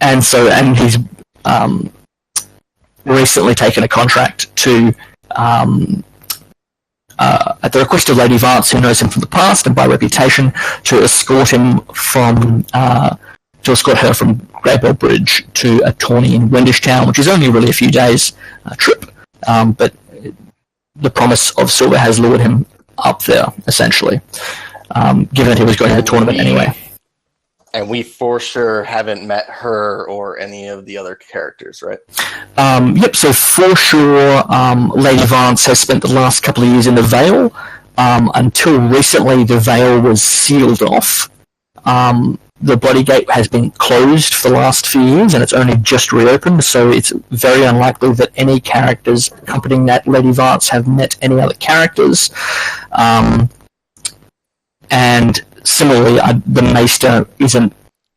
and he's recently taken a contract to, at the request of Lady Vance, who knows him from the past and by reputation, to escort her from Greybell Bridge to a tourney in Wendish Town, which is only really a few days trip, but the promise of silver has lured him up there, essentially, given that he was going to the tournament anyway. And we for sure haven't met her or any of the other characters, right? Yep, so for sure, Lady Vance has spent the last couple of years in the Vale. Until recently, the Vale was sealed off. The Bloody Gate has been closed for the last few years, and it's only just reopened, so it's very unlikely that any characters accompanying that Lady Vance have met any other characters. And similarly, the Maester isn't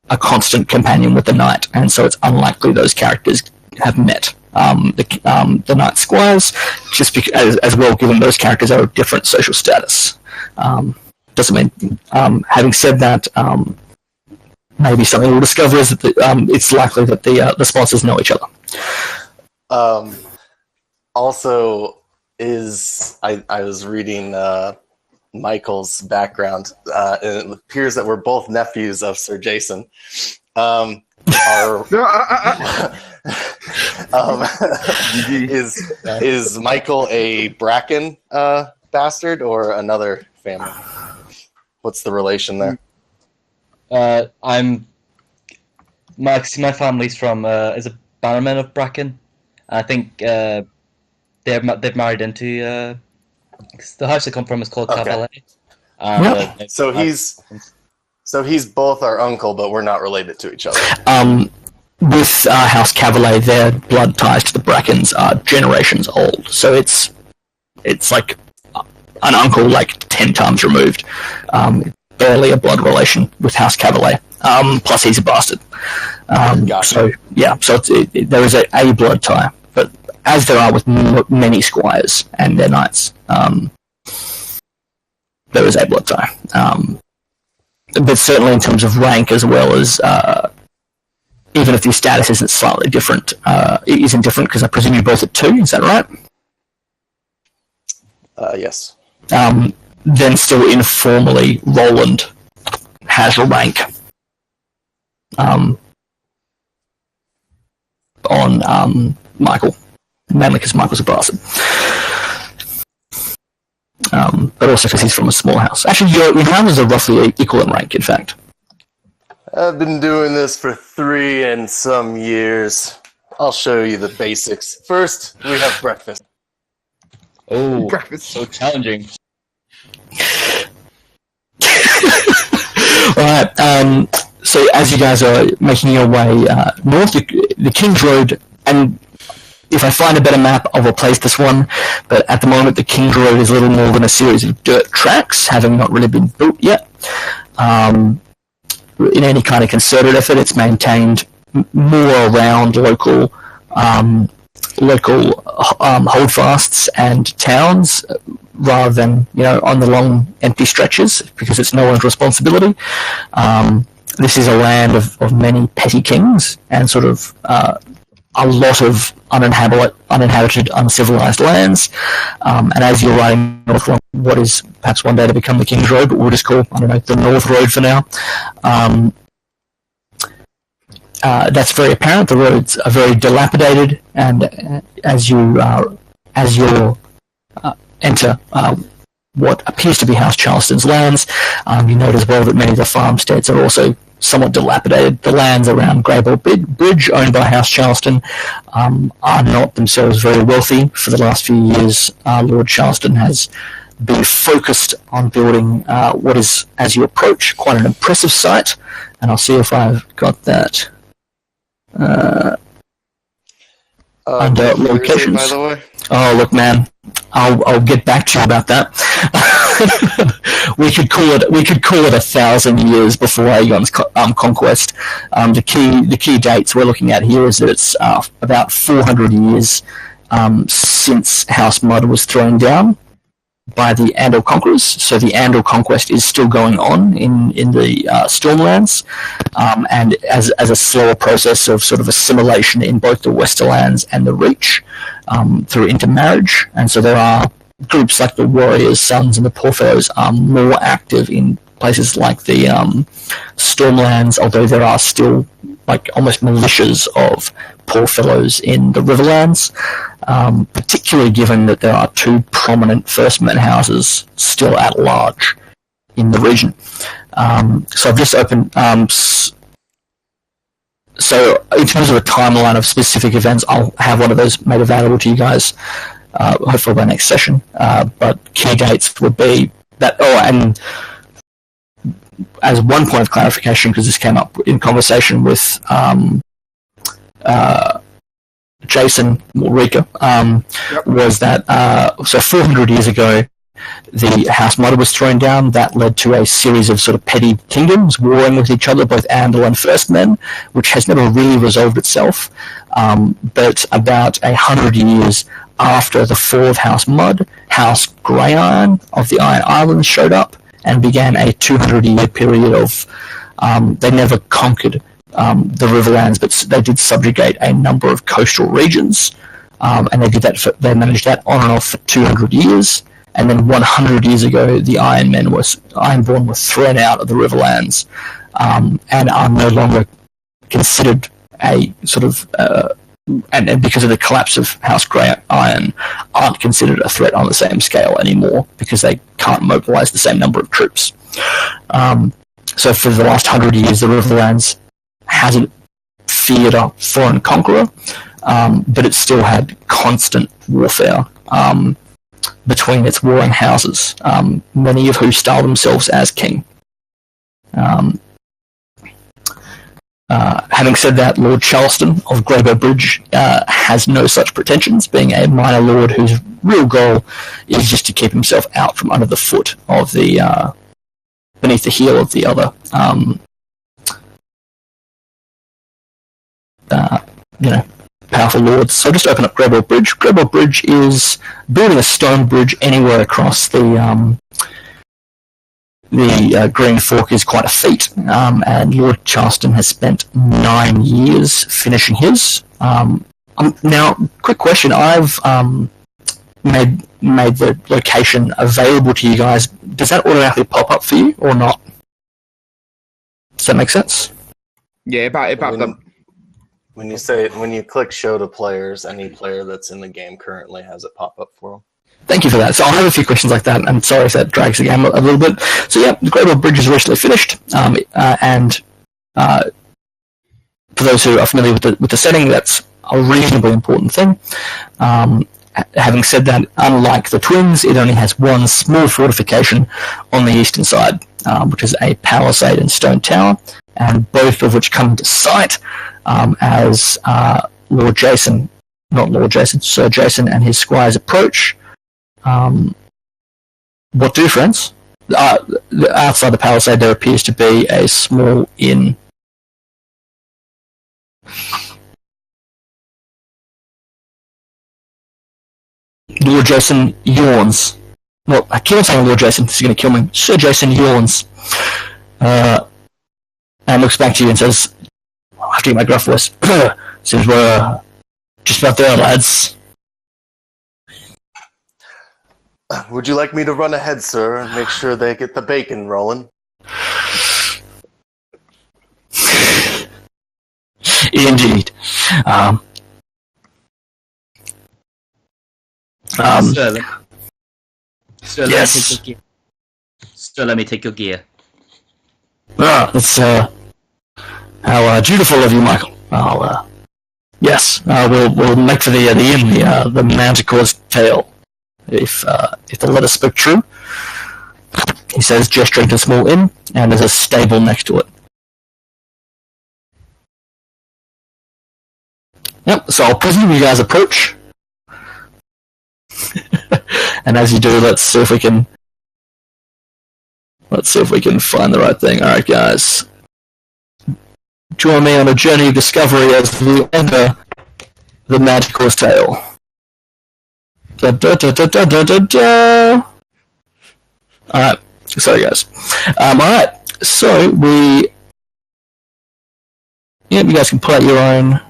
a constant companion with the Knight, and so it's unlikely those characters have met the Knight Squires, just because, as well, given those characters are of different social status. Doesn't mean, having said that, maybe something we'll discover is that it's likely that the sponsors know each other. Also, I was reading Michael's background, and it appears that we're both nephews of Sir Jason. Is Michael a Bracken bastard or another family? What's the relation there? My family's from is a bannerman of Bracken. I think they've married into the house I come from is called Cavalier. So he's both our uncle, but we're not related to each other. With House Cavalier, their blood ties to the Brackens are generations old, so it's like an uncle like 10 times removed. Barely a blood relation with House Cavalier. Plus he's a bastard. So yeah, so there is a blood tie, but as there are with many squires and their knights, there is a blood tie. But certainly in terms of rank, as well as even if the status isn't slightly different, it isn't different because I presume you're both at 2. Is that right? Yes. Then still informally, Roland has a rank on Michael, mainly because Michael's a bastard. But also because he's from a small house. Actually, your houses are roughly equal in rank, in fact. I've been doing this for 3 and some years. I'll show you the basics. First, we have breakfast. Oh, breakfast. So challenging. Alright, so as you guys are making your way north, the King's Road, and if I find a better map, I'll replace this one, but at the moment the King's Road is little more than a series of dirt tracks, having not really been built yet. In any kind of concerted effort, it's maintained more around local holdfasts and towns, rather than on the long empty stretches, because it's no one's responsibility. This is a land of many petty kings and sort of a lot of uninhabited, uncivilized lands. And as you're riding north along what is perhaps one day to become the King's Road, but we'll just call, the North Road for now. That's very apparent. The roads are very dilapidated, and as you enter what appears to be House Charleston's lands, you note as well that many of the farmsteads are also somewhat dilapidated. The lands around Greybell Bridge, owned by House Charleston, are not themselves very wealthy. For the last few years, Lord Charleston has been focused on building what is, as you approach, quite an impressive site, and I'll see if I've got that under locations. By the way? Oh, look, man, I'll get back to you about that. We could call it 1,000 years before Aegon's conquest. The key dates we're looking at here is that it's about 400 years since House Mud was thrown down by the Andal conquerors. So the Andal conquest is still going on in the Stormlands, and as a slower process of sort of assimilation in both the Westerlands and the Reach through intermarriage. And so there are groups like the Warriors, Sons, and the Poorfellows are more active in places like the Stormlands, although there are still like almost militias of Poorfellows in the Riverlands, particularly given that there are two prominent First Men houses still at large in the region. So I've just opened... so in terms of a timeline of specific events, I'll have one of those made available to you guys, hopefully by next session. But key dates would be that... Oh, and as one point of clarification, because this came up in conversation with Jason Rika, was that so 400 years ago, the House Mother was thrown down. That led to a series of sort of petty kingdoms warring with each other, both Andal and First Men, which has never really resolved itself. But about 100 years after the fall of House Mud, House Grey Iron of the Iron Islands showed up and began a 200-year period of... they never conquered the Riverlands, but they did subjugate a number of coastal regions, and they did that. They managed that on and off for 200 years, and then 100 years ago, the Ironborn were thrown out of the Riverlands, and are no longer considered a sort of... and because of the collapse of House Grey Iron, aren't considered a threat on the same scale anymore because they can't mobilise the same number of troops. So for the last 100 years, the Riverlands hasn't feared a foreign conqueror, but it still had constant warfare between its warring houses, many of who style themselves as king. Having said that, Lord Charleston of Greybow Bridge has no such pretensions, being a minor lord whose real goal is just to keep himself out from under the foot of the beneath the heel of the other powerful lords. So just open up Greybow Bridge. Greybow Bridge is building a stone bridge anywhere across the Green Fork is quite a feat, and Lord Charleston has spent 9 years finishing his. Now, quick question: I've made the location available to you guys. Does that automatically pop up for you or not? Does that make sense? Yeah, it popped up. When you click show to players, any player that's in the game currently has it pop up for them. Thank you for that. So I'll have a few questions like that. I'm sorry if that drags the game a little bit. So yeah, the Greybow Bridge is recently finished, and for those who are familiar with the setting, that's a reasonably important thing. Having said that, unlike the Twins, it only has one small fortification on the eastern side, which is a palisade and stone tower, and both of which come to sight as Sir Jason and his squires approach. What do, friends? Outside the palisade, there appears to be a small inn. Lord Jason yawns. Well, I keep on saying Lord Jason, this is going to kill me. Sir Jason yawns. And looks back to you and says, I have to get my gruff voice. Seems we're just about there, lads. Would you like me to run ahead, sir, and make sure they get the bacon rolling? Indeed. Sterling, yes. Let me take your gear. That's how dutiful of you, Michael. Yes, we'll make for the inn, the Manticore's Tail. If the letter spoke true, he says, gesturing to a small inn, and there's a stable next to it. Yep. So I'll presume you guys approach, and as you do, let's see if we can find the right thing. All right, guys. Join me on a journey of discovery as we enter the Manticore's Tail. Da, da, da, da, da, da, da, da. Alright, sorry guys. Alright, so you guys can pull out your own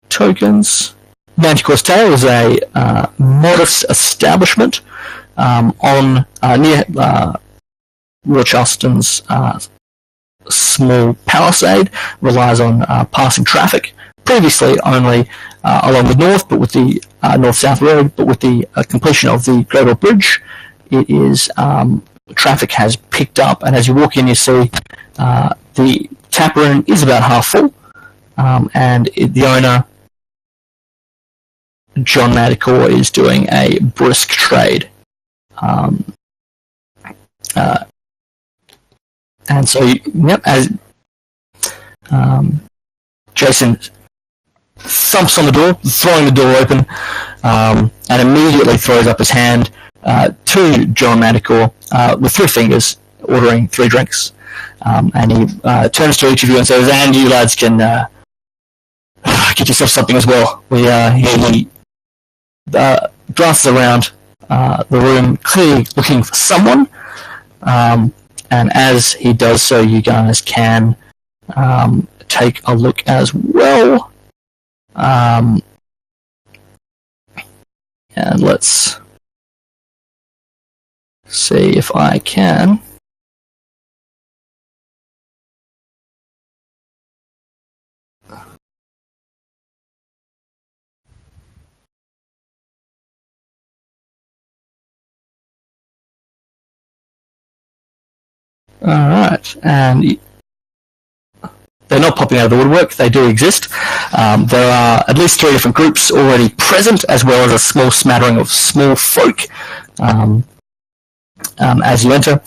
tokens. Manticore's Tale is a modest establishment on near Royal Charleston's small palisade, relies on passing traffic. Previously only along the north, but with the north-south road, but with the completion of the Great Bridge, it is traffic has picked up, and as you walk in, you see the tap room is about half full, and the owner, John Manticore, is doing a brisk trade. And so, as Jason thumps on the door, throwing the door open, and immediately throws up his hand to John Manticore with 3 fingers, ordering 3 drinks. And he turns to each of you and says, "And you lads can get yourself something as well." He glances around the room, clearly looking for someone. And as he does so, you guys can take a look as well. And let's see if I can. Alright, and they're not popping out of the woodwork, they do exist. There are at least 3 different groups already present, as well as a small smattering of small folk as you enter.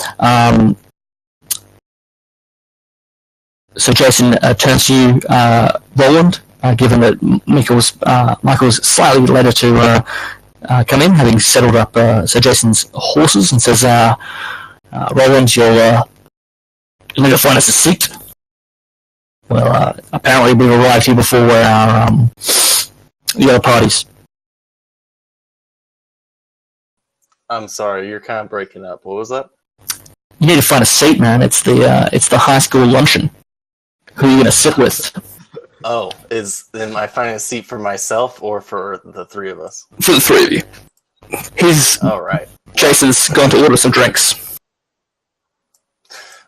So Jason turns to you, Roland, given that Michael's slightly later to come in, having settled up Sir Jason's horses, and says, Roland, you'll need to find us a seat. Well, apparently we've arrived here before our the other parties. I'm sorry, you're kind of breaking up. What was that? You need to find a seat, man. It's the high school luncheon. Who are you going to sit with? Oh, am I finding a seat for myself or for the 3 of us? For the 3 of you. All right. Jason's going to order some drinks.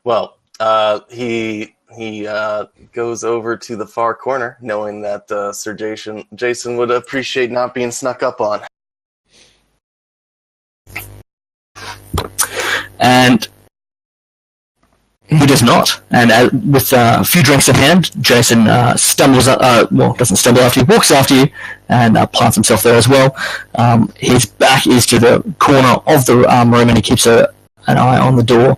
Well, he goes over to the far corner, knowing that Sir Jason would appreciate not being snuck up on. And he does not. And with a few drinks in hand, Jason stumbles doesn't stumble after you, walks after you, and plants himself there as well. His back is to the corner of the room, and he keeps an eye on the door.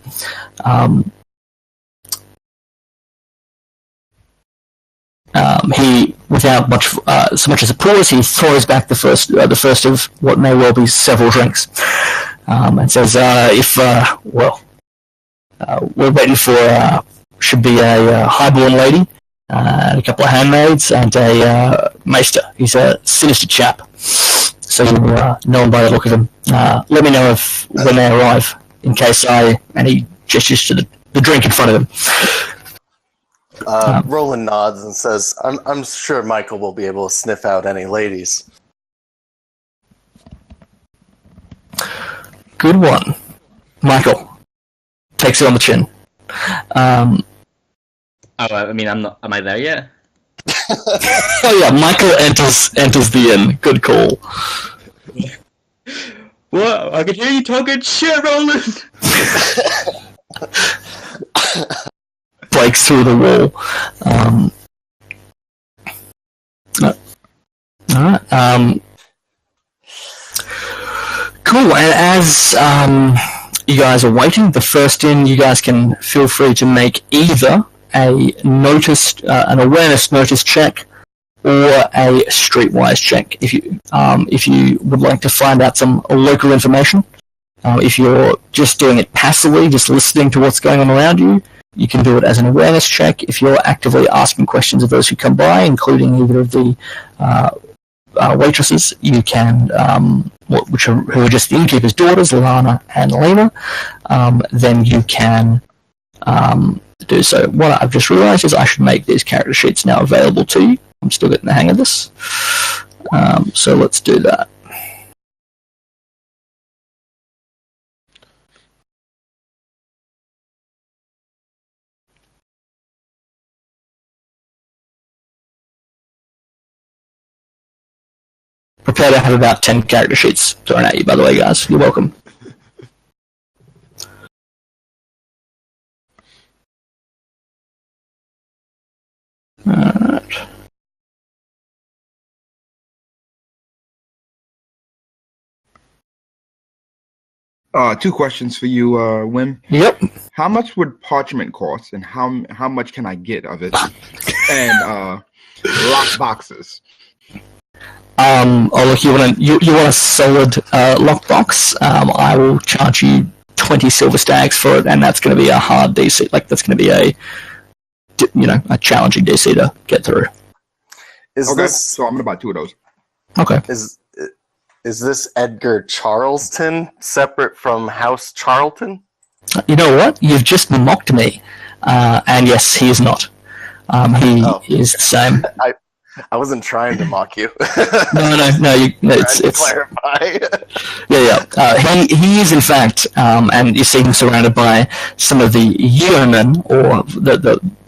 He, without much so much as a pause, he throws back the first of what may well be several drinks, and says, we're waiting for should be a highborn lady, and a couple of handmaids, and a maester. He's a sinister chap, so you know him by the look of him. Let me know when they arrive, in case and he gestures to the drink in front of him. Roland nods and says, I'm sure Michael will be able to sniff out any ladies. Good one. Michael takes it on the chin. I mean, I'm not. Am I there yet? Oh yeah, Michael enters the inn. Good call. What? I can hear you talking shit, Roland! Breaks through the wall. Alright. Cool, and as you guys are waiting, the first in, you guys can feel free to make either an awareness notice check or a streetwise check if you would like to find out some local information. If you're just doing it passively, just listening to what's going on around you, you can do it as an awareness check. If you're actively asking questions of those who come by, including either of the waitresses, you can, who are just the innkeeper's daughters, Lana and Lena, then you can do so. What I've just realised is I should make these character sheets now available to you. I'm still getting the hang of this. So let's do that. Prepare to have about 10 character sheets thrown at you, by the way, guys. You're welcome. Alright. Two questions for you, Wim. Yep. How much would parchment cost, and how much can I get of it? And lock boxes. Oh look, you want a solid lockbox? I will charge you 20 silver stags for it, and that's going to be a hard DC. Like that's going to be a challenging DC to get through. So I'm going to buy 2 of those. Okay. Is this Edgar Charleston separate from House Charlton? You know what? You've just mocked me, and yes, he is not. He is the same. I wasn't trying to mock you. No. It's clarify. He is in fact, and you see him surrounded by some of the yeomen, or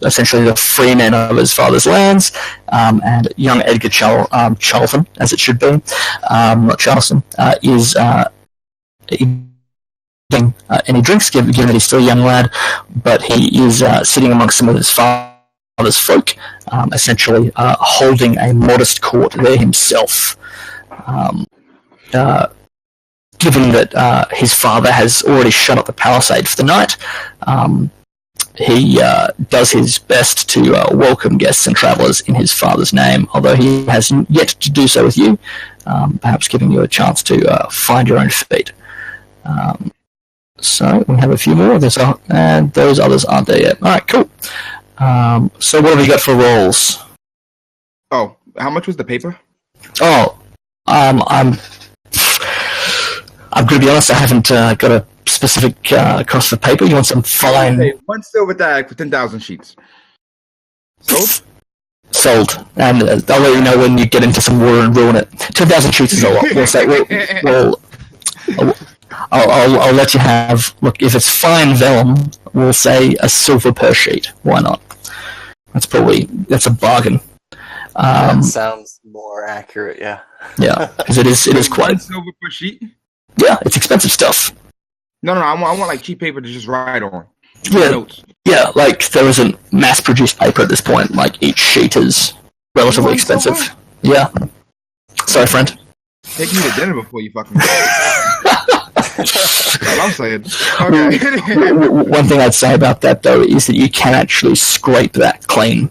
essentially the free men of his father's lands, and young Edgar Charlton, as it should be, not Charleston, is eating any drinks, given that he's still a young lad, but he is sitting amongst some of his father's folk, essentially holding a modest court there himself. Given that his father has already shut up the palisade for the night, he does his best to welcome guests and travellers in his father's name, although he has yet to do so with you, perhaps giving you a chance to find your own feet. So we have a few more, and those others aren't there yet. Alright, cool. So what have we got for rolls? Oh, how much was the paper? I'm going to be honest, I haven't got a specific cost for paper. You want some fine... Hey, 1 silver tag for 10,000 sheets. Sold? Sold. And I'll let you know when you get into some war and ruin it. 10,000 sheets is a lot. We'll say, I'll let you have... Look, if it's fine vellum, we'll say a silver per sheet. Why not? That's a bargain. That sounds more accurate, yeah. Yeah, because it is quite... 1 silver per sheet? Yeah, it's expensive stuff. No, I want like cheap paper to just write on. Yeah, like there isn't mass-produced paper at this point. Like each sheet is relatively expensive. Silver? Yeah. Sorry, friend. Take me to dinner before you fucking... That's what I'm saying. Okay. One thing I'd say about that, though, is that you can actually scrape that clean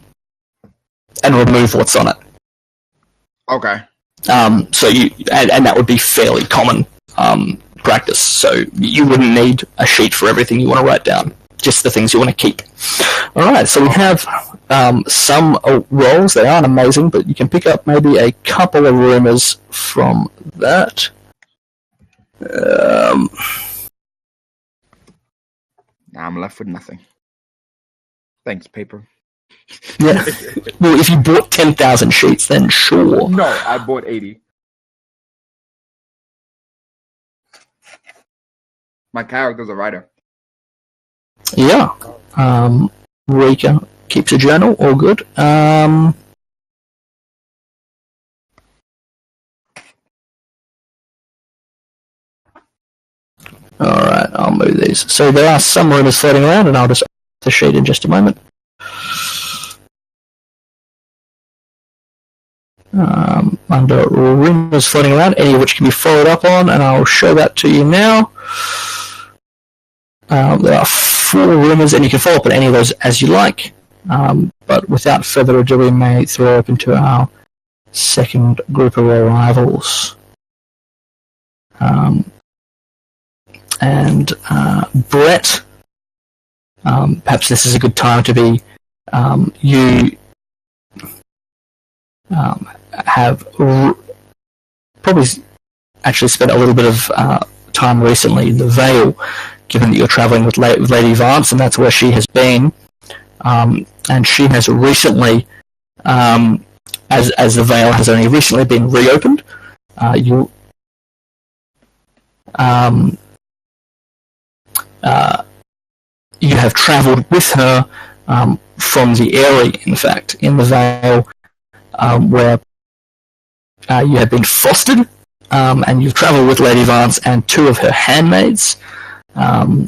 and remove what's on it. Okay. So and that would be fairly common practice. So you wouldn't need a sheet for everything you want to write down, just the things you want to keep. All right, so we have some rolls. They aren't amazing, but you can pick up maybe a couple of rumors from that. Now I'm left with nothing. Thanks, paper. Yeah. Well, if you bought 10,000 sheets, then sure. No, I bought 80. My character's a writer. Yeah. Rika keeps a journal. All good. Alright, I'll move these. So there are some rumors floating around, and I'll just the sheet in just a moment. Under rumors floating around, any of which can be followed up on, and I'll show that to you now. There are 4 rumors, and you can follow up on any of those as you like. But without further ado, we may throw open to our second group of arrivals. And Brett, perhaps this is a good time to be, you have probably actually spent a little bit of time recently in the Vale, given that you're travelling with Lady Vance, and that's where she has been. And she has recently, as the Vale has only recently been reopened, you have travelled with her from the Eyrie, in fact, in the Vale, where you have been fostered, and you've travelled with Lady Vance and two of her handmaids to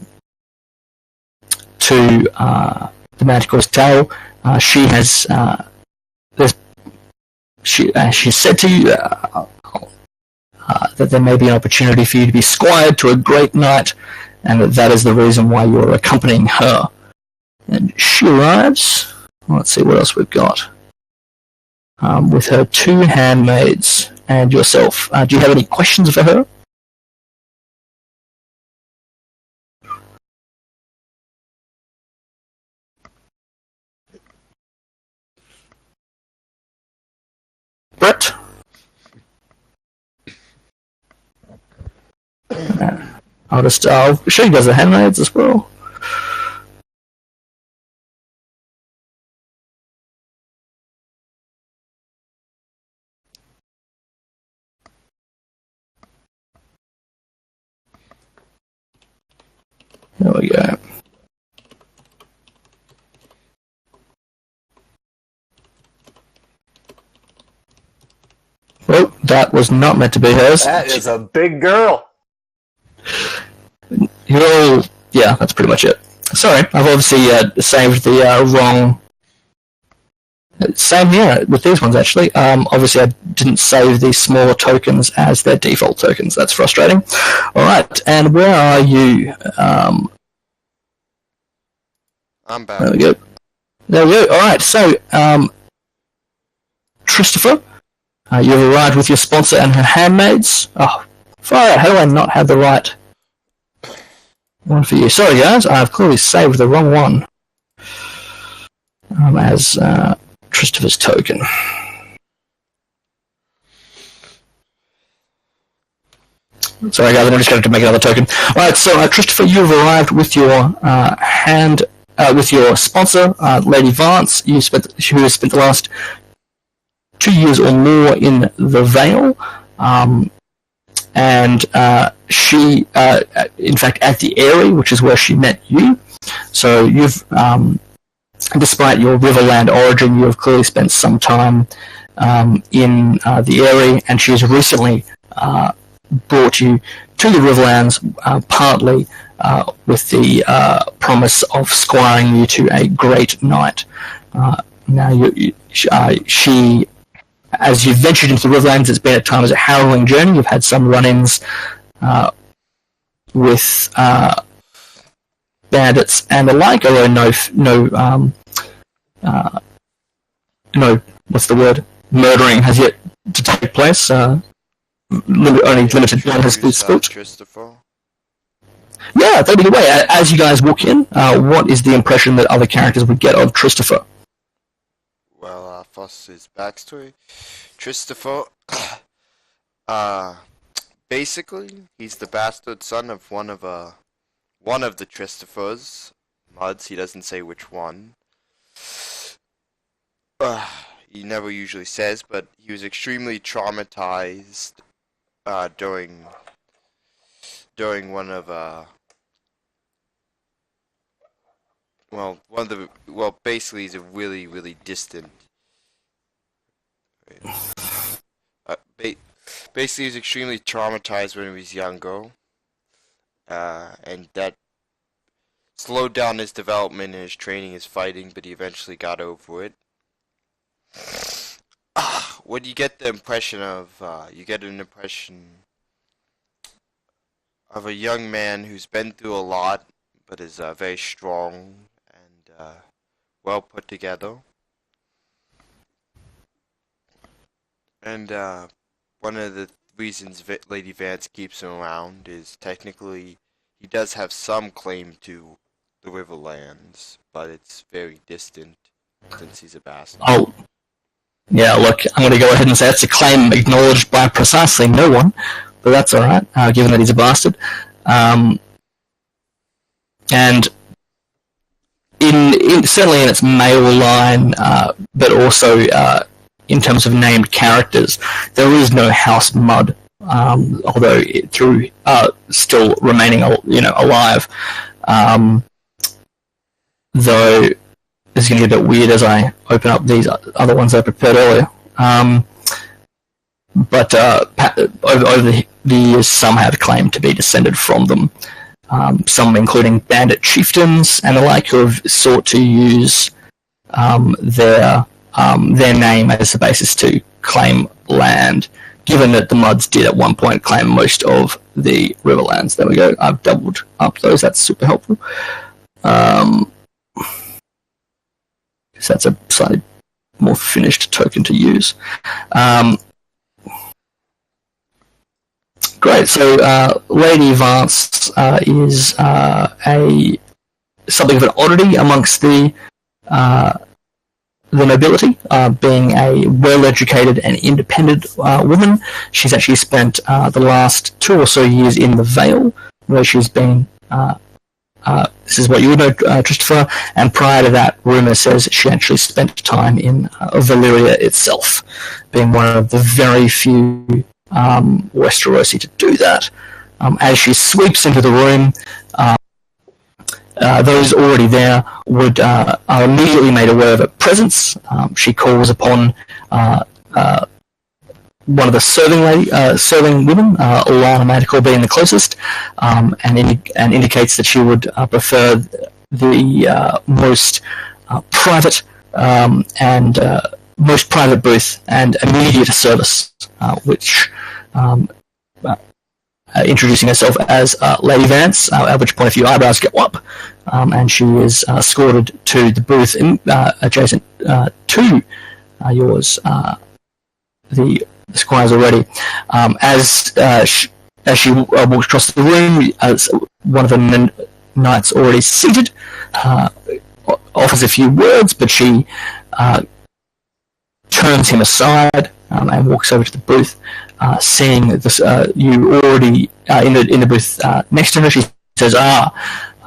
the Manticore's Tale. She has she said to you that there may be an opportunity for you to be squired to a great knight, and that is the reason why you are accompanying her. And she arrives. Let's see what else we've got. With her two handmaids and yourself. Do you have any questions for her? Brett? I'll show you guys the handmaids as well. There we go. Well, that was not meant to be hers. That is a big girl. Yeah, that's pretty much it. Sorry, I've obviously saved the wrong. Same here with these ones, actually. Obviously, I didn't save the smaller tokens as their default tokens. That's frustrating. All right, and where are you? I'm back. There we go. There we go. All right, so Christopher, you've arrived with your sponsor and her handmaids. Oh, far out. How do I not have the right one for you? Sorry, guys. I've clearly saved the wrong one as Christopher's token. Sorry, guys. I'm just going to make another token. All right. So, Christopher, you've arrived with your with your sponsor, Lady Vance, who has spent the last 2 years or more in the Vale, and she, in fact, at the Eyrie, which is where she met you. So you've, despite your Riverland origin, you have clearly spent some time in the Eyrie, and she has recently brought you to the Riverlands, partly with the promise of squiring you to a great knight. Now, she, as you've ventured into the Riverlands, it's been at times a harrowing journey. You've had some run-ins with bandits and the like, although no, what's the word? Murdering has yet to take place. Only limited blood has been spilt. Christopher. Yeah, that'd be the way. As you guys walk in, what is the impression that other characters would get of Christopher? Well, first his backstory. Christopher, basically, he's the bastard son of one of the Christophers. Muds, he doesn't say which one. He never usually says, but he was extremely traumatized during one of basically he's a really, really distant. Basically, he was extremely traumatized when he was younger, and that slowed down his development and his training, his fighting, but he eventually got over it. What you get the impression of, you get an impression of a young man who's been through a lot, but is very strong and well put together. And one of the reasons Lady Vance keeps him around is technically he does have some claim to the Riverlands, but it's very distant since he's a bastard. Yeah, look, I'm going to go ahead and say that's a claim acknowledged by precisely no one, but that's all right, given that he's a bastard. And certainly in its male line, but also in terms of named characters, there is no House Mud, although through still remaining, alive. Though this is going to get a bit weird as I open up these other ones I prepared earlier. But over the years, some have claimed to be descended from them. Some, including bandit chieftains and the like, who have sought to use their name as a basis to claim land, given that the Muds did at one point claim most of the Riverlands. There we go. I've doubled up those. That's super helpful. So that's a slightly more finished token to use. Great. So Lady Vance is something of an oddity amongst the nobility, being a well-educated and independent woman. She's actually spent the last 2 or so years in the Vale, where she's been. This is what you would know, Christopher. And prior to that, rumour says she actually spent time in Valyria itself, being one of the very few Westerosi to do that. As she sweeps into the room, those already there are immediately made aware of her presence. She calls upon one of the serving women, Lana Madical being the closest, and indicates that she would prefer the most private and most private booth and immediate service, which introducing herself as Lady Vance, at which point a few eyebrows go up, and she is escorted to the booth adjacent to yours, the squires already. As she walks across the room, as one of the knights already seated offers a few words, but she turns him aside and walks over to the booth. Seeing this, you already in the booth next to her, she says,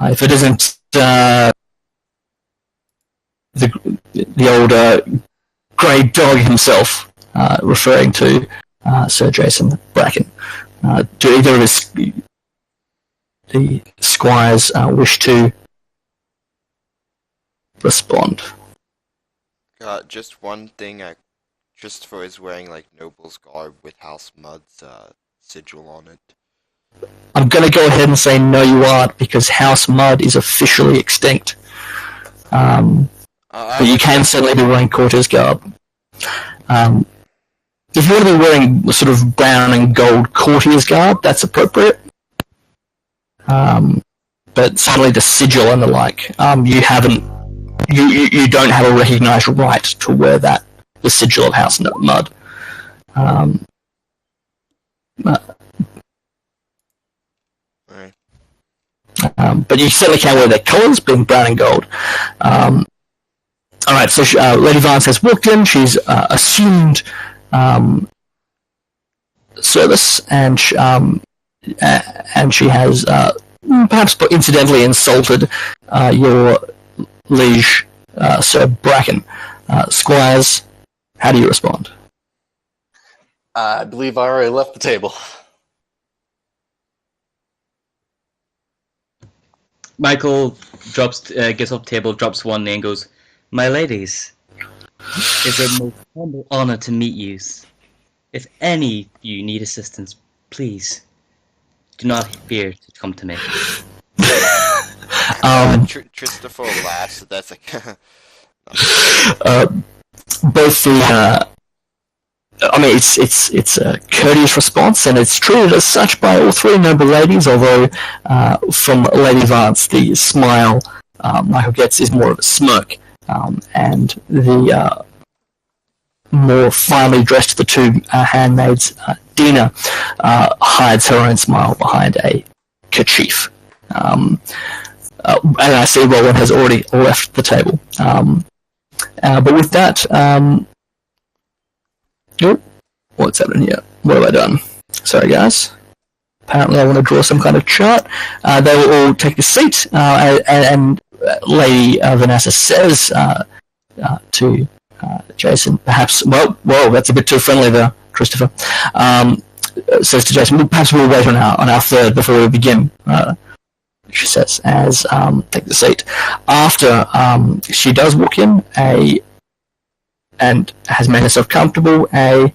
if it isn't the old grey dog himself," referring to Sir Jason Bracken. Do either of the squires wish to respond? Just one thing. Christopher is wearing like noble's garb with House Mud's sigil on it. I'm going to go ahead and say no, you aren't, because House Mud is officially extinct. But you can certainly be wearing courtier's garb. If you want to be wearing sort of brown and gold courtier's garb, that's appropriate. But certainly the sigil and the like, you don't have a recognised right to wear that, the sigil of House Mud. But you certainly can wear their colours, being brown and gold. Alright, so Lady Vance has walked in, she's assumed service, and she has perhaps incidentally insulted your liege, Sir Bracken. Squires, how do you respond? I believe I already left the table. Michael gets off the table, drops one knee and goes, "My ladies, it's a most humble honor to meet you. If any of you need assistance, please do not fear to come to me." Christopher laughs. So that's like both the it's a courteous response, and it's treated as such by all three noble ladies, although from Lady Vance the smile Michael gets is more of a smirk, and the more finely dressed the two handmaids, Dina hides her own smile behind a kerchief. And I see Roland has already left the table. But with that, Oh, what's happening here? What have I done? Sorry, guys. Apparently, I want to draw some kind of chart. They will all take a seat, and Lady Vanessa says to Jason, perhaps, whoa, that's a bit too friendly there, Christopher. Says to Jason, well, perhaps we'll wait on our third before we begin. She says, as take the seat. After she does walk in, and has made herself comfortable, a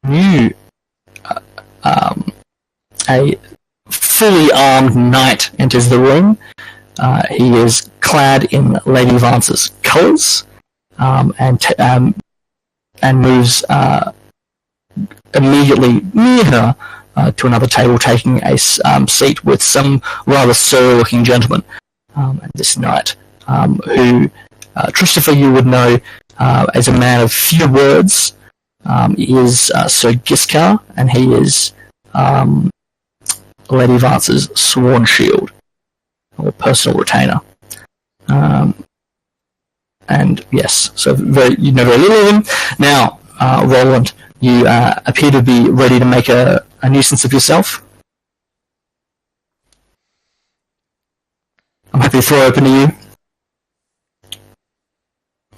new a fully armed knight enters the room. He is clad in Lady Vance's colours, and moves immediately near her to another table, taking a seat with some rather surly-looking gentleman. And this knight, who Christopher, you would know as a man of few words, is Sir Giscard, and he is Lady Vance's sworn shield, or personal retainer. And yes, so you know very little of him. Now, Roland, you appear to be ready to make a nuisance of yourself. I'm happy to throw open to you.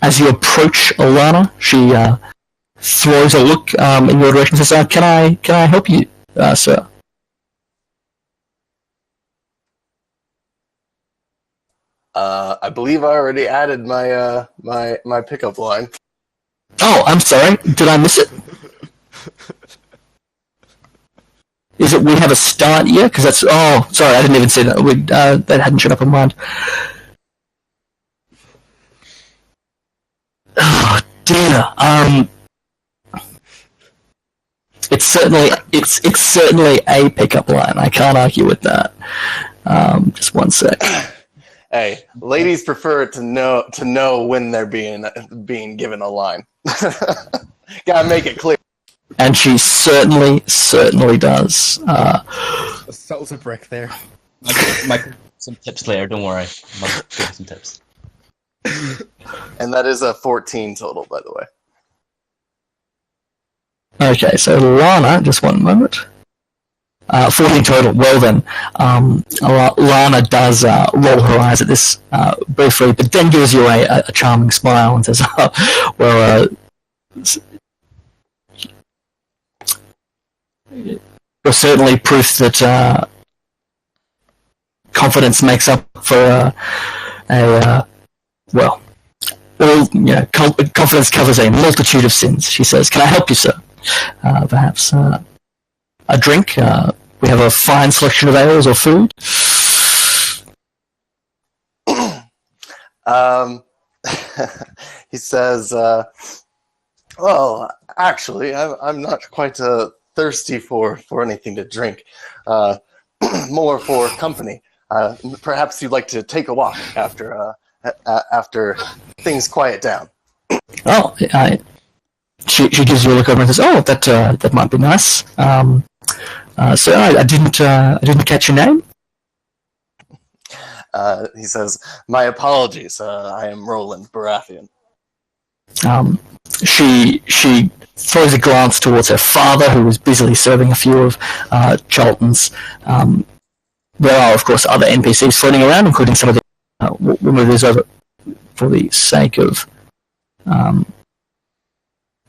As you approach Alana, she throws a look in your direction and says, "Can I help you, sir?" I believe I already added my my pickup line. Oh, I'm sorry. Did I miss it? Is it we have a start here? Because that's... Oh, sorry, I didn't even see that. That hadn't shown up on mine. Oh, dear. It's certainly a pickup line. I can't argue with that. Just one sec. Hey, ladies prefer to know when they're being given a line. Gotta make it clear. And she certainly does. A seltzer brick there. Michael, some tips later. Don't worry. I'll give you some tips. And that is a 14 total, by the way. Okay, so Lana, just one moment. 14 total. Well then, Lana does roll her eyes at this briefly, but then gives you a charming smile and says, well, you're certainly proof that confidence makes up for well, all, confidence covers a multitude of sins, she says. Can I help you, sir? Perhaps a drink? We have a fine selection of ales or food. He says, well, actually, I'm not quite thirsty for anything to drink. More for company. Perhaps you'd like to take a walk after things quiet down. Oh, she gives you a look over and says, "Oh, that might be nice." So I didn't catch your name. He says, "My apologies. I am Roland Baratheon." She throws a glance towards her father, who was busily serving a few of Charlton's. There are, of course, other NPCs floating around, including some of the. We'll move this over for the sake of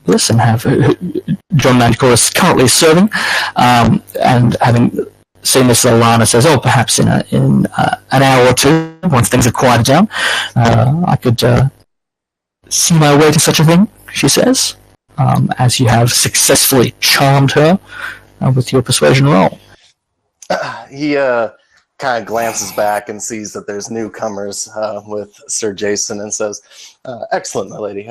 this, and have John Manticore currently serving, and having seen this, Alana says, "Oh, perhaps in an hour or two, once things have quieted down, I could see my way to such a thing," she says, as you have successfully charmed her with your persuasion roll. He kind of glances back and sees that there's newcomers with Sir Jason and says, "Excellent, my lady.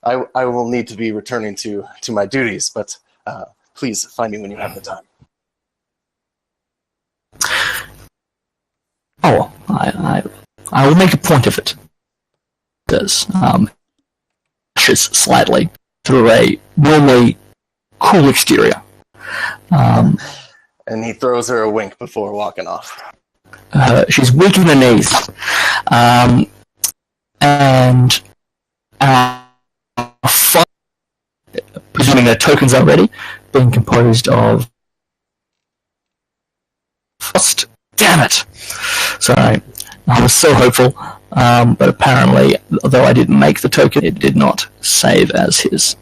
I will need to be returning to my duties, but please find me when you have the time." Oh, I will make a point of it. Does flashes slightly through a normally cool exterior. And he throws her a wink before walking off. She's weak in the knees, and presumably assuming their tokens are ready, being composed of... First, damn it! Sorry, I was so hopeful, but apparently, though I didn't make the token, it did not save as his.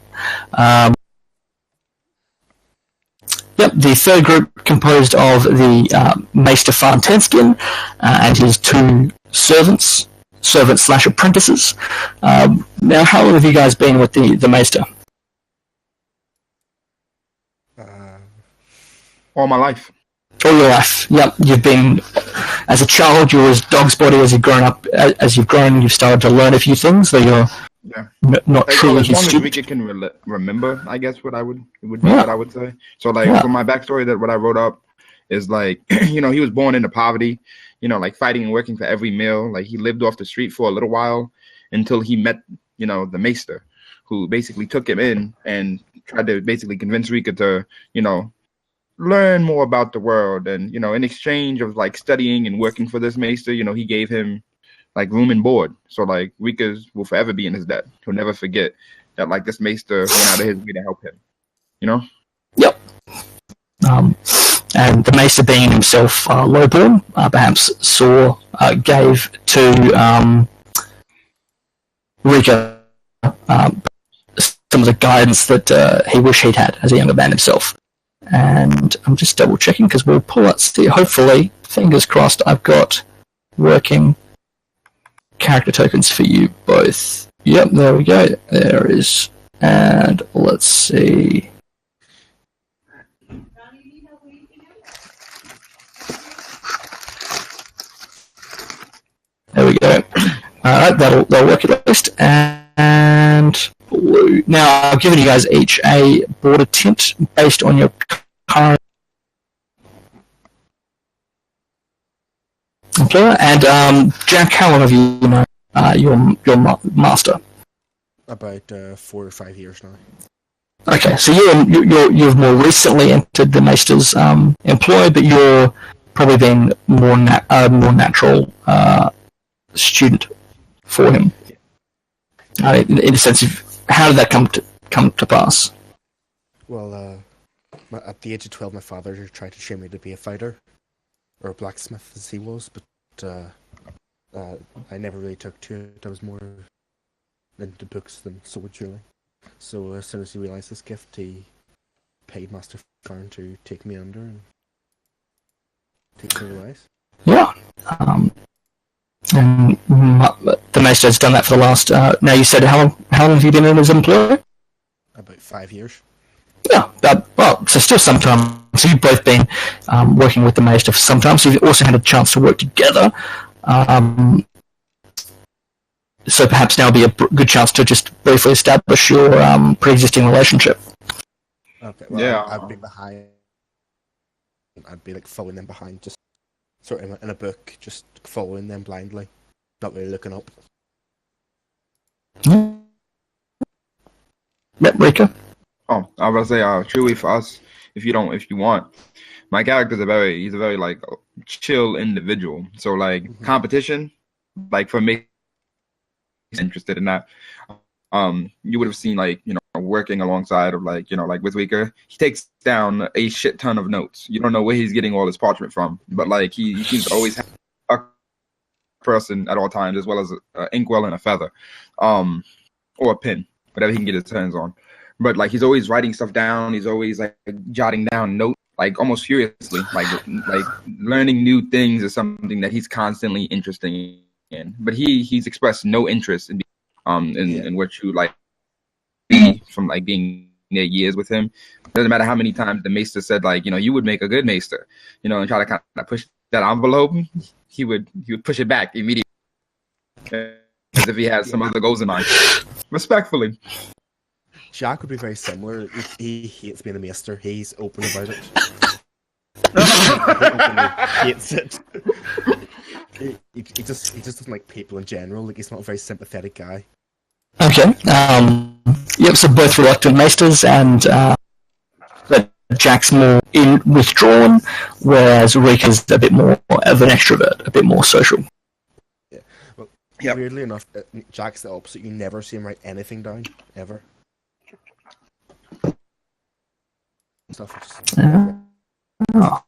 Yep, the third group composed of the Maester Farntenskin and his two servants / apprentices. Now, how long have you guys been with the Maester? All my life. All your life. Yep, you've been, as a child, you were as dog's body. As you've grown up, as you've grown, you've started to learn a few things, though you're not truly as his long as student. Rika can remember, I guess what I would say. So like for my backstory, that what I wrote up is like, he was born into poverty, like fighting and working for every meal. Like he lived off the street for a little while until he met, the Maester, who basically took him in and tried to basically convince Rika to, learn more about the world. And, in exchange of like studying and working for this Maester, he gave him like room and board. So like Rika's will forever be in his debt. He'll never forget that like this Maester went out of his way to help him. Yep. And the Maester, being himself lowborn, perhaps gave to Rika some of the guidance that he wished he'd had as a younger man himself. And I'm just double checking because we'll pull out. Hopefully, fingers crossed, I've got working character tokens for you both. Yep, there we go. There is. And let's see. There we go. Alright, that'll work at least. And blue. Now, I've given you guys each a border tint based on your current. Okay, and Jack, how long have you known your master? About 4 or 5 years now. Okay, so you've more recently entered the Maester's employ, but you're probably been more natural student for him. In a sense of how did that come to pass? Well, at the age of 12, my father tried to train me to be a fighter, or a blacksmith as he was, but I never really took to it. I was more into books than swords, really. So as soon as he realised this gift, he paid Master Farn to take me under and teach me the ways. Yeah. And the Maester has done that for the last. Now you said how long have you been in his employ? About 5 years. Yeah. So still some time. So you've both been working with the Maester for some time. So you've also had a chance to work together. So perhaps now would be a good chance to just briefly establish your pre-existing relationship. Okay. Well, Yeah. I'd be behind. I'd be like following them behind, just sort of in a book, just following them blindly, not really looking up. Yep, Rika. Oh, I was gonna say, truly for us, if you want, my character's he's a very like chill individual. So like competition, like for me, he's interested in that. You would have seen like working alongside of like like with Rika, he takes down a shit ton of notes. You don't know where he's getting all his parchment from, but like he seems to always have a person at all times, as well as an inkwell and a feather, or a pen, whatever he can get his hands on. But like he's always writing stuff down. He's always like jotting down notes, like almost furiously. Like learning new things is something that he's constantly interested in. But he's expressed no interest in what you like from like being near years with him. Doesn't matter how many times the Maester said like you would make a good Maester, and try to kind of push that envelope. He would push it back immediately, as if he had some other goals in mind. Respectfully. Jack would be very similar. He hates being a Maester. He's open about it. He hates it. He just doesn't like people in general. Like he's not a very sympathetic guy. Okay. Yep. So both reluctant Maesters, and but Jack's more withdrawn, whereas Rika's a bit more of an extrovert, a bit more social. Yeah. Well, weirdly enough, Jack's the opposite. You never see him write anything down ever. stuff. Well,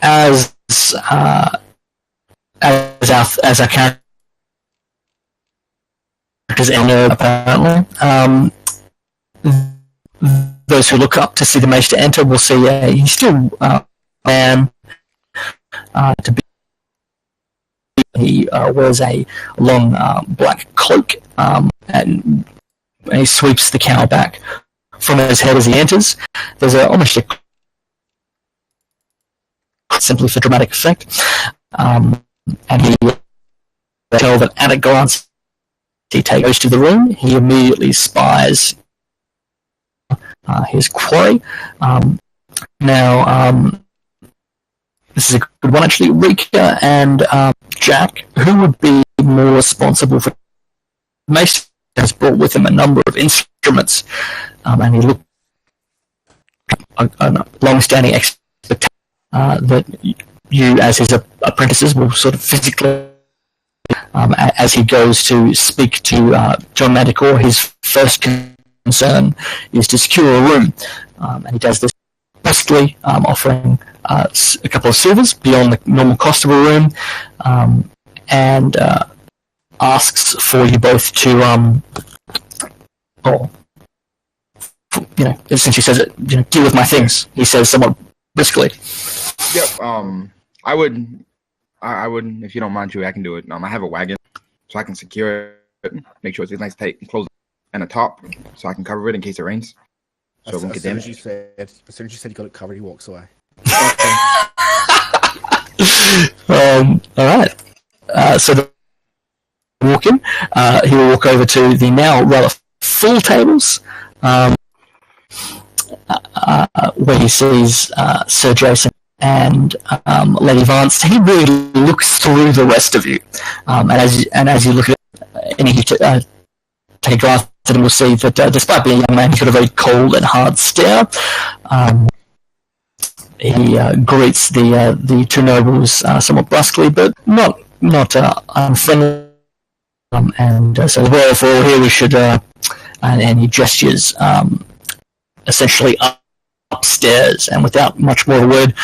as our characters enter, apparently, those who look up to see the mage to enter will see he's still man to be. He wears a long black cloak, and he sweeps the cowl back from his head as he enters. There's almost a simply for dramatic effect, and he tell that at a glance he goes to the room. He immediately spies his quarry. Now, this is a good one actually. Rika and Jack, who would be more responsible for Mace has brought with him a number of instruments, and he looked a long-standing expectation that you, as his apprentices, will sort of physically, as he goes to speak to John Manticore, his first concern is to secure a room, and he does this briskly, offering a couple of silvers beyond the normal cost of a room, and asks for you both to, essentially says, deal with my things. He says somewhat briskly. Yep. I would, if you don't mind, Chewie, I can do it. I have a wagon, so I can secure it, make sure it's nice, tight, and close, and a top, so I can cover it in case it rains. So it won't get damaged. As soon as you said you got it covered, he walks away. All right. So the walk in. He will walk over to the now rather full tables, where he sees Sir Jason and Lady Vance. He really looks through the rest of you, and as you look at it, and you take a glance at him, will see that despite being a young man, he's got a very cold and hard stare. He greets the two nobles somewhat brusquely, but not unfriendly. So, well, for all here, we should, and he gestures essentially upstairs, and without much more of a word,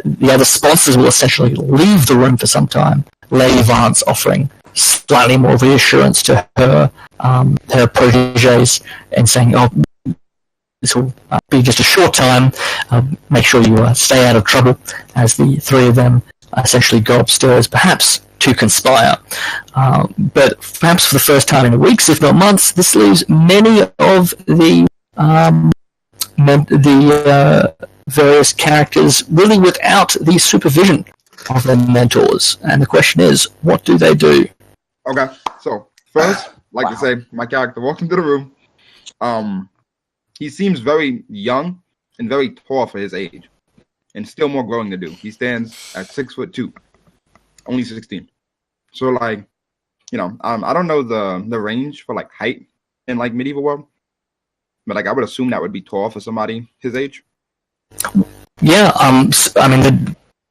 the other sponsors will essentially leave the room for some time. Lady Vance offering slightly more reassurance to her proteges and saying, "Oh, this will be just a short time. Make sure you stay out of trouble," as the three of them essentially go upstairs, perhaps to conspire. But perhaps for the first time in weeks, if not months, this leaves many of the various characters really without the supervision of their mentors. And the question is, what do they do? Okay, so first, to say, my character walks into the room. He seems very young and very tall for his age, and still more growing to do. He stands at 6'2", only 16. So I don't know the range for height in medieval world, but I would assume that would be tall for somebody his age. Yeah,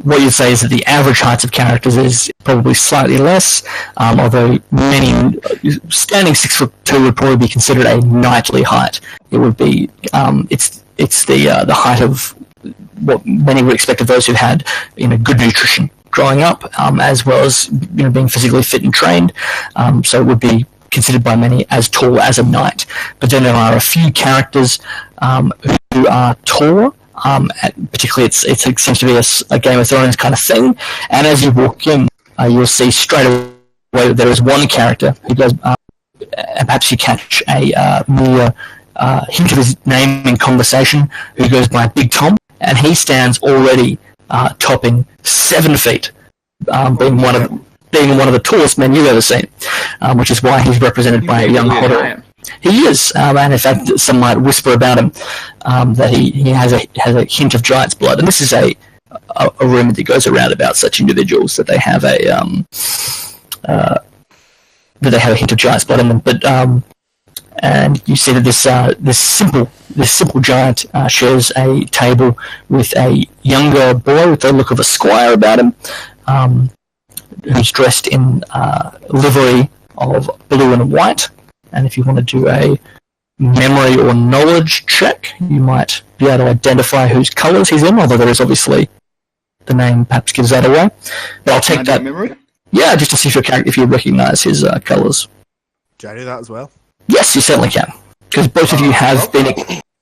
what you'd say is that the average heights of characters is probably slightly less, although many standing 6'2" would probably be considered a knightly height. It would be it's the height of what many would expect of those who had good nutrition growing up, as well as being physically fit and trained. So it would be considered by many as tall as a knight. But then there are a few characters who are taller. Particularly, it seems to be a Game of Thrones kind of thing. And as you walk in, you'll see straight away that there is one character who does, and perhaps you catch a more hint of his name in conversation, who goes by Big Tom, and he stands already topping 7 feet, being one of the tallest men you've ever seen, which is why he's represented by a young Hodor. He is, and in fact, some might whisper about him that he has a hint of giant's blood, and this is a rumor that goes around about such individuals that they have a hint of giant's blood in them. But and you see that this simple giant shares a table with a younger boy with the look of a squire about him, who's dressed in livery of blue and white. And if you want to do a memory or knowledge check. You might be able to identify whose colours he's in, although there is obviously the name perhaps gives that away. But I'll take that. Memory? Yeah, just to see if you recognise his colours. Do I do that as well? Yes, you certainly can, because both of you have been.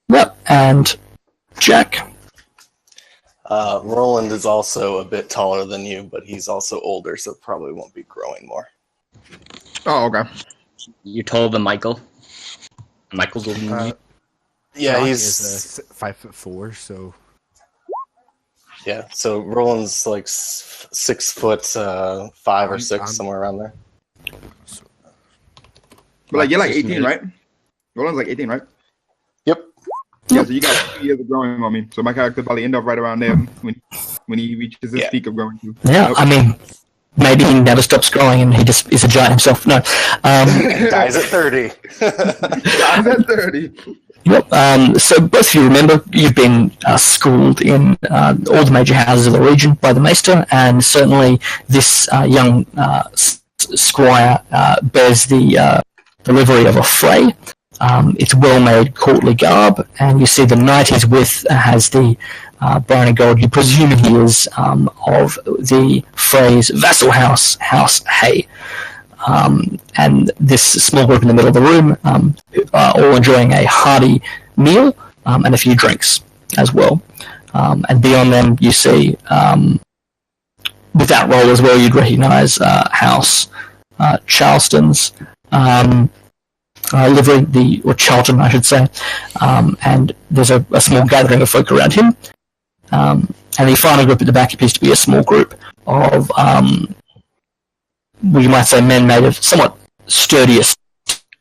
Yep, and Jack. Roland is also a bit taller than you, but he's also older, so probably won't be growing more. Oh, okay. You're taller than Michael. Michael's older than you. Yeah, Johnny he's is 5'4", so yeah. So Roland's like 6 foot 5 or 6, somewhere around there. But like you're like 18, right? Roland's like 18, right? Yep. Yeah, so you got 2 years of growing on me. So my character probably end up right around there when he reaches his peak of growing. Yeah, I mean, maybe he never stops growing and he just is a giant himself. No. Dies at 30. Dies at 30. Yep. So both of you remember you've been schooled in all the major houses of the region by the Maester, and certainly this young squire bears the livery of a Frey. It's well-made courtly garb, and you see the knight he's with has the brown and gold. You presume he is of the Frey's vassal house, House Hay. And this small group in the middle of the room are all enjoying a hearty meal and a few drinks as well. And beyond them, you see, with that role as well, you'd recognise House Charleston's livery, or Charlton, I should say. And there's a small gathering of folk around him. And the final group at the back appears to be a small group of you might say men made of somewhat sturdier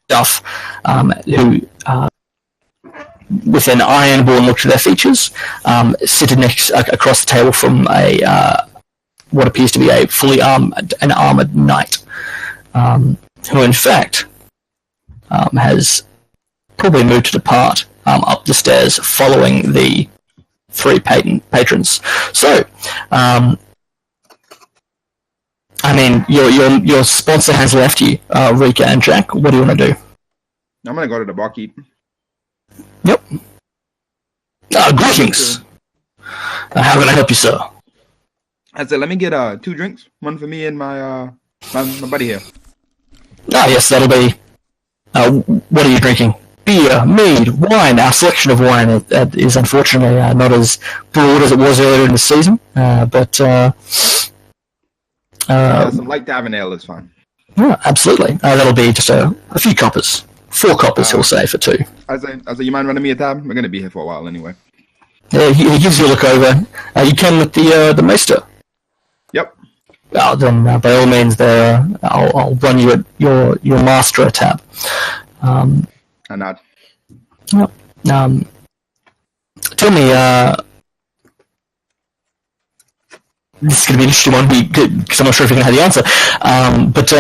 stuff, who, with an iron-born look to their features, seated across the table from what appears to be a fully armoured knight, who in fact has probably moved to depart up the stairs following the 3 patrons. So, I mean, your sponsor has left you, Rika and Jack. What do you want to do? I'm gonna go to the barkeep. Yep. Greetings. How can I help you, sir? I said, let me get 2 drinks, one for me and my buddy here. Yes, that'll be. What are you drinking? Beer, mead, wine. Our selection of wine is unfortunately not as broad as it was earlier in the season, but. Some light tavern ale is fine. Yeah, absolutely. That'll be just a few coppers. 4 coppers, he'll say, for 2. I say, you mind running me a tab? We're going to be here for a while anyway. Yeah, he gives you a look over. You can with the Maester. Yep. Then by all means, I'll run you at your master a tab. I nod. Yep. Tell me, this is going to be an interesting one because I'm not sure if you're going to have the answer. But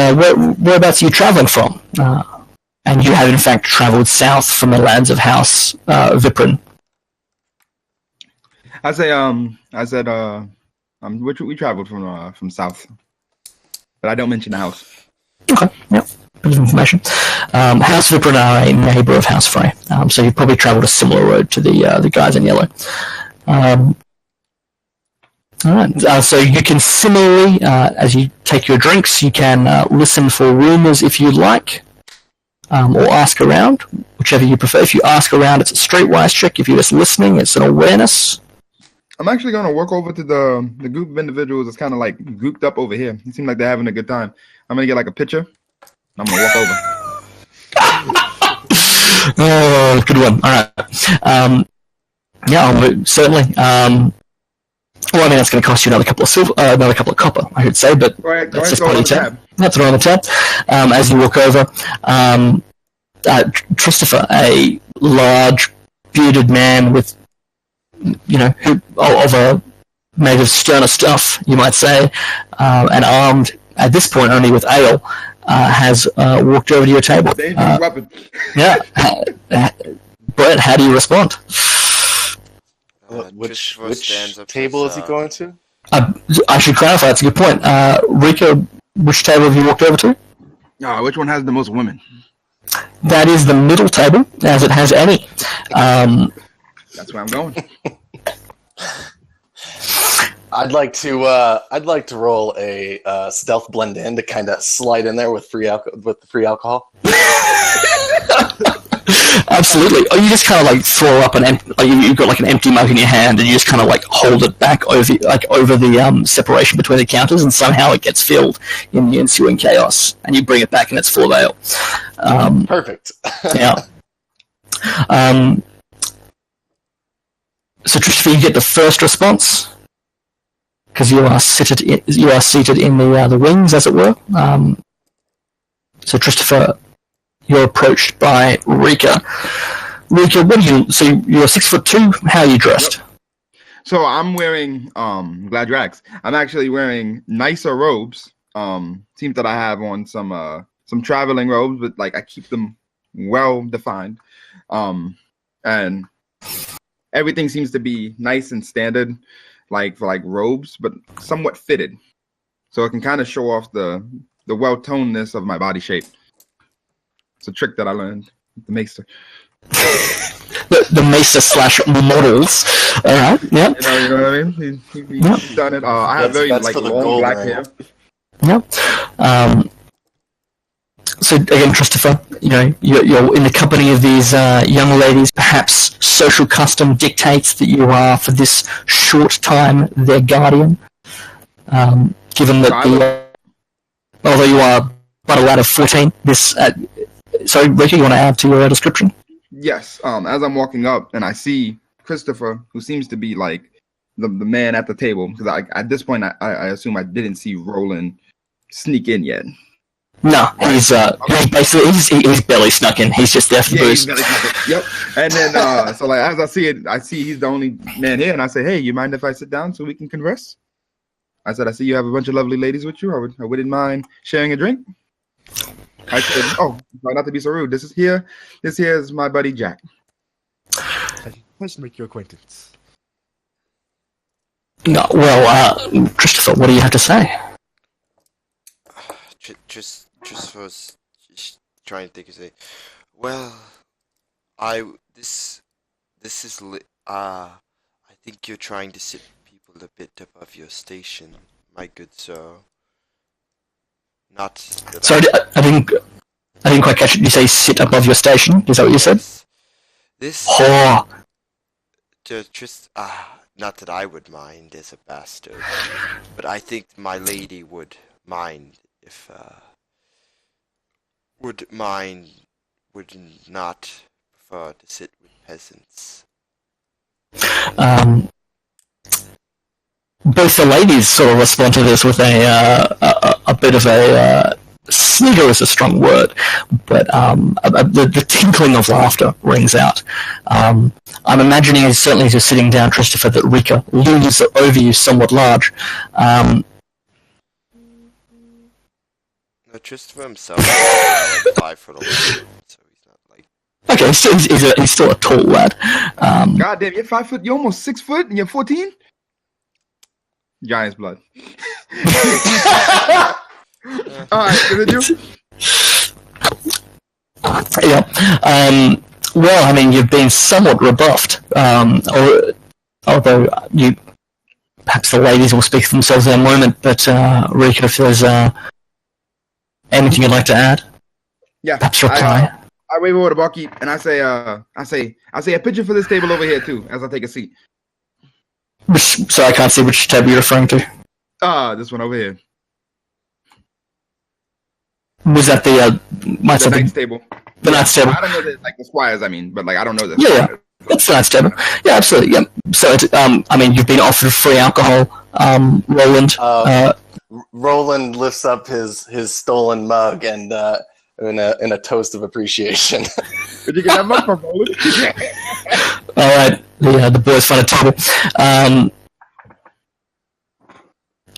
whereabouts are you travelling from? And you have in fact travelled south from the lands of House Viprin. I said, we traveled from south, but I don't mention the house. Okay, yep. Bit of information. House Viprin are a neighbour of House Frey, so you've probably travelled a similar road to the guys in yellow. All right. So you can similarly, as you take your drinks, you can listen for rumours if you like, or ask around, whichever you prefer. If you ask around, it's a streetwise check. If you're just listening, it's an awareness. I'm actually going to walk over to the group of individuals that's kind of like grouped up over here. It seems like they're having a good time. I'm going to get like a picture. I'm going to walk over. Oh, good one. All right. Yeah, certainly. Well, I mean, that's going to cost you another couple of copper, I should say, but that's just part of the tab. That's right on the tab. As you walk over, Christopher, a large, bearded man with, made of sterner stuff, you might say, and armed at this point only with ale, has walked over to your table. Dangerous weapon. Yeah. Brett, how do you respond? Which table is he going to? I should clarify, that's a good point. Rika, which table have you walked over to? Which one has the most women? That is the middle table, as it has any. That's where I'm going. I'd like to roll a stealth blend in to kind of slide in there with the free alcohol. Absolutely. Or you just kind of like throw up you've got like an empty mug in your hand, and you just kind of like hold it back over the separation between the counters, and somehow it gets filled in the ensuing chaos, and you bring it back, and it's full of ale. Perfect. Yeah. So Christopher, you get the first response because you are seated in the wings, as it were. So Christopher, you're approached by Rika. Rika, so you're 6'2". How are you dressed? Yep. So I'm wearing glad you asked. I'm actually wearing nicer robes. Seems that I have on some traveling robes, but like I keep them well defined. And everything seems to be nice and standard, like for like robes, but somewhat fitted. So it can kind of show off the well-tonedness of my body shape. It's a trick that I learned with the Maester. the Maester / models. All right. Yeah. You know what I mean? He's done it. I have very like long black hair. Yeah. So again, Christopher, you're in the company of these young ladies. Perhaps social custom dictates that you are, for this short time, their guardian. Given that although you are but a lad of 14, sorry, Ricky, you want to add to your description? Yes. As I'm walking up and I see Christopher, who seems to be like the man at the table, because at this point I assume I didn't see Roland sneak in yet. No, he's barely snuck in. He's just there for the booze. Yep. And then so like as I see he's the only man here, and I say, hey, you mind if I sit down so we can converse? I said, I see you have a bunch of lovely ladies with you. I wouldn't mind sharing a drink. I said, oh, try not to be so rude. This here is my buddy Jack. Nice to make your acquaintance. No, well, Christopher, what do you have to say? Just was trying to think and say, well, this is I think you're trying to sit people a bit above your station, my good sir. Not. Sorry, I didn't quite catch it. You say sit above your station? Is that what you said? This. Oh. Not that I would mind as a bastard, but I think my lady would mind if would not prefer to sit with peasants. Both the ladies sort of respond to this with a bit of a snigger is a strong word, but the tinkling of laughter rings out. I'm imagining, certainly as you're sitting down, Christopher, that Rika looms over you somewhat large. No, Christopher himself is like 5 foot 11, so he's not like. Okay, so he's still a tall lad. God damn, you're 5 foot. You're almost 6 foot, and you're 14. Giant's blood. Alright, continue. Yeah. Well, I mean, you've been somewhat rebuffed, although perhaps the ladies will speak for themselves in a moment, but Rika, if there's anything you'd like to add? Yeah. Perhaps reply. I wave over to Bucky, and I say a picture for this table over here, too, as I take a seat. So I can't see which tab you're referring to. This one over here. Was that the Knight's table? The Knight's table. I don't know that, like the squires. I mean, but like I don't know this. Yeah, that's the Knight's table. Yeah, absolutely. Yeah. So it's, I mean, you've been offered free alcohol, Roland. Roland lifts up his stolen mug and in a toast of appreciation. Did you get that mug from Roland? All right, the boys find a table,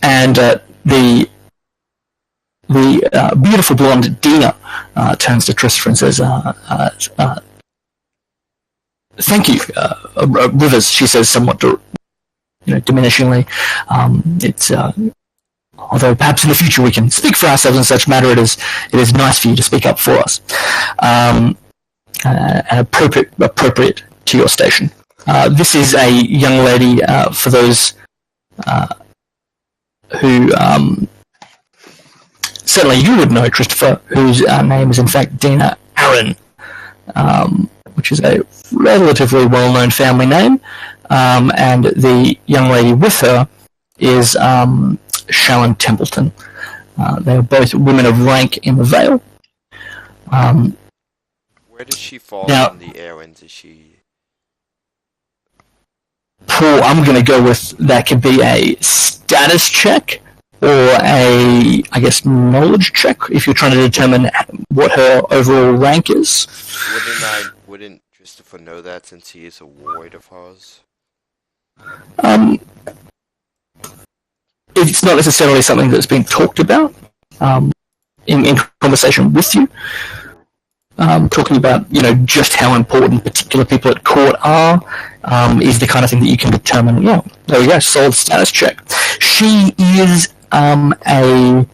and the beautiful blonde Dina turns to Christopher and says, "Thank you, Rivers." She says, somewhat, diminishingly. It's although perhaps in the future we can speak for ourselves in such matter, it is nice for you to speak up for us, and appropriate to your station. This is a young lady, for those who certainly you would know, Christopher, whose name is in fact Dina Aaron, which is a relatively well-known family name, and the young lady with her is Sharon Templeton. They are both women of rank in the Vale. Where does she fall Now- on the Aarons? Is she... Paul, I'm going to go with that could be a status check or a, I guess, knowledge check if you're trying to determine what her overall rank is. Wouldn't Christopher know that since he is a ward of hers? It's not necessarily something that's been talked about in conversation with you. Talking about, just how important particular people at court are is the kind of thing that you can determine. Yeah, there we go, solid status check. She is a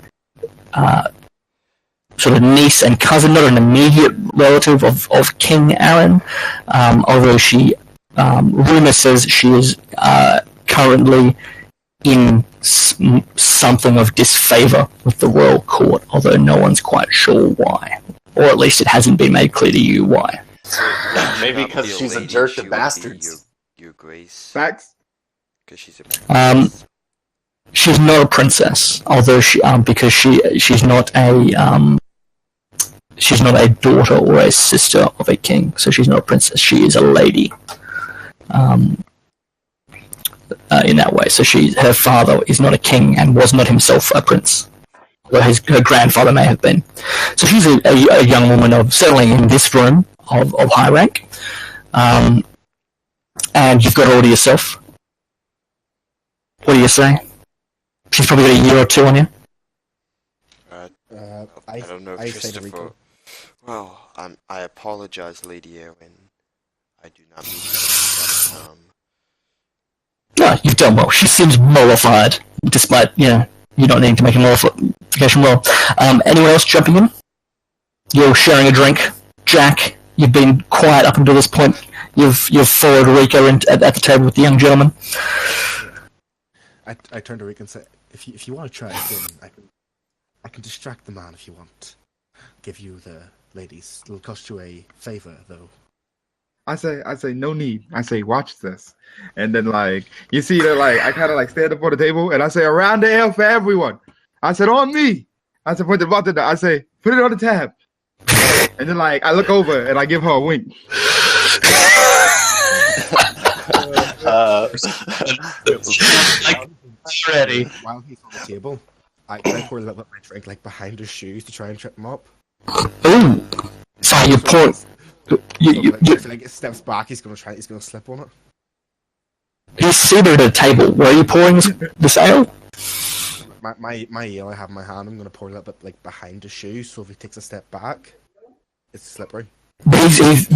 sort of niece and cousin, not an immediate relative of King Aaron, although she, rumor says she is currently in something of disfavor with the royal court, although no one's quite sure why. Or at least it hasn't been made clear to you why. Maybe because she's a jerk to bastards. Your Grace. Facts. Because she's a... She's not a princess, although because she's not a daughter or a sister of a king, so she's not a princess. She is a lady. In that way, so her father is not a king and was not himself a prince, although her grandfather may have been. So she's a young woman of, certainly in this room, of high rank. And you've got her all to yourself. What do you say? She's probably got a year or two on you. I don't know, Christopher. Well, I apologize, Lady Erwin. I do not mean to. No, you've done well. She seems mollified, despite, you not needing to make a mollification roll. Anyone else jumping in? You're sharing a drink. Jack, you've been quiet up until this point. You've followed Rika at the table with the young gentleman. I turn to Rika and say, if you want to try again, I can distract the man if you want. Give you the ladies. It'll cost you a favor, though. I say, no need. I say, watch this. And then, you see that, I kind of, stand up on the table, and I say, around the ale for everyone. I said, on me. I said, put the button down. I say, put it on the tab. And then, I look over, and I give her a wink. Ready. While he's on the table, I pour a little bit of my drink, behind his shoes to try and trip him up. Ooh. Sorry, you pour... If he steps back, he's gonna slip on it. He's seated at a table. Where are you pouring this ale? My ale I have in my hand. I'm gonna pour a little bit behind his shoes, so if he takes a step back, it's slippery. These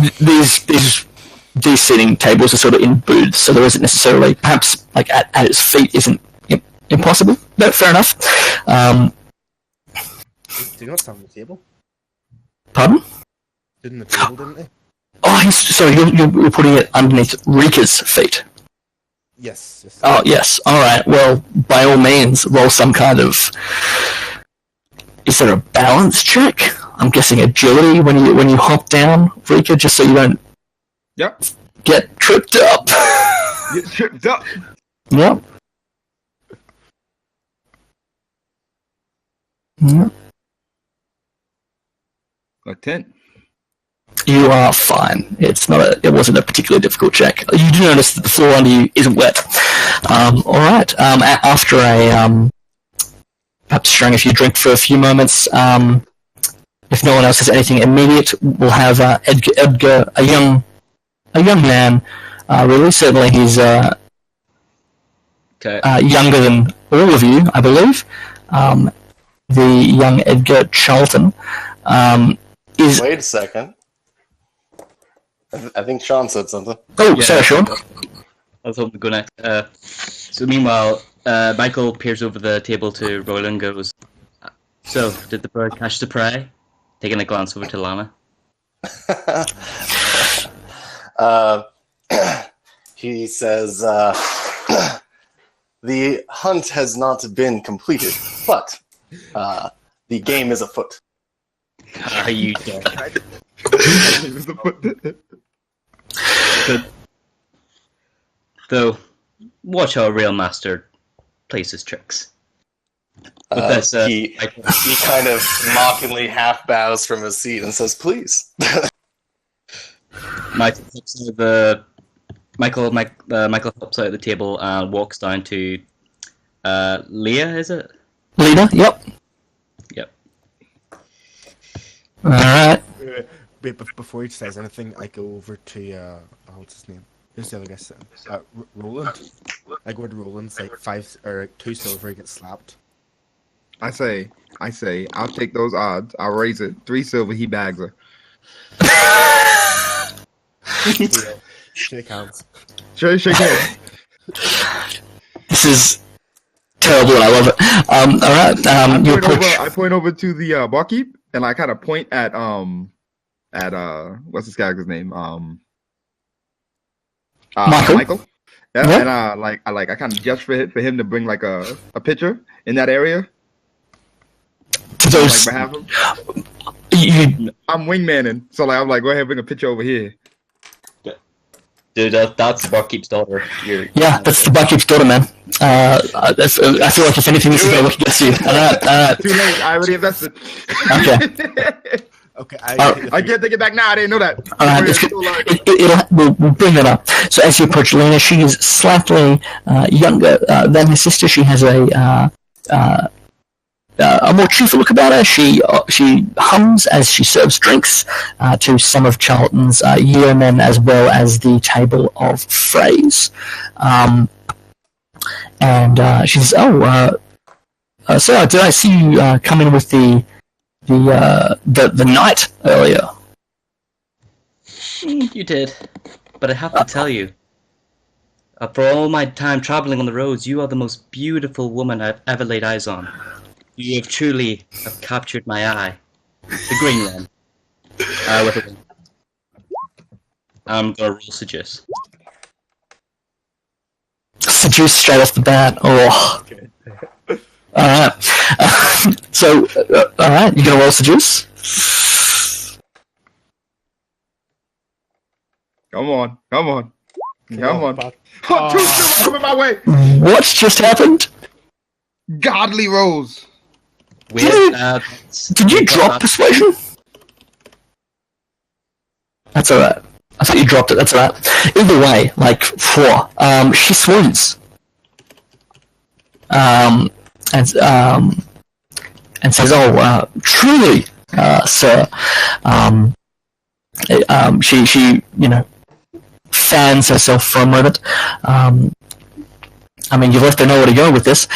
seating tables are sort of in booths, so there isn't necessarily, perhaps at its feet isn't impossible. No, fair enough. Do you not stand on the table? Pardon? Didn't the table, didn't they? Oh, sorry, you're putting it underneath Rika's feet. Yes. Oh, yes. All right. Well, by all means, roll some kind of... Is there a balance check? I'm guessing agility when you hop down, Rika, just so you don't get tripped up. Get tripped up. Yep. A 10. You are fine. It wasn't a particularly difficult check. You do notice that the floor under you isn't wet. All right. After perhaps sharing a few drink for a few moments, if no one else has anything immediate, we'll have Edgar, a young man. Really, certainly he's younger than all of you, I believe. The young Edgar Charlton is. Wait a second. I think Sean said something. Oh, sorry, Sean. I was hoping to go next. So meanwhile, Michael peers over the table to Roland and goes, "So, did the bird catch the prey?" Taking a glance over to Lana. He says, the hunt has not been completed, but the game is afoot. Are you dead? Though, watch how a real master plays his tricks. With this, He kind of mockingly half bows from his seat and says, please. Michael helps out at the table and walks down to Leah, is it? Leader, yep. Yep. Alright. Before he says anything, I go over to what's his name? Who's the other guy? Roland. I go to Roland's like 2 silver. He gets slapped. I say, I'll take those odds. I'll raise it. 3 silver. He bags her. Shake hands. Shake hands. This is terrible and I love it. Alright, I point over to the barkeep and I kind of point at what's this character's name? Michael. Yeah, Yep. and I kind of gesture for him to bring like a picture in that area. To those, Like behalf of you, I'm wingmanning, so like I'm like, go ahead, bring a picture over here. Dude, that's the barkeep's daughter. yeah, that's the barkeep's daughter, man. I feel like if anything, this is going to get you. Alright. Too late. I already invested. Okay. Okay, I can't take it back now. I didn't know that. We'll bring that up. So as you approach Lena, she is slightly younger than her sister. She has a more cheerful look about her. She hums as she serves drinks to some of Charlton's yeomen as well as the table of Freys. And she says, "Sarah, did I see you come in with the knight earlier?" You did, but I have to tell you, for all my time traveling on the roads, you are the most beautiful woman I've ever laid eyes on. You have truly captured my eye. The green one. With a... I'm gonna roll seduce. Seduce straight off the bat. Oh. Okay. Alright. So, alright, you gonna roll seduce? Come on. Oh, 2 silver coming my way. What's just happened? Godly rolls. Did you drop persuasion? That's alright. I thought you dropped it, that's alright. Either way, like, she swoons. And says, truly, sir. She fans herself for a moment. You've left her nowhere to go with this.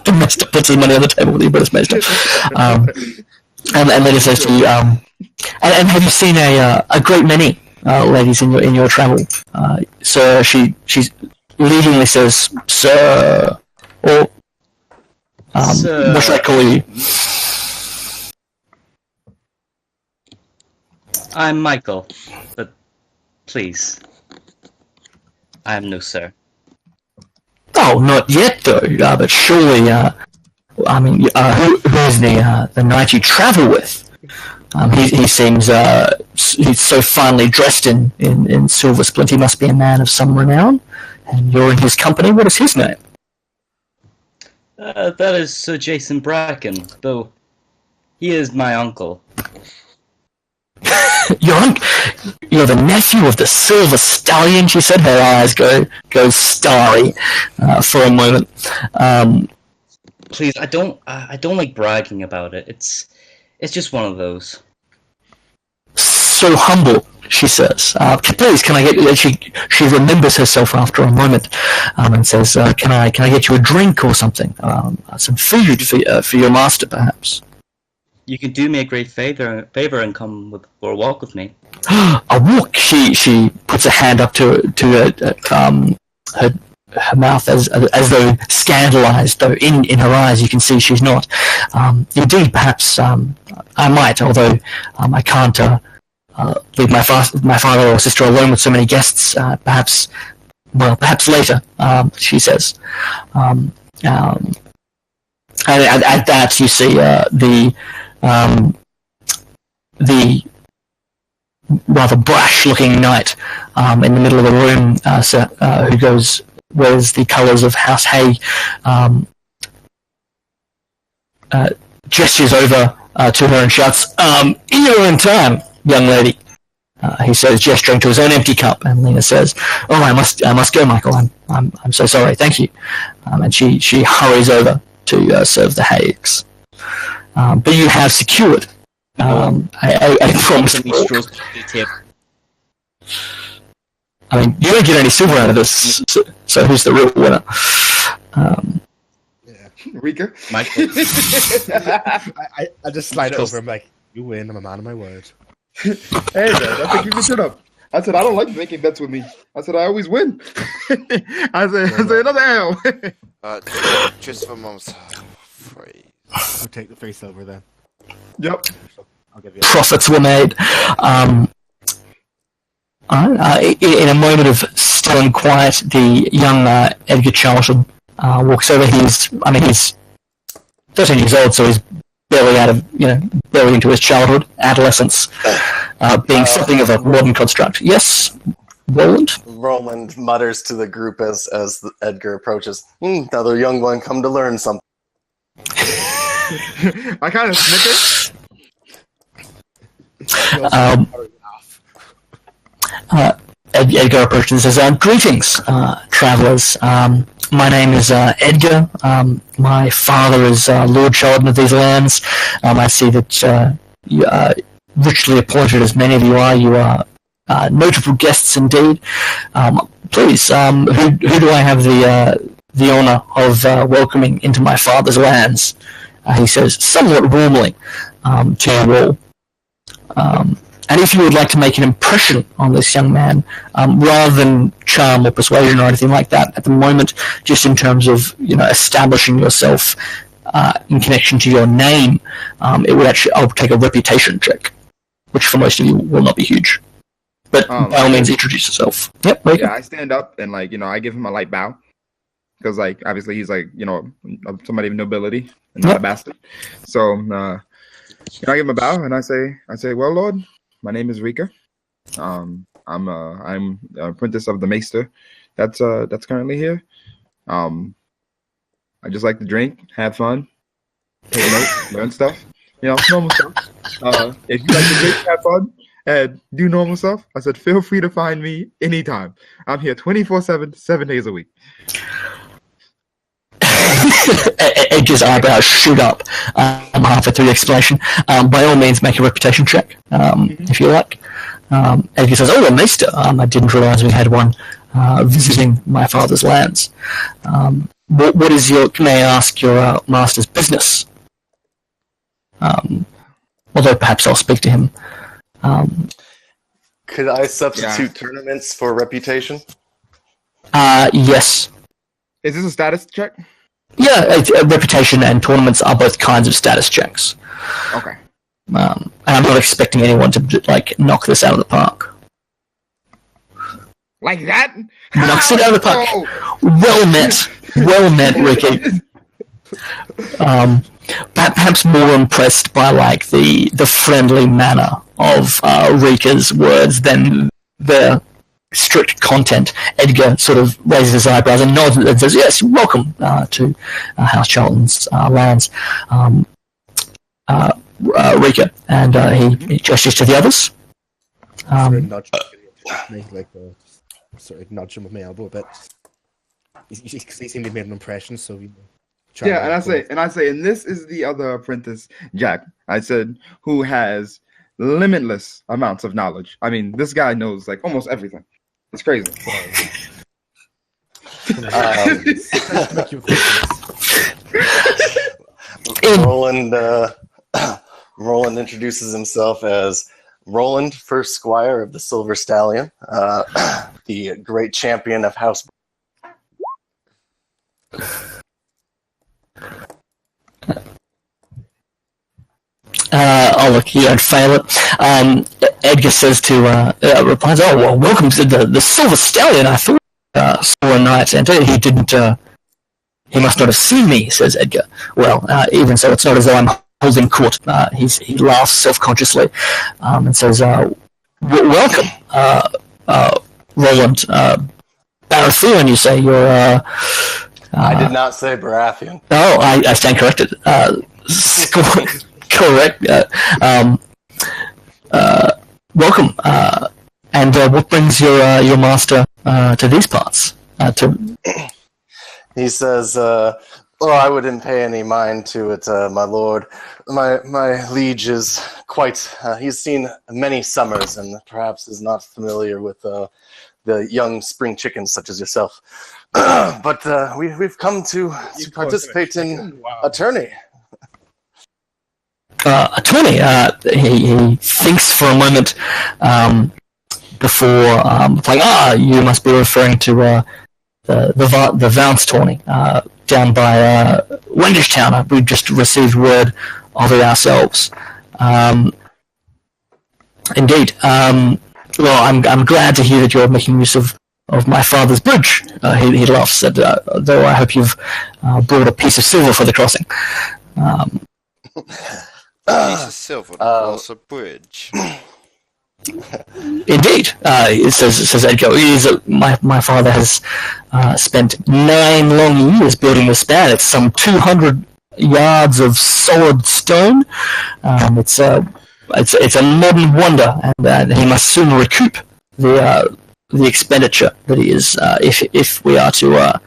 The master puts his money on the table with you, British master. And then he says to you, and have you seen a great many ladies in your travel? Sir, she leadingly says, sir, or Sir. what should I call you? I'm Michael, but please, I am no sir. Oh, not yet though. But surely, who is the knight you travel with? He seems he's so finely dressed in silver splint. He must be a man of some renown. And you're in his company. What is his name? That is Sir Jason Bracken, though he is my uncle. You're the nephew of the Silver Stallion, she said. Her eyes go starry for a moment. Please, I don't like bragging about it. It's just one of those. So humble, she says. Please, can I get? She remembers herself after a moment, and says, "Can I get you a drink or something? Some food for your master, perhaps." You can do me a great favor and come for a walk with me. A walk. She puts a hand up to her mouth as though scandalized, though in her eyes you can see she's not. Indeed, perhaps I might, although I can't leave my father or sister alone with so many guests. Perhaps later, she says. And at that, you see the rather brash-looking knight in the middle of the room, who wears the colours of House Hay, gestures over to her and shouts, "You're in time, young lady." He says, gesturing to his own empty cup, and Lena says, "Oh, I must go, Michael. I'm so sorry. Thank you." And she hurries over to serve the Hagues. But you have secured a promised walk. I mean, you don't get any silver out of this, so who's the real winner? Rika? Michael. I just slide it over. I'm like, you win. I'm a man of my word. Hey, man, I think you can shut up. I said, I don't like making bets with me. I said, I always win. I said, another L. Just for mom's phrase. I'll take the 3 silver then. Yep. I'll give you Profits were made. In a moment of still and quiet, the young Edgar Charlton walks over. He's 13 years old, so he's barely into his childhood, adolescence, being something of a modern construct. Yes, Roland? Roland mutters to the group as Edgar approaches. Another young one come to learn something. I kind of snicker. Edgar approaches and says, "Greetings, travellers. My name is Edgar. My father is Lord Charlton of these lands. I see that you are richly appointed, as many of you are. You are notable guests indeed. Please, who do I have the honour of welcoming into my father's lands?" He says, somewhat warmly, to you all. And if you would like to make an impression on this young man, rather than charm or persuasion or anything like that at the moment, just in terms of establishing yourself in connection to your name, I'll take a reputation check, which for most of you will not be huge. But by all means, introduce yourself. Yep. Yeah, I stand up and I give him a light bow, because obviously he's somebody of nobility and not a bastard. So I give him a bow and I say, "Well, Lord, my name is Rika. I'm an apprentice of the Maester that's currently here. I just like to drink, have fun, take notes, learn stuff, normal stuff. If you like to drink, have fun, and do normal stuff," I said, "feel free to find me anytime. I'm here 24/7, 7 days a week." Edgar's eyebrows shoot up halfway through the explanation. By all means, make a reputation check, if you like. Edgar says, "Oh, a maester. I didn't realise we had one visiting my father's lands. What is may I ask your master's business? Although perhaps I'll speak to him." Could I substitute tournaments for reputation? Yes. Is this a status check? Yeah, reputation and tournaments are both kinds of status checks. Okay. And I'm not expecting anyone to knock this out of the park. Like that? Knocks it out of the park. Oh. Well met, Ricky. Perhaps more impressed by the friendly manner of Rika's words than the strict content. Edgar sort of raises his eyebrows and nods and says, "Yes, welcome to House Charlton's lands, Rika." And he gestures to the others. Sort of nudge him with my elbow a bit. He seemed to have made an impression, so and I say, and this is the other apprentice, Jack. I said, who has limitless amounts of knowledge. I mean, this guy knows almost everything. It's crazy. Roland introduces himself as Roland, first squire of the Silver Stallion, the great champion of House. Oh look, you don't fail it. Edgar says to replies, "Oh well, welcome to the Silver Stallion. I thought saw a knight enter. He didn't. He must not have seen me," says Edgar. "Well, even so, it's not as though I'm holding court." He laughs self-consciously and says, "Welcome, Roland Baratheon. You say you're." I did not say Baratheon. Oh, I stand corrected. Correct. Welcome. And what brings your master to these parts? He says, "Well, I wouldn't pay any mind to it, my lord. My liege is quite. He's seen many summers, and perhaps is not familiar with the young spring chickens such as yourself. But we've come to participate in attorney." Attorney. He thinks for a moment before replying. You must be referring to the Vance tourney down by Wendish Town. We just received word of it ourselves. Indeed. Well, I'm glad to hear that you're making use of my father's bridge. He laughs, said, though I hope you've brought a piece of silver for the crossing. Piece of silver across a bridge. Indeed, says Edgar. My father has spent 9 long years building the span. It's some 200 yards of solid stone. It's a modern wonder, and he must soon recoup the expenditure that he is if we are to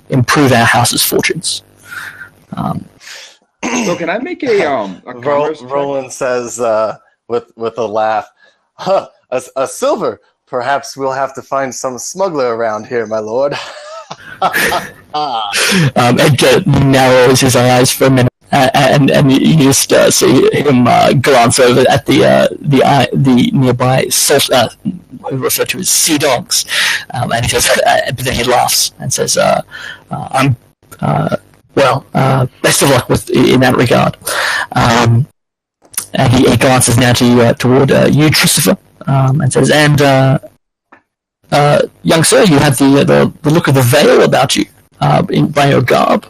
improve our house's fortunes. So can I make a commerce check? Roland says with a laugh, a silver. Perhaps we'll have to find some smuggler around here, my lord. Edgar narrows his eyes for a minute, and you just see him glance over at the nearby salt, we refer to as sea dogs, and he says, but then he laughs and says, "I'm best of luck in that regard." And he glances now toward you, Christopher, and says, "And young sir, you have the look of the veil about you by your garb.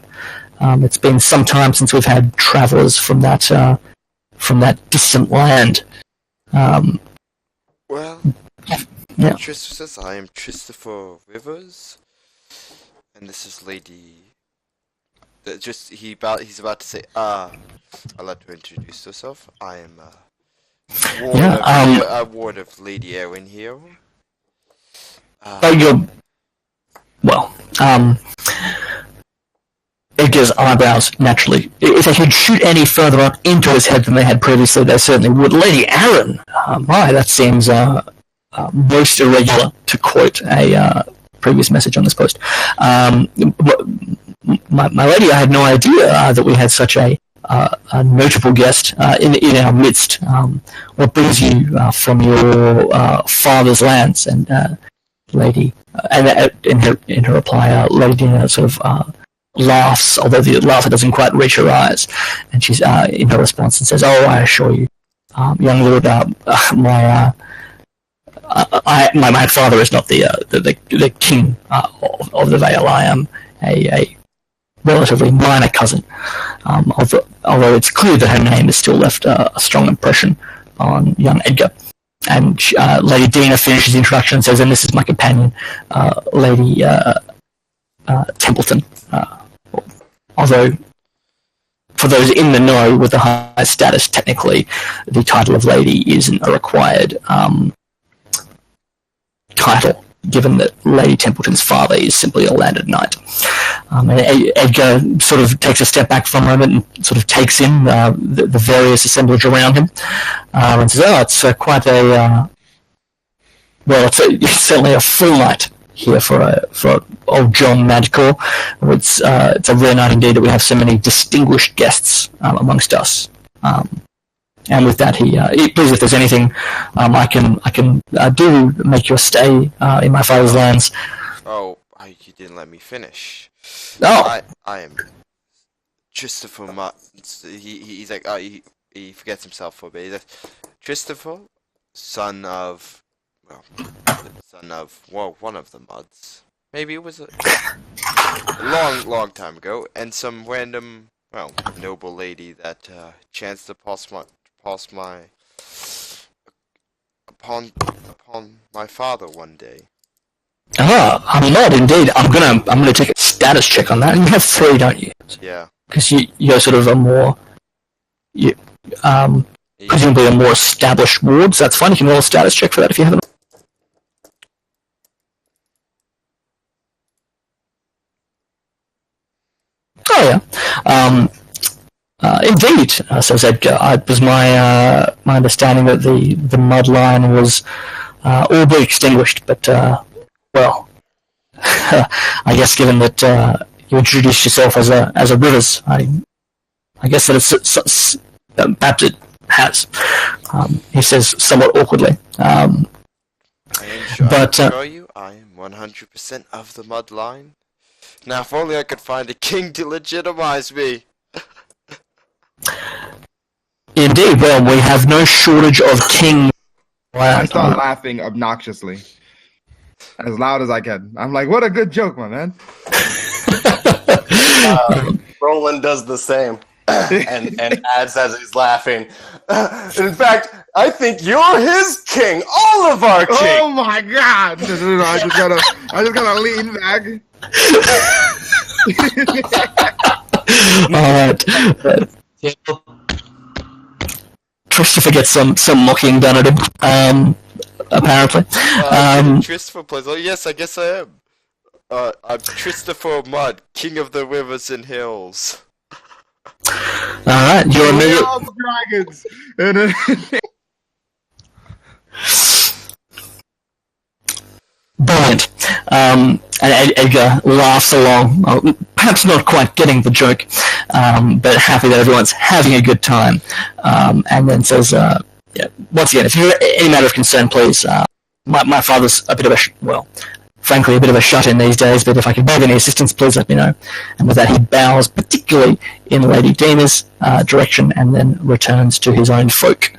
It's been some time since we've had travellers from that distant land." Well, yeah. Christopher says, "I am Christopher Rivers, and this is Lady." He's about to say, I'd like to introduce yourself. I am a ward of Lady Erin here. Edgar's eyebrows, naturally, if they could shoot any further up into his head than they had previously, they certainly would. Lady Aaron! That seems most irregular, to quote a previous message on this post. My lady, I had no idea that we had such a notable guest in our midst. What brings you from your father's lands? And lady, and in her reply, Lady Dina sort of laughs, although the laughter doesn't quite reach her eyes. And she's in her response and says, "Oh, I assure you, young lord, my father is not the king of the Vale. I am a relatively minor cousin, although it's clear that her name has still left a strong impression on young Edgar." And Lady Dina finishes the introduction and says, "And this is my companion, Lady Templeton." Although, for those in the know with the high status, technically, the title of lady isn't a required title, given that Lady Templeton's father is simply a landed knight. And Edgar sort of takes a step back for a moment and sort of takes in the various assemblage around him, and says, "Oh, it's quite a it's certainly a full night here for old John Madcore. It's a rare night indeed that we have so many distinguished guests amongst us." And with that, he please, if there's anything I can do, make your stay in my father's lands. Oh, you didn't let me finish. Oh, I am Christopher he's like, he forgets himself for a bit. He's like, Christopher, son of one of the Muds. Maybe it was a long time ago, and some random, noble lady that chanced to pass upon my father one day. I'm not indeed. I'm gonna take a status check on that. And you have 3, don't you? Yeah. Because you're sort of presumably a more established ward. So that's fine. You can roll a status check for that if you haven't. Oh yeah. Indeed, says Edgar. It was my understanding that the mud line was all but extinguished, but well, I guess given that you introduced yourself as a Rivers, I guess that it's perhaps it has. He says somewhat awkwardly. I am sure you, I am 100% of the mud line. Now, if only I could find a king to legitimize me. Indeed, well, we have no shortage of kings. I start laughing obnoxiously, as loud as I can. I'm like, "What a good joke, my man!" Roland does the same, and adds as he's laughing. In fact, I think you're his king, all of our king. Oh my god! I just gotta lean back. Alright. Christopher gets some mocking done at him, apparently. Christopher plays. Oh yes, I guess I am. I'm Christopher Mudd, king of the rivers and hills. Alright, you're immediately... dragons! Brilliant. And Edgar laughs along, perhaps not quite getting the joke, but happy that everyone's having a good time. And then says, once again, if you're any matter of concern, please, my father's a bit of frankly, a bit of a shut-in these days, but if I can beg any assistance, please let me know. And with that, he bows particularly in Lady Dina's direction and then returns to his own folk.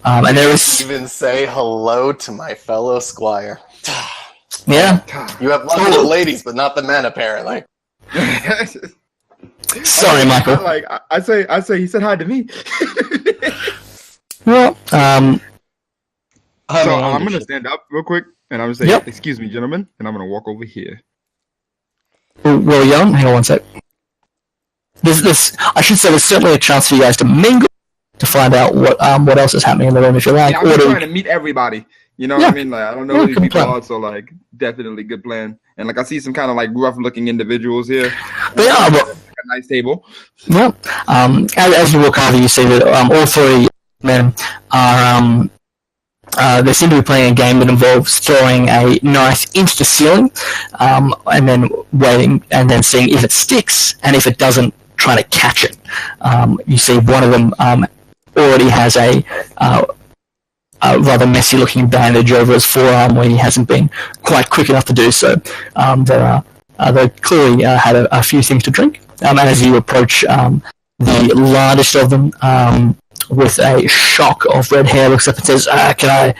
And there is... Even say hello to my fellow squire. Yeah. You have loved the ladies, but not the men, apparently. Sorry, Michael. I say he said hi to me. Well, so I'm gonna stand up real quick, and I'm gonna say, Yep. "Excuse me, gentlemen," and I'm gonna walk over here. Well, young. Hang on one sec. I should say, there's certainly a chance for you guys to mingle to find out what else is happening in the room if you like. Yeah, I'm trying to meet everybody. You know what I mean? Like, I don't know who these people are, so like, definitely good plan. And like, I see some kind of like rough-looking individuals here. They are, but a nice table. Yeah. As you walk over, you see that all 3 men are. They seem to be playing a game that involves throwing a knife into the ceiling, and then waiting, and then seeing if it sticks, and if it doesn't, trying to catch it. You see one of them already has a rather messy-looking bandage over his forearm where he hasn't been quite quick enough to do so. They clearly had a few things to drink. And as you approach, the largest of them, with a shock of red hair, looks up and says, "That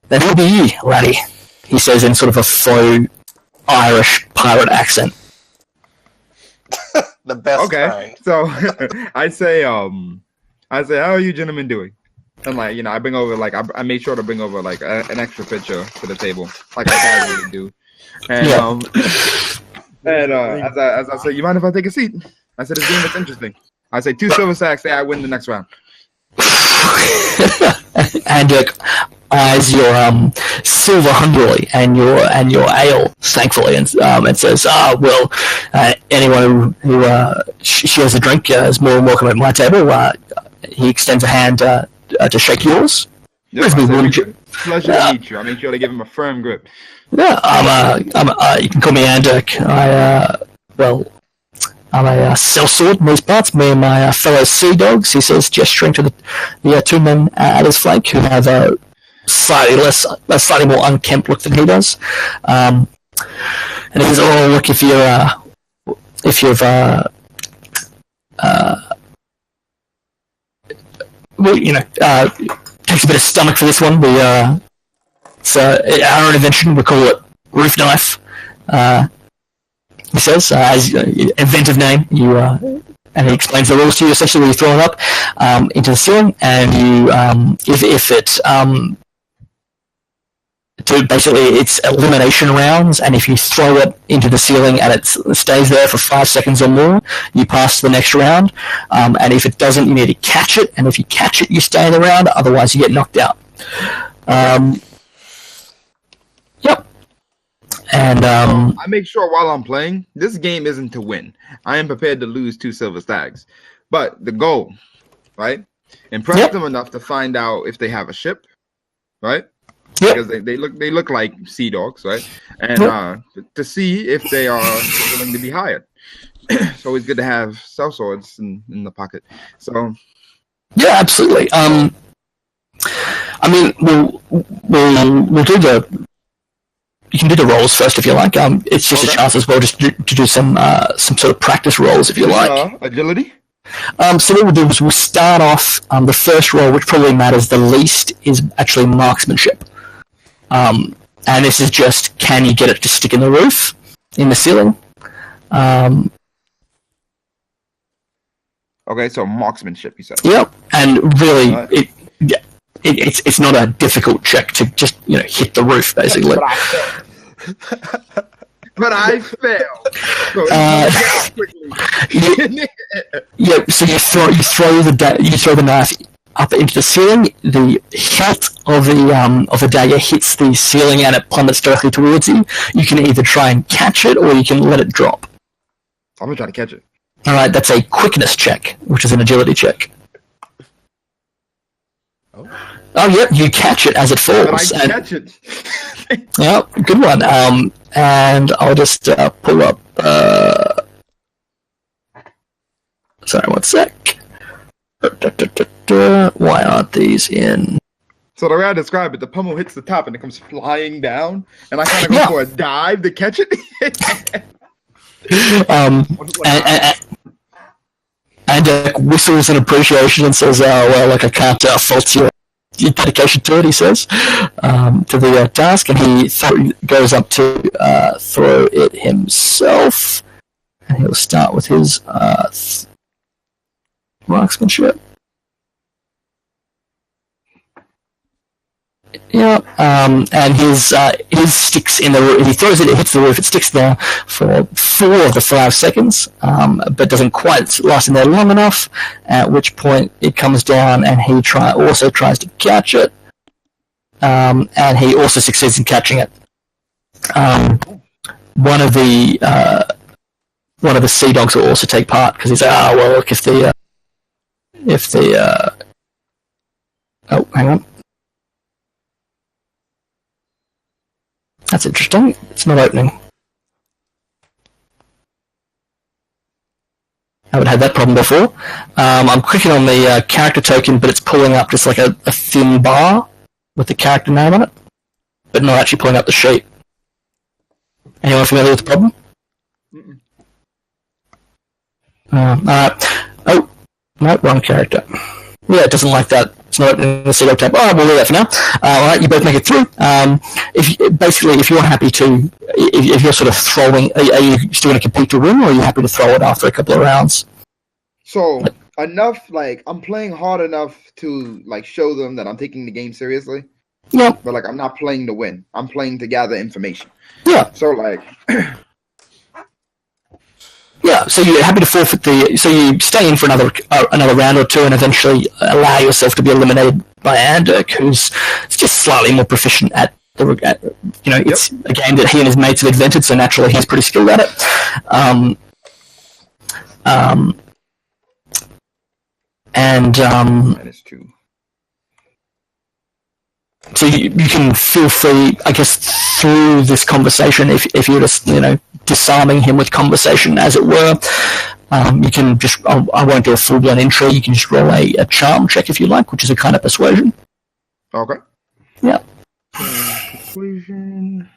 will be ye, laddie," he says in sort of a faux Irish pirate accent. The best kind. So I say, how are you gentlemen doing? And like, I bring over I make sure to bring over like an extra picture to the table, like I casually do. And as I say, you mind if I take a seat? I said, this game is interesting. I say 2 silver sacks, say I win the next round. And eyes your silver hungrily and your ale thankfully, and says, anyone who shares a drink is more than welcome at my table. He extends a hand to shake yours. Yep, pleasure to meet you. I make sure to give him a firm grip. Yeah, you can call me Andek. I'm a sellsword in these parts. Me and my fellow sea dogs, he says, gesturing to the 2 men at his flank who have a slightly more unkempt look than he does. And he says, "Oh, look, if you've well, takes a bit of stomach for this one. It's our own invention. We call it roof knife." He says, as inventive name, and he explains the rules to you. Essentially, you throw it up into the ceiling, and you, if it, basically it's elimination rounds, and if you throw it into the ceiling and it stays there for 5 seconds or more, you pass to the next round. And if it doesn't, you need to catch it, and if you catch it, you stay in the round. Otherwise, you get knocked out. Yep. And I make sure while I'm playing, this game isn't to win. I am prepared to lose 2 silver stags, but the goal, right? Impress them enough to find out if they have a ship, right? Because they look like sea dogs, right? And to see if they are willing to be hired. It's always good to have sellswords in the pocket. So yeah, absolutely. I mean, we'll do the. You can do the rolls first if you like. It's just a chance as well just to do some sort of practice rolls if you like. Agility? So what we'll do is we'll start off, the first roll, which probably matters the least, is actually marksmanship. And this is just, can you get it to stick in the roof, in the ceiling? Okay, so marksmanship, you said. Yep, and really, it's not a difficult check to just hit the roof basically. But I failed. So you throw the knife up into the ceiling. The hilt of the dagger hits the ceiling and it plummets directly towards you. You can either try and catch it or you can let it drop. I'm gonna try to catch it. All right, that's a quickness check, which is an agility check. Oh, yep, you catch it as it falls. But I catch it. Yeah, good one. And I'll just pull up. Sorry, 1 sec. Why aren't these in? So the way I describe it, the pummel hits the top and it comes flying down, and I kind of go for a dive to catch it. And whistles in appreciation and says, "Oh well, I can't fault your dedication to it." He says to the task, and he goes up to throw it himself, and he'll start with his marksmanship. Yeah, and his sticks in the roof. He throws it, it hits the roof, it sticks there for 4 of the 5 seconds, but doesn't quite last in there long enough, at which point it comes down and he also tries to catch it, and he also succeeds in catching it. One of the sea dogs will also take part, because he's like, "Oh, well, look, if the oh, hang on. That's interesting. It's not opening. I haven't had that problem before. I'm clicking on the character token, but it's pulling up just like a thin bar with the character name on it, but not actually pulling up the sheet. Anyone familiar with the problem? Alright. Oh, no, wrong character. Yeah, it doesn't like that. It's not opening the pseudo tab. Oh, we'll leave that for now. Alright, you both make it through. If you're happy to, if you're sort of throwing, are you still going to compete to win, or are you happy to throw it after a couple of rounds? So, enough, I'm playing hard enough to, show them that I'm taking the game seriously. Yeah. But, I'm not playing to win. I'm playing to gather information. Yeah. So, Yeah, so you're happy to forfeit so you stay in for another round or two and eventually allow yourself to be eliminated by Andek, who's just slightly more proficient at it's a game that he and his mates have invented, so naturally he's pretty skilled at it. -2. So you can feel free, I guess, through this conversation, if you're just, disarming him with conversation, as it were, you can just, I won't do a full-blown intro, you can just roll a charm check if you like, which is a kind of persuasion. Okay. Yeah. Persuasion.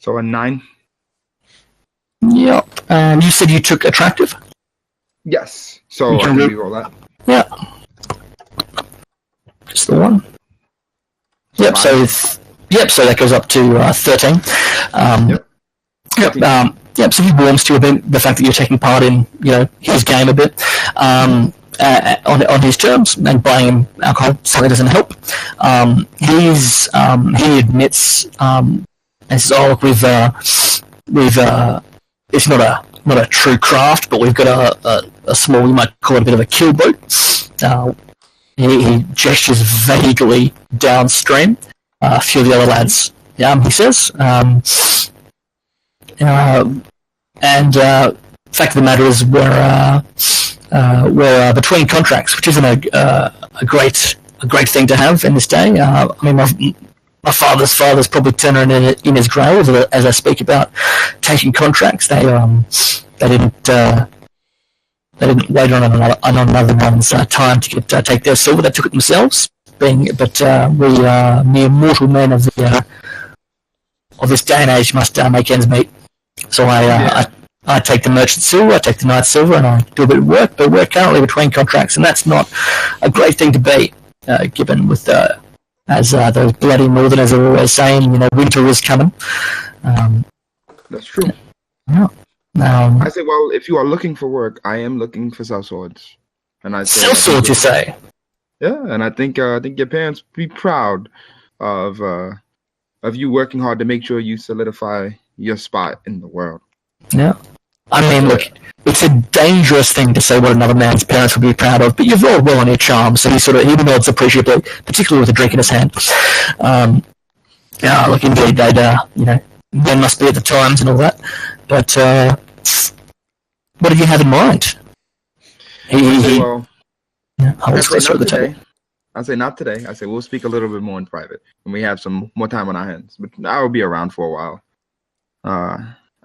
So a 9. Yep. And you said you took attractive? Yes. So You I can can re- reroll that. Yeah. Just the one. Yep, so that goes up to 13. Yep. So he warms to you a bit, the fact that you're taking part in, his game a bit, on his terms, and buying him alcohol certainly doesn't help. He admits, and says, "Oh, look, we've it's not a true craft, but we've got a small, we might call it a bit of a kill boat." He gestures vaguely downstream. A few of the other lads, he says. Fact of the matter is, we're between contracts, which isn't a great thing to have in this day. My father's probably turning in his grave as I speak about taking contracts. They didn't wait on another man's time to take their silver. They took it themselves. We mere mortal men of this day and age must make ends meet. So I take the merchant silver, I take the knight silver, and I do a bit of work. But we're currently between contracts, and that's not a great thing to be, given with as those bloody northerners are always saying, winter is coming. That's true. Yeah. I say, well, if you are looking for work, I am looking for sellswords. And I say, sellswords, you say? Yeah, and I think your parents would be proud of you working hard to make sure you solidify your spot in the world. Yeah. I mean, look, it's a dangerous thing to say what another man's parents would be proud of, but you've rolled well on your charm, so he nods appreciably, particularly with a drink in his hand. Look, indeed, men must be at the times and all that, but what did you have in mind? Well, I say not today. I say not today. I say we'll speak a little bit more in private when we have some more time on our hands. But I will be around for a while.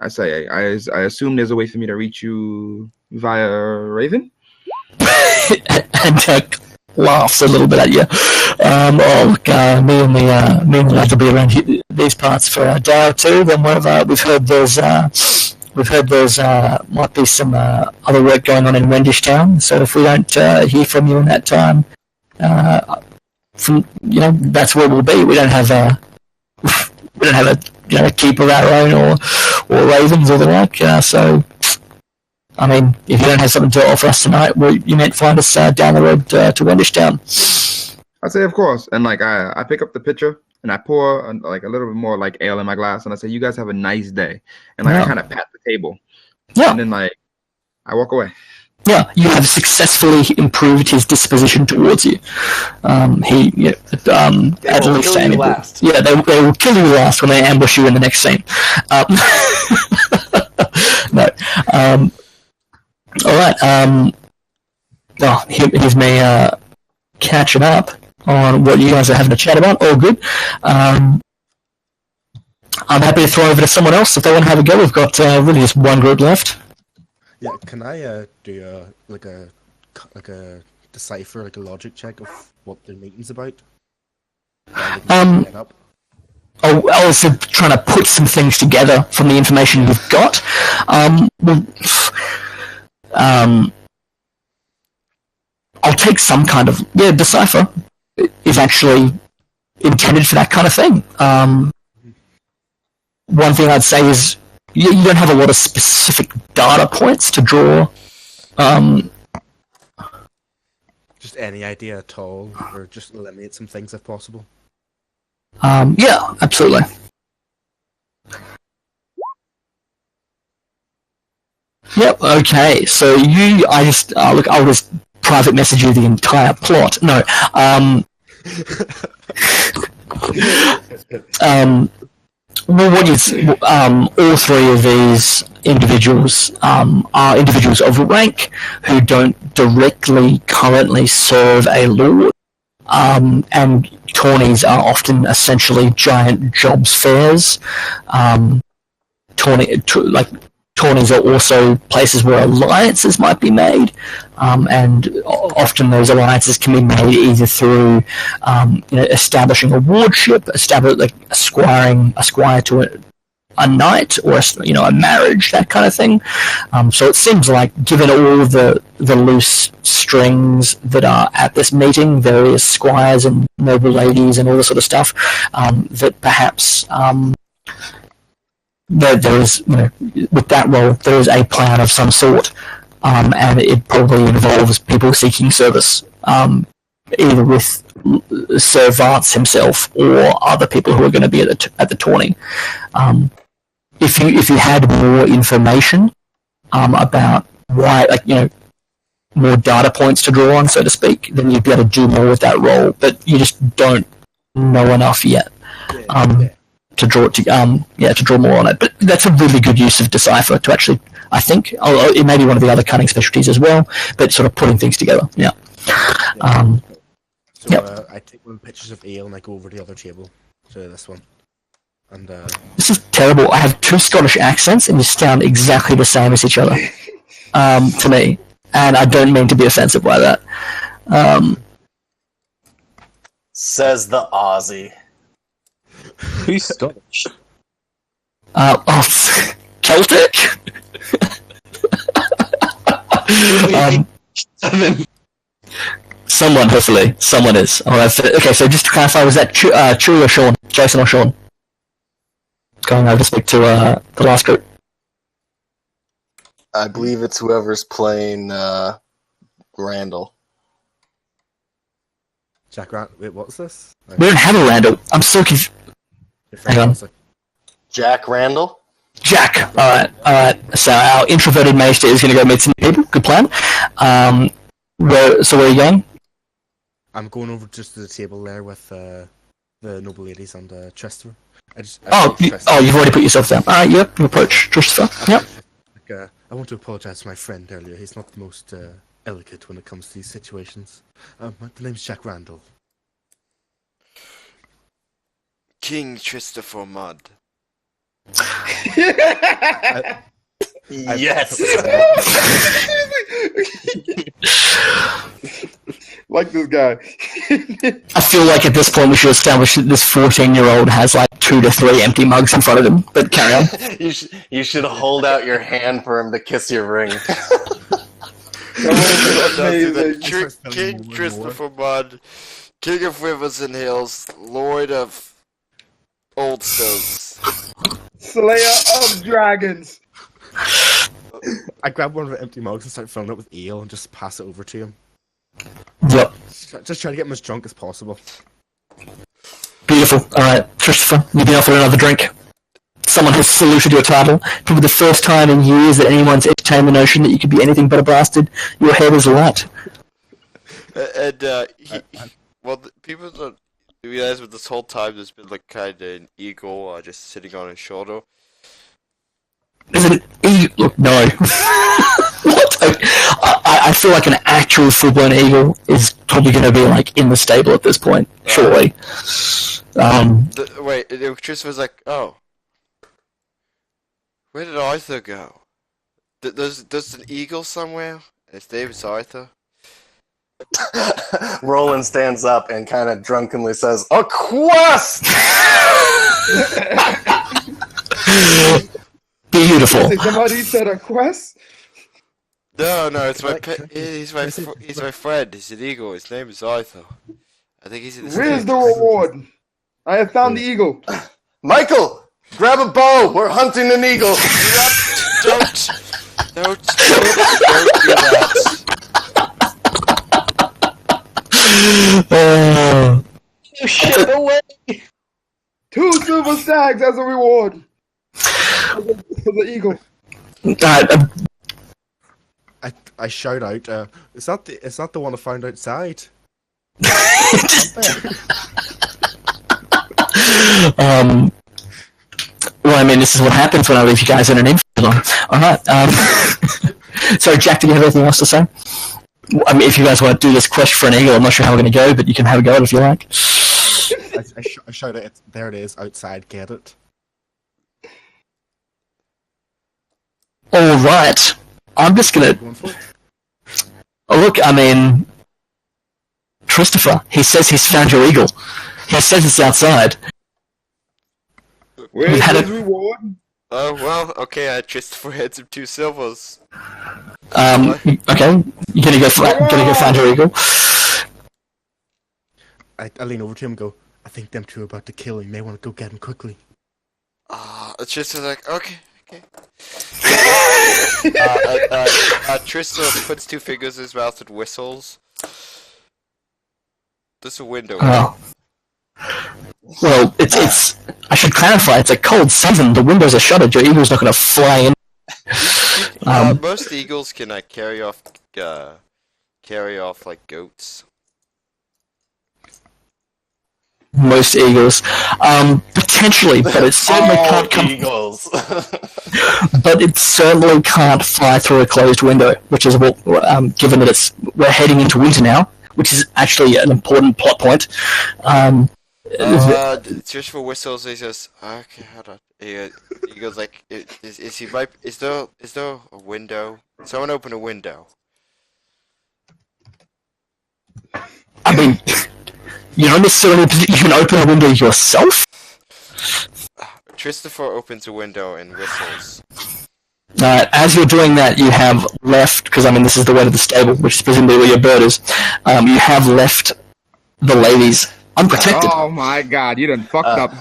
I say I assume there's a way for me to reach you via Raven. And laughs a little bit at you. Me and the lads will be around these parts for a day or two. Then we've heard there's might be some other work going on in Wendish Town. So if we don't hear from you in that time, that's where we'll be. We don't have a keeper of our own or ravens or the like. So, I mean, if you don't have something to offer us tonight, you might find us down the road to Wendish Town. I say, of course, and I pick up the pitcher and I pour a little bit more ale in my glass, and I say, "You guys have a nice day," and I kind of pat the table, and then I walk away. Yeah, you have successfully improved his disposition towards you. They will kill you last. Yeah, they will kill you last when they ambush you in the next scene. No. All right. Here's me catching up on what you guys are having a chat about. All good. I'm happy to throw over to someone else if they want to have a go. We've got really just one group left. Yeah, can I do a decipher, a logic check of what the meeting's about? I was trying to put some things together from the information you've got. I'll take some kind of decipher is actually intended for that kind of thing. One thing I'd say is you don't have a lot of specific data points to draw. Just any idea at all, or just eliminate some things if possible. Yeah, absolutely. Yep. Okay. So I'll just private message you the entire plot. No. Well, all three of these individuals are individuals of rank who don't directly currently serve a lord, and tourneys are often essentially giant jobs fairs. Tourneys are also places where alliances might be made, and often those alliances can be made either through establishing a wardship, a squire to a night or a marriage, that kind of thing. So it seems like, given all of the loose strings that are at this meeting, various squires and noble ladies and all this sort of stuff, that perhaps there is, with that role, there is a plan of some sort, and it probably involves people seeking service, either with Sir Vance himself or other people who are going to be at the tourney. If you had more information about why, more data points to draw on, so to speak, then you'd be able to do more with that role. But you just don't know enough yet to draw more on it. But that's a really good use of Decipher to actually, I think, it may be one of the other cunning specialties as well, but sort of putting things together. Yeah. I take one pictures of ale and I go over to the other table to this one. And this is terrible. I have two Scottish accents and you sound exactly the same as each other to me. And I don't mean to be offensive by that. Says the Aussie. Who's Scottish? Celtic? Someone, hopefully. Someone is. Okay, so just to clarify, was that Chewie or Sean? Jason or Sean? Going over to speak to the last group. I believe it's whoever's playing Randall. Jack Randall. Wait, what's this? We don't have a Randall. I'm so confused. Hang on. Jack Randall? Jack. Alright. So our introverted maester is going to go meet some people. Good plan. Where are you going? I'm going over just to the table there with the noble ladies and Chester. You've already put yourself down. Alright, yep, you approach Chester. Yep. I want to apologise to my friend earlier. He's not the most elegant when it comes to these situations. The name's Jack Randall. King Christopher Mudd. Yes! Like this guy. I feel like at this point we should establish that this 14-year-old has like 2 to 3 empty mugs in front of him, but carry on. You should hold out your hand for him to kiss your ring. King Christopher Mudd, King of Rivers and Hills, Lord of Old Stones. Slayer of Dragons. I grab one of the empty mugs and start filling it with ale and just pass it over to him. Yep. Just try to get him as drunk as possible. Beautiful. Alright, Christopher, you've been offered another drink. Someone has saluted your title. Probably the first time in years that anyone's entertained the notion that you could be anything but a bastard. Your head is light. People don't realize that this whole time there's been like kind of an eagle just sitting on his shoulder. Is it an eagle? Look, no. What? I feel like an actual full-blown eagle is probably going to be like in the stable at this point, surely. Tris was like, oh. Where did Arthur go? There's an eagle somewhere? His name is Arthur? Roland stands up and kind of drunkenly says, "A quest!" Beautiful. Somebody said a quest? No, it's my pet. He's my friend. He's an eagle. His name is Arthur. I think he's in the Where's the reward? I have found the eagle. Michael, grab a bow. We're hunting an eagle. Don't do that. Shit away! 2 silver stags as a reward. For the eagle. I shout out, it's not the one I found outside. Well, I mean, this is what happens when I leave you guys in an info. Alright, so Jack, did you have anything else to say? I mean, if you guys want to do this quest for an eagle, I'm not sure how we're going to go, but you can have a go at it if you like. I shout out, there it is, outside, get it. Alright, I'm just going to... Oh, look, I mean... Christopher, he says he's found your eagle. He says it's outside. Where's his reward? Oh, well, okay, I just for heads of 2 silvers. Okay, you're gonna go find her eagle. I lean over to him and go, I think them two are about to kill him. You may want to go get him quickly. Trista like, okay. Trista puts 2 fingers in his mouth and whistles. There's a window. Oh. Well, it's. I should clarify. It's a cold season. The windows are shuttered. Your eagle's not going to fly in. Most eagles can carry off like goats. Most eagles, potentially, but it certainly can't come. Eagles. But it certainly can't fly through a closed window, which is what. Given that we're heading into winter now, which is actually an important plot point. Just for whistles, he says, okay, hold on. He goes like, is there a window? Someone open a window. I mean, you don't necessarily. You can open a window yourself. Christopher opens a window and whistles. As you're doing that, you have left, because I mean this is the way to the stable, which is presumably where your bird is. You have left the ladies unprotected. Oh my god, you done fucked up.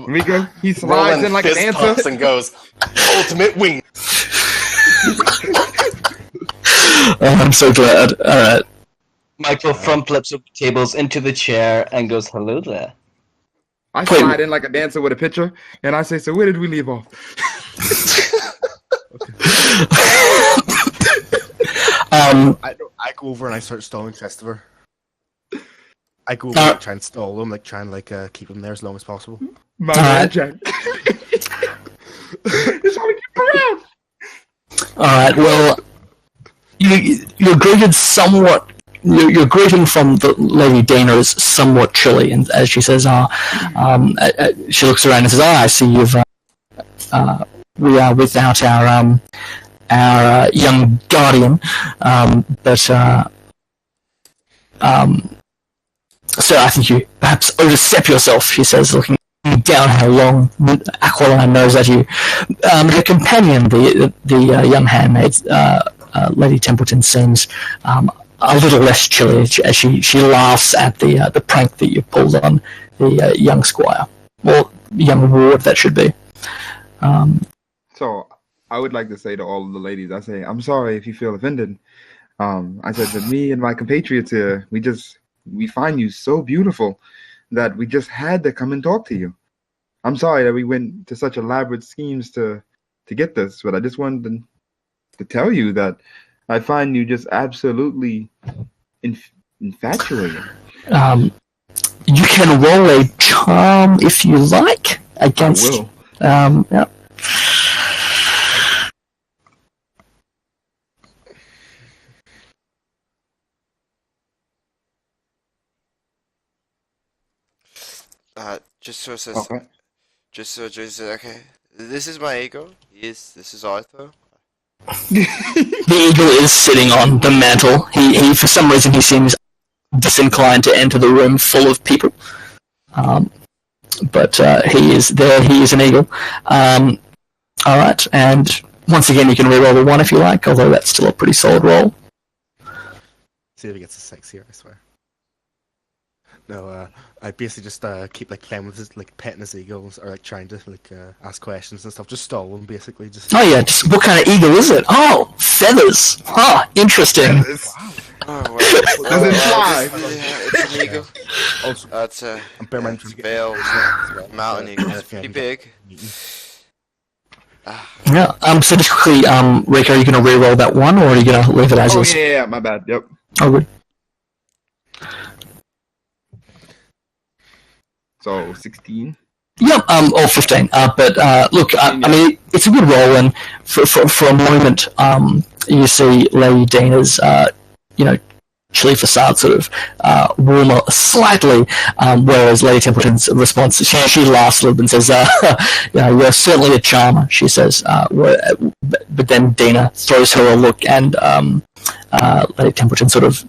Rico, he slides Roland in like an fist answer. pumps and goes, ultimate wing. I'm so glad. Alright. Michael front flips up the tables into the chair and goes, hello there. I slide in like a dancer with a picture, and I say, so where did we leave off? I go over and I start stalling Christopher. I go over and try and stall him, like try and keep him there as long as possible. My man, Jack. It's how we keep around. Alright, well, you're greeted somewhat. Your greeting from the Lady Dana is somewhat chilly, and as she says, she looks around and says, I see you've, we are without our young guardian, so I think you perhaps overstep yourself, she says, looking down her long aquiline nose at you. Her companion, the young handmaid, Lady Templeton, seems a little less chilly as she laughs at the prank that you pulled on the young squire, or young ward that should be. So I would like to say to all of the ladies, I say, I'm sorry if you feel offended. I said that me and my compatriots here, we find you so beautiful that we just had to come and talk to you. I'm sorry that we went to such elaborate schemes to get this, but I just wanted to tell you that I find you just absolutely infatuating. You can roll a charm if you like against. I will. Yeah. Just so it says, Okay. just so says, okay, this is my ego. This is Arthur. The eagle is sitting on the mantle. He for some reason he seems disinclined to enter the room full of people. But he is there. He is an eagle. All right, and once again you can reroll a 1 if you like, although that's still a pretty solid roll. See if he gets a 6 here, I swear. No, I basically just keep playing with his, petting his eagles, or trying to ask questions and stuff. Just stall him, basically. Just. Oh yeah, just what kind of eagle is it? Oh, feathers. Huh, interesting. Wow. Oh, well, Does it fly? it's an eagle. Also, It's a veil mountain eagle. It's pretty big. Yeah. So just quickly, Rick, are you going to re-roll that 1, or are you going to leave it as is? Yeah, my bad. Yep. Oh, good. So 16. Yeah, or 15. But look, I mean, it's a good roll, and for a moment, you see Lady Dina's, chilly facade sort of warmer slightly, whereas Lady Templeton's response, she laughs a little bit and says, you're certainly a charmer, she says, but then Dina throws her a look, and Lady Templeton sort of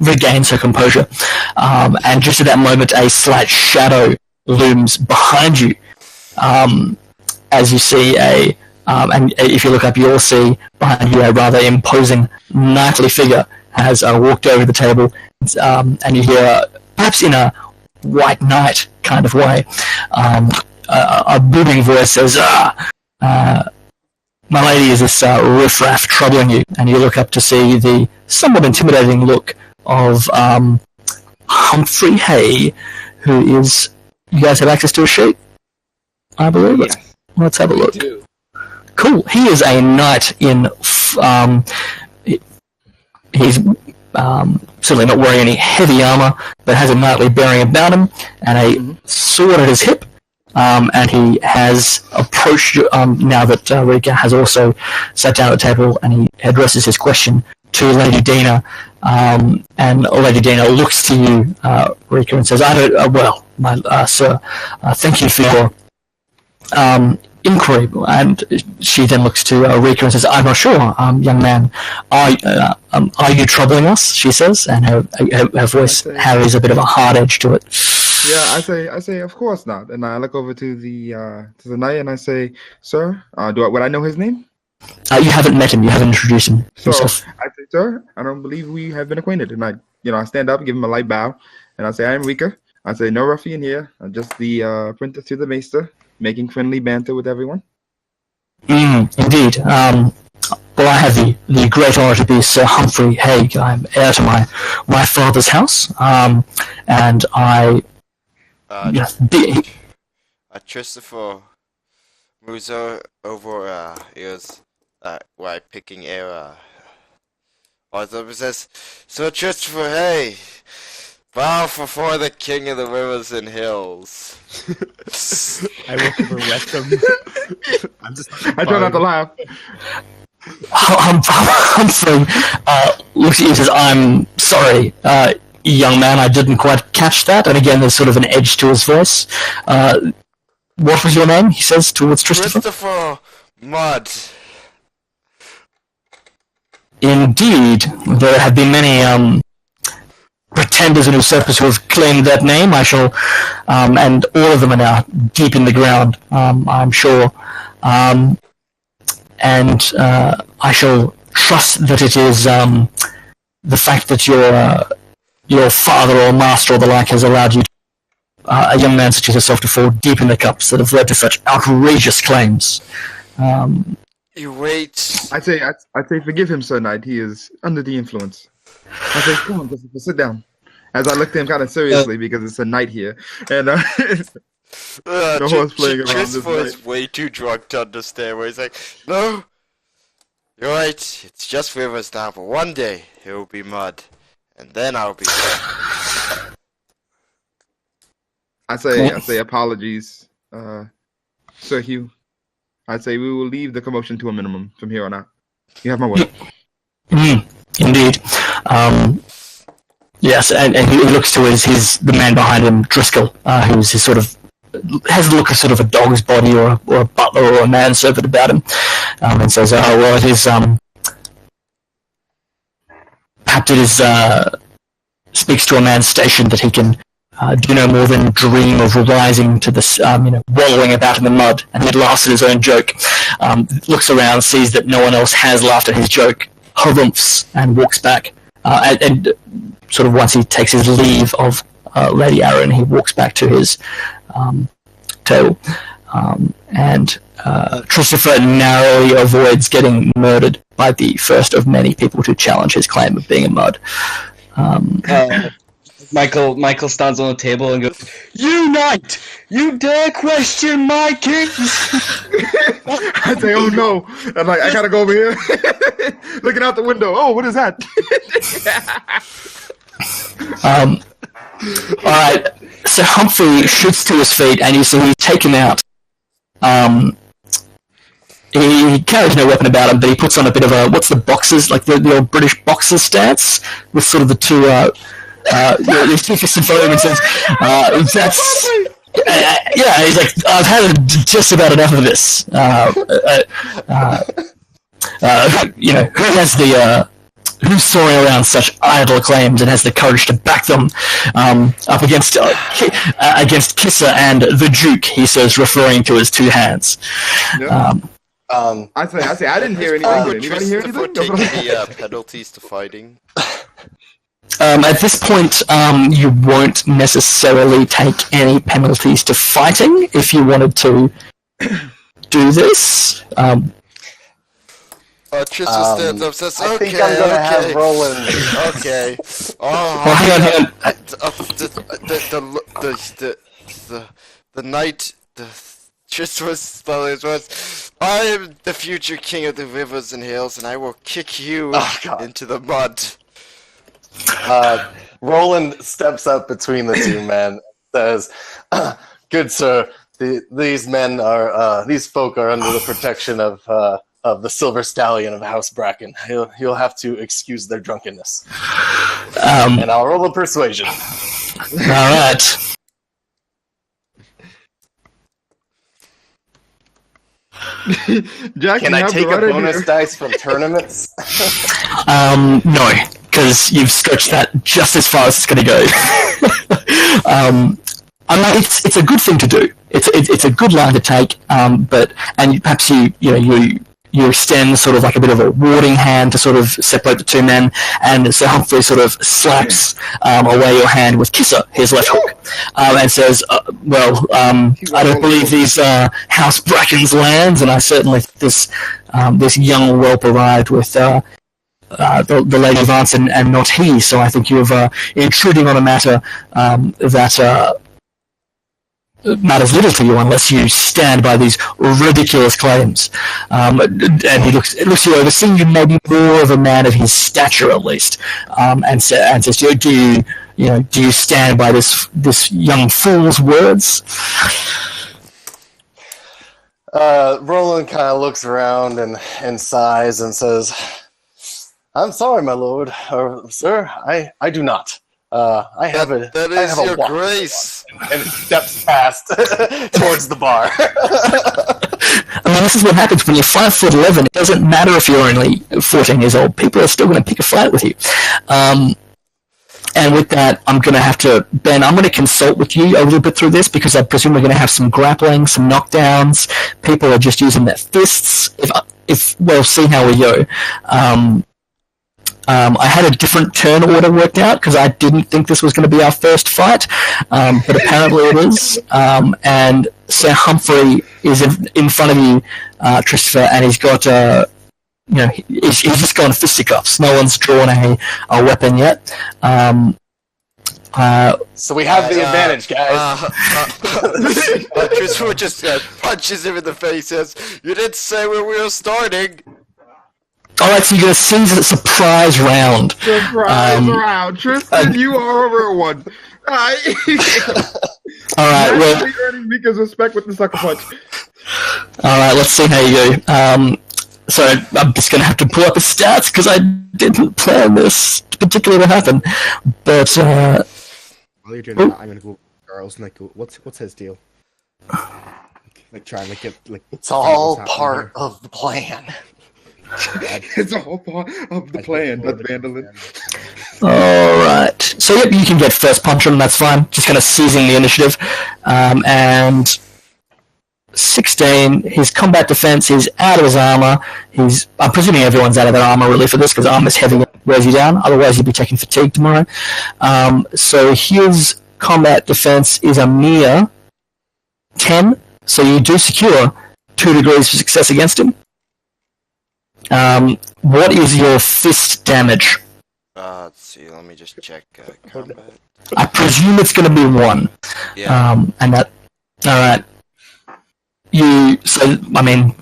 regains her composure, and just at that moment a slight shadow looms behind you, as you see and if you look up, you'll see behind you a rather imposing knightly figure has walked over the table, and you hear, perhaps in a white knight kind of way, a booming voice says, "My lady, is this riffraff troubling you?" And you look up to see the somewhat intimidating look of Humphrey Hay, who is... You guys have access to a sheet, I believe? Yes. Let's have a look. Cool. He is a knight in... he's certainly not wearing any heavy armor, but has a knightly bearing about him, and a sword at his hip. And he has approached you, now that Rika has also sat down at the table, and he addresses his question to Lady Dina. And Lady Dina looks to you, Rika, and says, sir, thank you for your inquiry. And she then looks to Rika and says, I'm not sure, young man, are you troubling us? She says, and her voice has a bit of a hard edge to it. Yeah, I say, of course not. And I look over to the knight and I say, sir, would I know his name? You haven't met him. You haven't introduced him yourself. I say, sir, I don't believe we have been acquainted. And I stand up, give him a light bow, and I say, I am Rika. I say, no ruffian here. I'm just the apprentice to the maester, making friendly banter with everyone. Indeed. Well, I have the great honor to be Sir Humphrey Haig. I'm heir to my father's house, and I... Christopher moves over ears while picking air. Arthur says, Sir Christopher, hey, bow before the king of the rivers and hills. I look over at them. I try not to laugh. Humphrey looks at you and says, I'm sorry, young man, I didn't quite catch that. And again, there's sort of an edge to his voice. What was your name? He says towards Christopher. Christopher Mudd. Indeed, there have been many pretenders and usurpers who have claimed that name. I shall, and all of them are now deep in the ground, I'm sure. And I shall trust that it is the fact that your father or master or the like has allowed you, a young man such as yourself, to fall deep in the cups that have led to such outrageous claims. You wait. I say, forgive him, Sir Knight. He is under the influence. I say, come on, Christopher, sit down. As I look at him kind of seriously because it's a knight here, and the horse playing around. Christopher is way too drunk to understand. Where he's like, no, you're right. It's just rivers now, but one day it will be mud, and then I'll be. I say apologies, Sir Hugh. I say we will leave the commotion to a minimum from here on out. You have my word. Indeed. Yes, and he looks to the man behind him, Driscoll, who's his sort of has the look of sort of a dog's body or a butler or a manservant about him, and says, "Oh well, it is perhaps it is speaks to a man's station that he can do no more than dream of rising to this, wallowing about in the mud." And he laughs at his own joke, looks around, sees that no one else has laughed at his joke, harumphs, and walks back. And sort of once he takes his leave of Lady Arryn, he walks back to his table. And Christopher narrowly avoids getting murdered by the first of many people to challenge his claim of being a mud. Michael stands on the table and goes, "You knight! You dare question my kings!" I say, "Oh no!" I'm like, I gotta go over here, looking out the window. Oh, what is that? All right. So Humphrey shoots to his feet, and you see he's taken out. He carries no weapon about him, but he puts on a bit of a what's the boxers like the old British boxer stance with sort of the two. He's two fists in front of him and says, "That's." He's like, "I've had just about enough of this. Who has who's soaring around such idle claims and has the courage to back them up against Kisser and the Duke, he says, referring to his two hands. Yeah. I say, I didn't hear anything. Did anybody hear anything? Take the penalties to fighting. At this point, you won't necessarily take any penalties to fighting if you wanted to do this. Tristan stands up and says, I think I'm gonna have Roland. Okay. Oh, Well, hang on. The night, Tristan was spelling his words. I am the future king of the rivers and hills, and I will kick you into the mud. Roland steps up between the two men and says, "Good sir, these folk are under the protection of the Silver Stallion of House Bracken. You'll have to excuse their drunkenness." And I'll roll a persuasion. All right. Jack, Can I take a bonus dice from tournaments? No, because you've stretched that just as far as it's going to go. I mean, it's a good thing to do. It's a good line to take. But perhaps you extend sort of like a bit of a warding hand to sort of separate the two men, and Sir Humphrey sort of slaps away your hand with Kisser, his left hook, and says, I don't believe these House Bracken's lands, and I certainly think this young whelp arrived with the Lady Vance and not he, so I think you're intruding on a matter that matters little to you unless you stand by these ridiculous claims. And he looks you over, seeing you maybe more of a man of his stature at least, and says, do you stand by this young fool's words? Roland kind of looks around and sighs and says, "I'm sorry, my lord, or sir, I do not. I have a your walk." grace. And steps past towards the bar. I mean, this is what happens when you're 5'11". It doesn't matter if you're only 14 years old. People are still going to pick a fight with you. And with that, I'm going to have to, Ben, I'm going to consult with you a little bit through this, because I presume we're going to have some grappling, some knockdowns. People are just using their fists. If we'll see how we go. I had a different turn order worked out because I didn't think this was going to be our first fight, but apparently it is. And Sir Humphrey is in front of you, Christopher, and he's got he's just gone fisticuffs. No one's drawn a weapon yet. So we have the advantage, guys. Christopher just punches him in the face. Says, "You didn't say where we were starting." Alright, so you're going to seize a surprise round. Surprise round. Tristan, you are over one. Alright, well... earning Mika's respect with the sucker punch. Alright, let's see how you go. So I'm just going to have to pull up his stats, because I didn't plan this particularly to happen. But, While you're doing that, I'm going to go Charles and go, what's his deal? Trying to get, it's all part of the plan. It's all part of the plan, but Vandalin. Alright. So yep, you can get first punch on him, that's fine. Just kind of seizing the initiative. And 16, his combat defense, he's out of his armor. I'm presuming everyone's out of their armor really for this, because armor's heavy and wears you down. Otherwise you'd be taking fatigue tomorrow. So his combat defense is a mere 10. So you do secure 2 degrees of success against him. What is your fist damage? Let's see, let me just check combat. I presume it's going to be 1. Yeah. And that... Alright. I mean...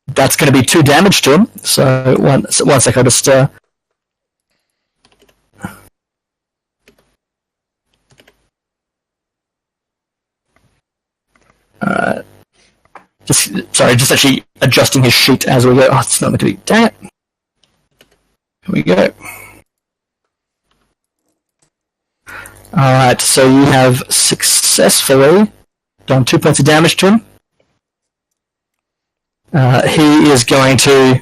That's going to be 2 damage to him. So, one sec, I'll just... Alright. Just actually adjusting his sheet as we go. Oh, it's not going to be... Dang it. Here we go. Alright, so you have successfully done 2 points of damage to him. He is going to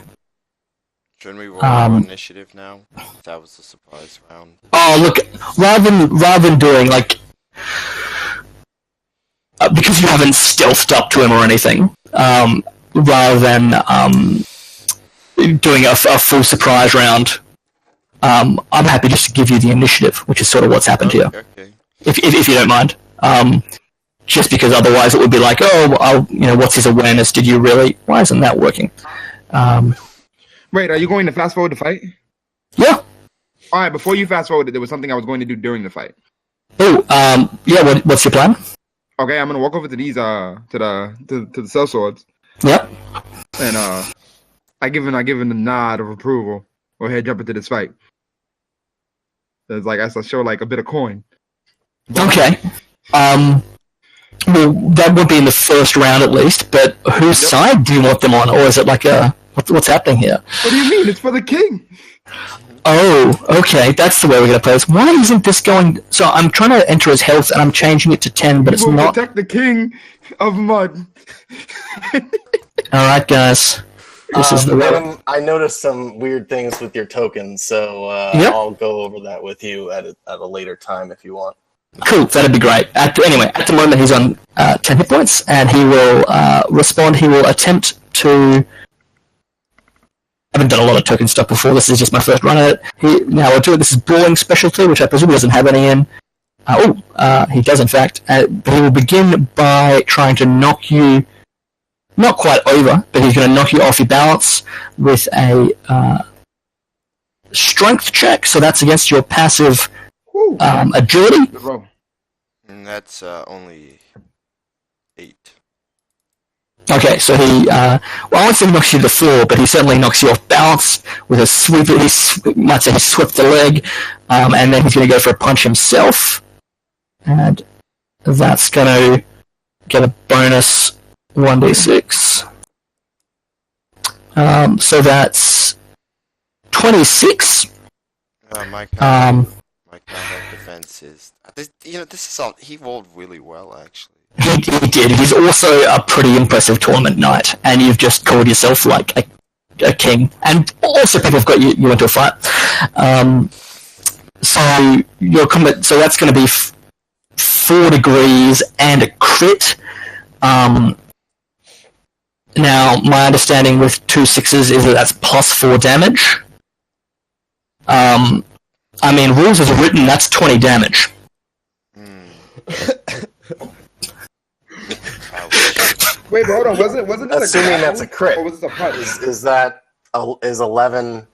Shouldn't we roll for initiative now? That was the surprise round. Oh, look, rather than doing, like... because you haven't stealthed up to him or anything, rather than doing a full surprise round, I'm happy just to give you the initiative, which is sort of what's happened here. Okay. If you don't mind. Just because otherwise it would be like, what's his awareness? Did you really? Why isn't that working? Wait, are you going to fast forward the fight? Yeah. All right. Before you fast forward, there was something I was going to do during the fight. Oh, yeah. What's your plan? Okay, I'm gonna walk over to these to the cell swords. Yep. And I give him a nod of approval. Go ahead, jump into this fight. There's like I show like a bit of coin. Okay. Well, that would be in the first round at least. But whose side do you want them on, or is it like what's happening here? What do you mean? It's for the king. Oh, okay. That's the way we're gonna play this. Why isn't this going? So I'm trying to enter his health, and I'm changing it to 10, but it's not. Protect the king of mud. All right, guys. This is the way. I noticed some weird things with your tokens, so I'll go over that with you at a later time if you want. Cool, that'd be great. Anyway, at the moment he's on 10 hit points, and he will respond. He will attempt to... I haven't done a lot of token stuff before. This is just my first run at it. Now I'll do it. This is Brawling Specialty, which I presume he doesn't have any in. He does in fact. But he will begin by trying to knock you, not quite over, but he's going to knock you off your balance with a strength check. So that's against your passive agility. And that's only 8. Okay, so he, I won't say he knocks you to the floor, but he certainly knocks you off balance with a sweep. He might say he swept the leg, and then he's going to go for a punch himself, and that's going to get a bonus 1d6. So that's 26. My combat defense is... this is all... He rolled really well, actually. He did. He's also a pretty impressive tournament knight, and you've just called yourself like a king. And also, people have got you into a fight. So your combat. So that's going to be 4 degrees and a crit. Now, my understanding with 2 6s is that that's plus 4 damage. Rules as written, that's 20 damage. Wait, but hold on. Wasn't that assuming that's a crit? Or was this a punch? Is 11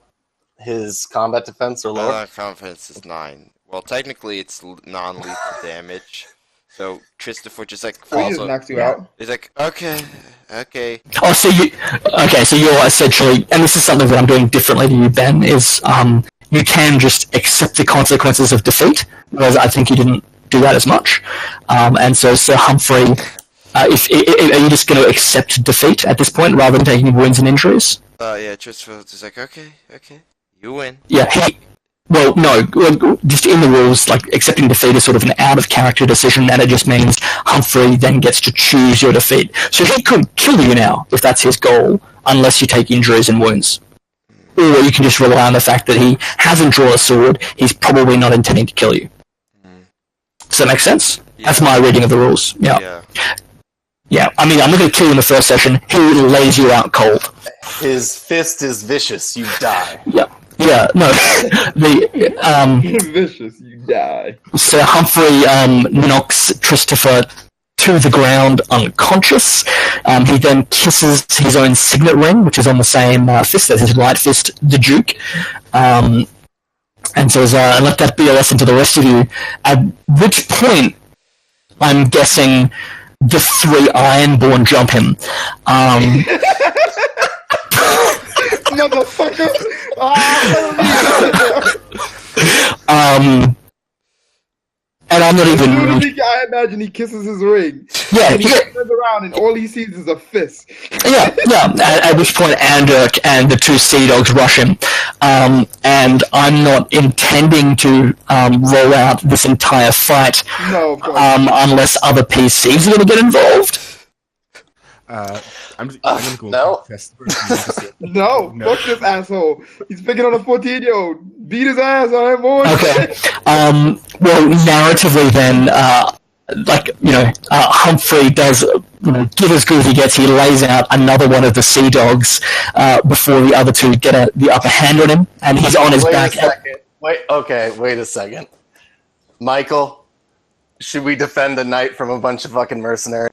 his combat defense or lower? Combat defense is 9. Well, technically it's non-lethal damage. So Christopher just like falls. He just knocks you out. He's like, okay. Oh, so you're essentially, and this is something that I'm doing differently to you, Ben. Is you can just accept the consequences of defeat, whereas I think you didn't do that as much. And so Sir Humphrey, are you just going to accept defeat at this point rather than taking wounds and injuries? Yeah, Christopher just like, okay, you win. Yeah, just in the rules, like, accepting defeat is sort of an out-of-character decision, and it just means Humphrey then gets to choose your defeat. So he could kill you now, if that's his goal, unless you take injuries and wounds. Or you can just rely on the fact that he hasn't drawn a sword, he's probably not intending to kill you. Does that make sense? Yeah. That's my reading of the rules. Yeah, I'm not going to kill you in the first session, he lays you out cold. His fist is vicious, you die. Yeah, no. Vicious, you die. So Humphrey knocks Christopher to the ground unconscious. He then kisses his own signet ring, which is on the same fist, that's his right fist, the Duke. And says, and let that be a lesson to the rest of you. At which point, I'm guessing the 3 Ironborn jump him. Motherfucker! And I'm not even... I imagine he kisses his ring. Yeah, he turns around and all he sees is a fist. Yeah. At which point Andurk and the 2 Sea Dogs rush him. And I'm not intending to roll out this entire fight no, of course. unless other PCs are going to get involved. I'm gonna go. No. No, fuck this asshole. He's picking on a 14-year-old. Beat his ass on that boy. Okay. Well, narratively, then, Humphrey does give as good as he gets. He lays out another one of the sea dogs before the other two get the upper hand on him, and he's on his back. Wait a second. Michael, should we defend the knight from a bunch of fucking mercenaries?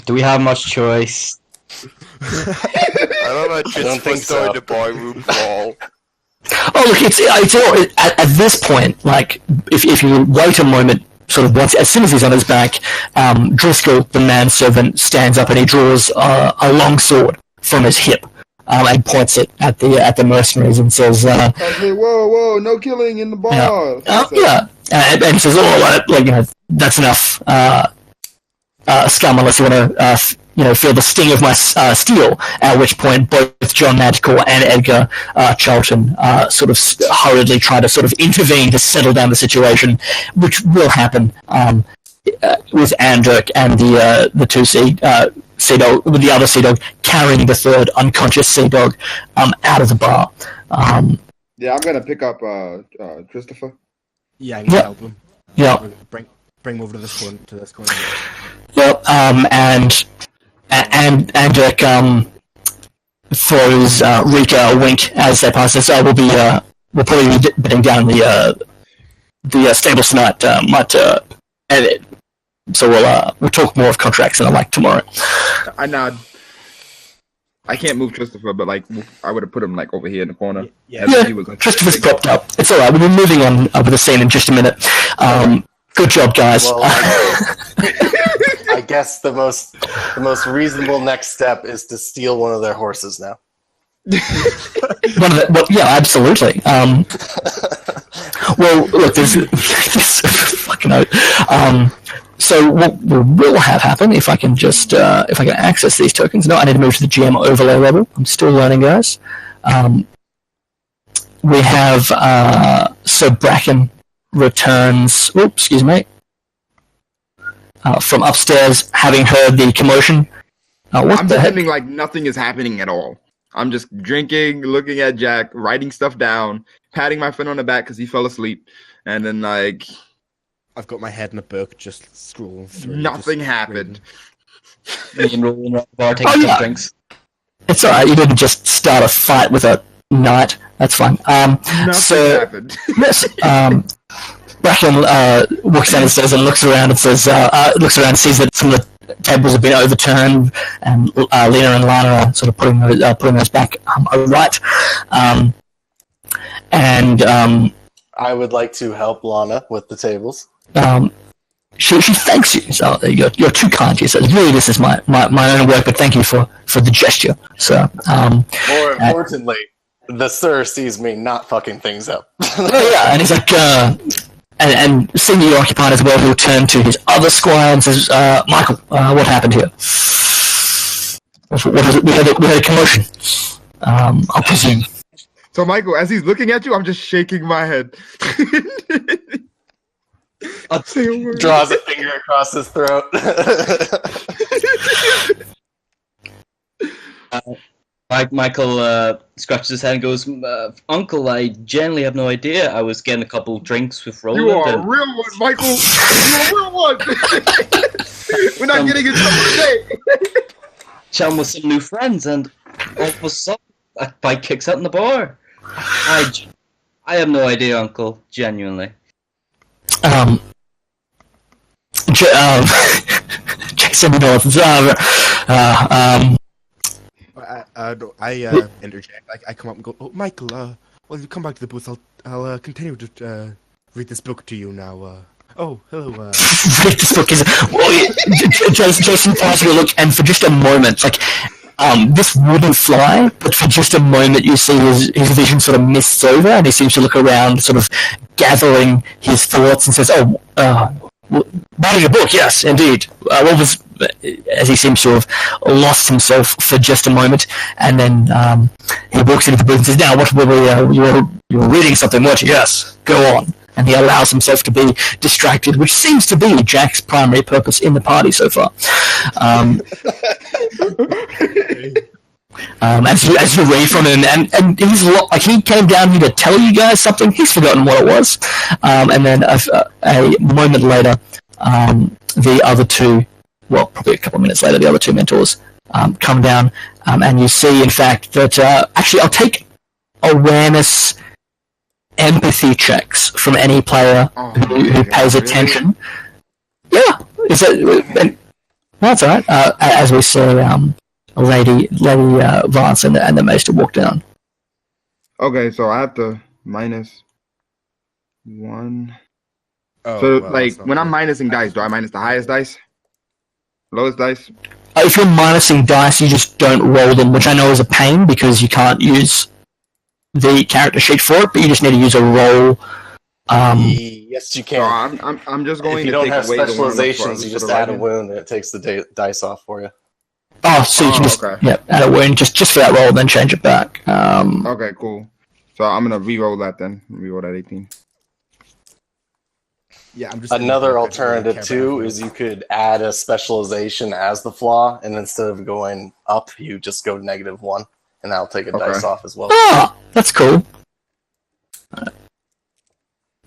Do we have much choice? I don't know. don't think so. The barroom brawl. Oh, look, it's all, at this point, like, if you wait a moment, sort of as soon as he's on his back, Driscoll, the manservant, stands up and he draws a long sword from his hip and points it at the mercenaries and says, Hey, whoa, no killing in the bar. And he says, that's enough, scum, unless you want to, feel the sting of my steel. At which point, both John Magical and Edgar Charlton sort of hurriedly try to sort of intervene to settle down the situation, which will happen with Andric and the two sea dog, with the other sea dog carrying the third unconscious sea dog out of the bar. Yeah, I'm gonna pick up Christopher. Yeah, I'm gonna help him. Yeah. Bring him over to this corner. Yep. And Andric throws Rika a wink as they pass this. We'll probably be bidding down the stables tonight. Edit. So we'll talk more of contracts and the like tomorrow. I nod. I can't move Christopher, but I would have put him over here in the corner. Yeah. Christopher's propped up. It's all right. We'll be moving on with the scene in just a minute. Good job, guys. Well, I guess the most reasonable next step is to steal one of their horses now. Yeah, absolutely. Well, look, there's fucking out. So what will have happen if I can just if I can access these tokens? No, I need to move to the GM overlay level. I'm still learning, guys. We have Sir Bracken returns. Oops, excuse me. From upstairs, having heard the commotion. I'm pretending like nothing is happening at all. I'm just drinking, looking at Jack, writing stuff down, patting my friend on the back because he fell asleep, and then I've got my head in a book, just scrolling through. Nothing happened. Rolling around the bar, taking some drinks. It's alright, you didn't just start a fight with a knight. That's fine. Nothing happened. Yes, Bracken walks downstairs and looks around and says, sees that some of the tables have been overturned, and Lena and Lana are sort of putting those back right. I would like to help Lana with the tables. She thanks you. So you're too kind. She says, "Really, this is my own work, but thank you for the gesture." So more importantly, the sir sees me not fucking things up. Yeah, and he's like, and seeing you're occupied as well, he'll turn to his other squire and says, "Michael, what happened here? We had a commotion. I'll presume." So, Michael, as he's looking at you, I'm just shaking my head. Draws a finger across his throat. Michael scratches his head and goes, "Uncle, I generally have no idea. I was getting a couple drinks with Roland." You are a real one, Michael. You're a real one. We're not getting into it today. Chatting with some new friends, and all of a sudden, a fight kicks out in the bar. I have no idea, Uncle. Genuinely. Jason North. I interject. I come up and go, "Oh, Michael, well, you come back to the booth. I'll continue to read this book to you now. Oh, hello. Read this book is Jason passes you a look, and for just a moment, this wouldn't fly, but for just a moment, you see his vision sort of mists over, and he seems to look around, sort of gathering his thoughts, and says, "Writing a book, yes, indeed. What was?" As he seems to have lost himself for just a moment, and then he walks into the booth and says, "Now, what were we? You were reading something, weren't you? Yes, go on." and he allows himself to be distracted, which seems to be Jack's primary purpose in the party so far. As you read from him, and he's like, he came down here to tell you guys something. He's forgotten what it was, and then a moment later, the other two, well, probably a couple of minutes later, the other two mentors come down, and you see, in fact, that actually, I'll take awareness, empathy checks from any player who pays attention. Yeah, is that? That's all right. As we see. Lady Vance and the Maester walk down. Okay, so I have to -1. Oh, So, well, like, that's not when I'm good. minusing dice, do I minus the highest dice? Lowest dice? If you're minusing dice, you just don't roll them, which I know is a pain because you can't use the character sheet for it, but you just need to use a roll. Yes, you So can. I'm just going If you to don't take have away the one specializations, you for just the add a right hand. wound and it takes the dice off for you. Oh, so you can just okay. add a wound just for that roll, then change it back. Okay, cool. So I'm gonna re-roll that then. Re-roll that 18. Yeah, I'm just Another alternative too is you could add a specialization as the flaw, and instead of going up, you just go -1, and that'll take a dice off as well. Ah, that's cool.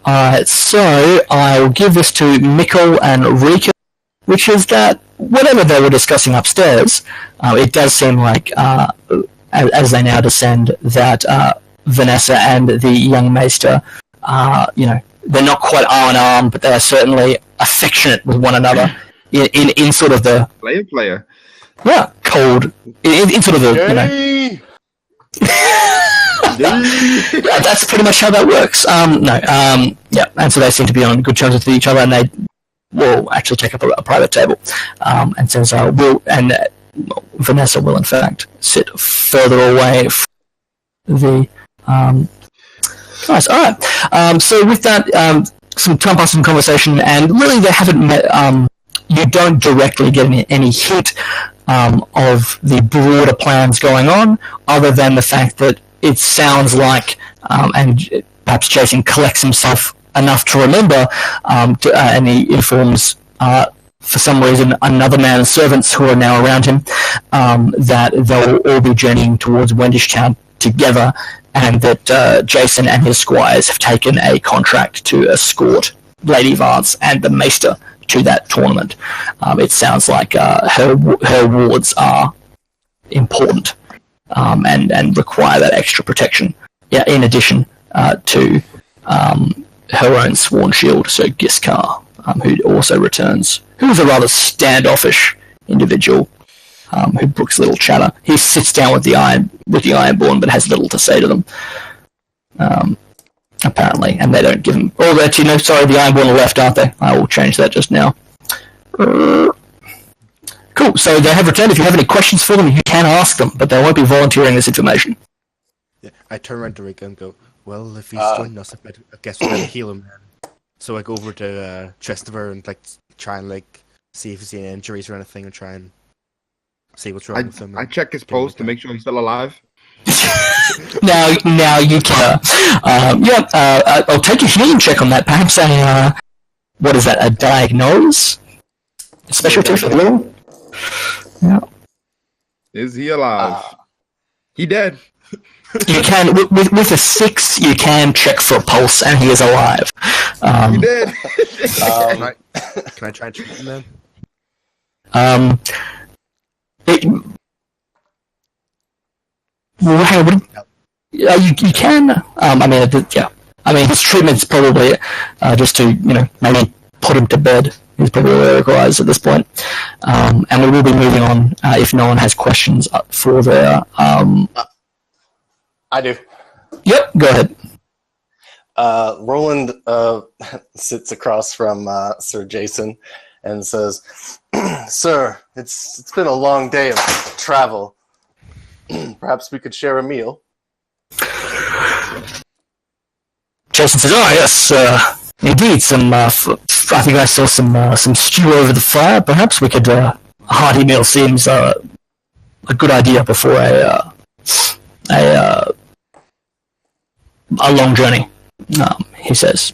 Alright, so I'll give this to Mikkel and Rika, which is that whatever they were discussing upstairs, it does seem like, as they now descend, that Vanessa and the young Maester, they're not quite arm in arm, but they are certainly affectionate with one another in sort of the cold, in sort of the yeah, that's pretty much how that works. And so they seem to be on good terms with each other, and they will actually take up a private table, and says, Vanessa will in fact sit further away from the guys. All right. So with that, some time passes in conversation, and really they haven't met. You don't directly get any hint of the broader plans going on, other than the fact that it sounds like, and perhaps Jason collects himself enough to remember, and he informs, for some reason, another man's servants who are now around him, that they'll all be journeying towards Wendish Town together, and that Jason and his squires have taken a contract to escort Lady Vance and the Maester to that tournament. It sounds like her wards are important, and require that extra protection. Yeah, in addition to her own sworn shield, so Giskar, who also returns, who is a rather standoffish individual, who brooks little chatter. He sits down with the Ironborn, but has little to say to them. Apparently, and they don't give him. Oh, that sorry, the Ironborn are left, aren't they? I will change that just now. Cool. So they have returned. If you have any questions for them, you can ask them, but they won't be volunteering this information. Yeah, I turn around to Rika and go, well, if he's joining us, I guess we're gonna heal him. So I go over to Chestover and try and see if he's any injuries or anything, and try and see what's wrong with him. I check his pulse to make sure he's still alive. now you can. I'll take a healing check on that. Perhaps what is that? A diagnose? A special check for the Yeah. Is he alive? He dead. You can with a 6. You can check for a pulse, and he is alive. He dead. Can I try and treat him then? You can. I mean, his treatment's probably just to maybe put him to bed. He's probably what it requires at this point. And we will be moving on if no one has questions for their. I do. Yep, go ahead. Roland sits across from Sir Jason and says, "Sir, it's been a long day of travel. Perhaps we could share a meal." Jason says, "Oh yes, indeed. I think I saw some stew over the fire. Perhaps we could. A hearty meal seems a good idea before a long journey." He says,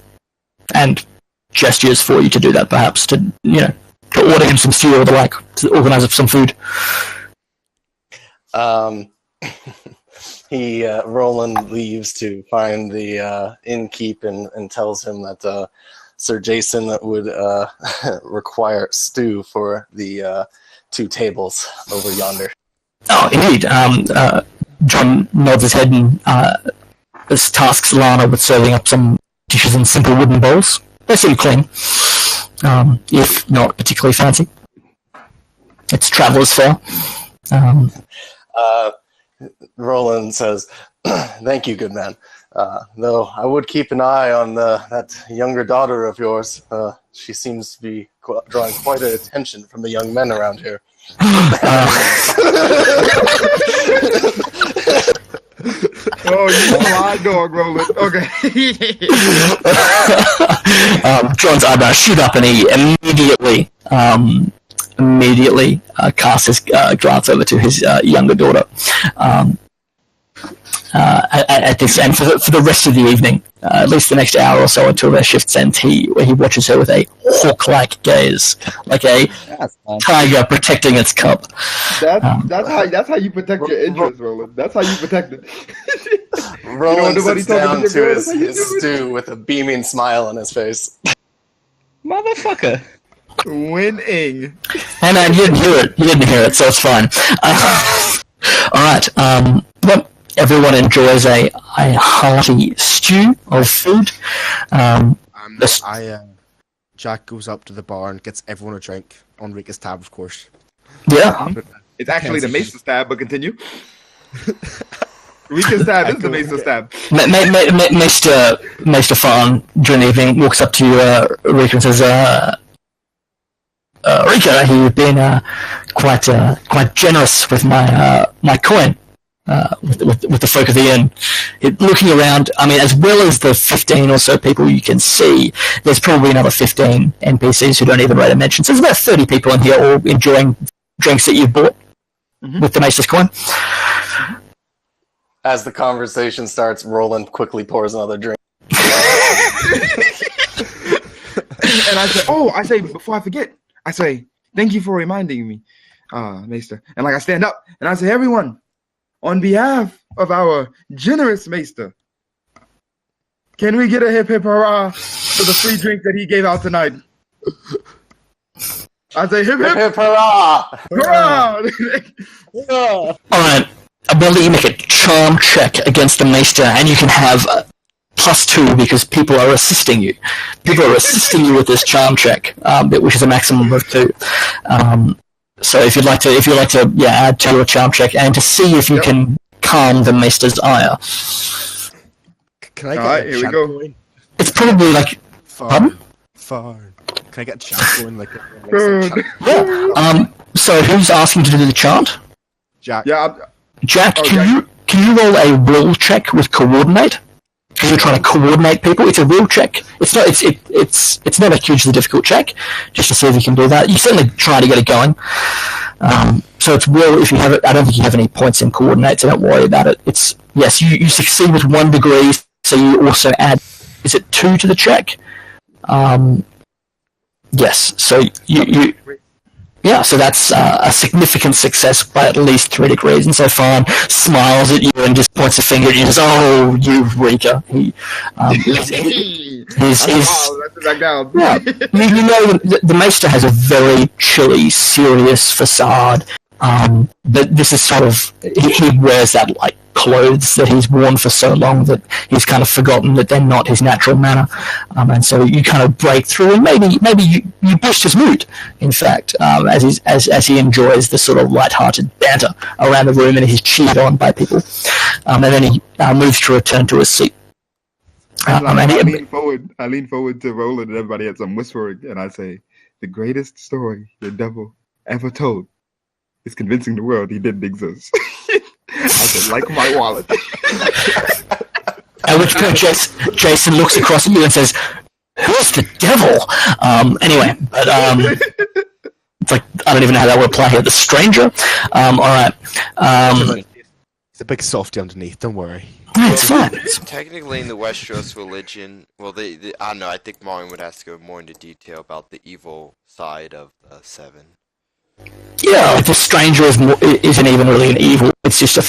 and gestures for you to do that, perhaps to to order him some fuel or the like, to organize some food. Roland leaves to find the innkeep and tells him that Sir Jason would require stew for the 2 tables over yonder. Oh, indeed. John nods his head and tasks Lana with serving up some dishes in simple wooden bowls. They seem clean, if not particularly fancy. It's traveller's fare. Roland says, "Thank you, good man. Though I would keep an eye on that younger daughter of yours. She seems to be drawing quite an attention from the young men around here." Oh, you fly dog, Roland. Okay. John's eyebrows shoot up, and he immediately casts his glance over to his younger daughter. At this, and for the rest of the evening, at least the next hour or so until their shift ends, he watches her with a hawk-like gaze, like a tiger protecting its cub. That's how you protect your interests, Roland. That's how you protect it. Roland sits down to his stew with a beaming smile on his face. Motherfucker. Winning. Hey man, you didn't hear it, so it's fine. Alright, well, everyone enjoys a hearty stew of food. Jack goes up to the bar and gets everyone a drink on Rika's tab, of course. Yeah. It's actually the Mace's tab, but continue. Rika's tab is the Mace's tab. Maester Fawn, during the evening, walks up to Rika and says, Rika, you've been quite generous with my coin. With the folk of the inn. Looking around, I mean, as well as the 15 or so people you can see, there's probably another 15 NPCs who don't even rate a mention. So there's about 30 people in here all enjoying drinks that you've bought with the Mace's coin. As the conversation starts, Roland quickly pours another drink. And I say, before I forget, thank you for reminding me, Maester. And I stand up and I say, everyone, on behalf of our generous Maester, can we get a hip hip hurrah for the free drink that he gave out tonight? I say hip hip, hip hurrah! Hurrah! Alright, I will let you make a charm check against the Maester, and you can have +2 because people are assisting you. People are assisting you with this charm check, which is a maximum of 2. So if you'd like to, add to your charm check and to see if you can calm the Maester's ire. Can I get Alright, here we go. going? It's probably like pardon? Far. Can I get a chant going So who's asking to do the chant? Jack. Yeah. Jack, can you roll a will check with coordinate? Because you're trying to coordinate people. It's a will check. It's not a hugely difficult check. Just to see if you can do that. You certainly try to get it going. So it's will if you have it. I don't think you have any points in coordinate, so don't worry about it. It's yes, you succeed with 1 degree. So you also add. Is it 2 to the check? Yes. So you. Yeah, so that's a significant success by at least 3 degrees. And so Fawn smiles at you and just points a finger at you and says, "Oh, you Rika." He's back down. Yeah, you know, the Maester has a very chilly, serious facade. But this is sort of he wears that like clothes that he's worn for so long that he's kind of forgotten that they're not his natural manner, and so you kind of break through and maybe you boost his mood. In fact, as he enjoys the sort of light-hearted banter around the room and he's cheered on by people, and then he moves to return to his seat. I lean forward to Roland and everybody had some whispering, and I say, "The greatest story the devil ever told is convincing the world he didn't exist." I said, "Like my wallet." At which point Jason looks across at you and says, "Who's the devil?" Anyway, but it's like I don't even know how that would apply here. The stranger. All right. It's a big softy underneath. Don't worry. It's fine. Technically, in the Westeros religion, well, I don't know. I think Maureen would have to go more into detail about the evil side of the Seven. Yeah, the stranger isn't even really an evil. It's just a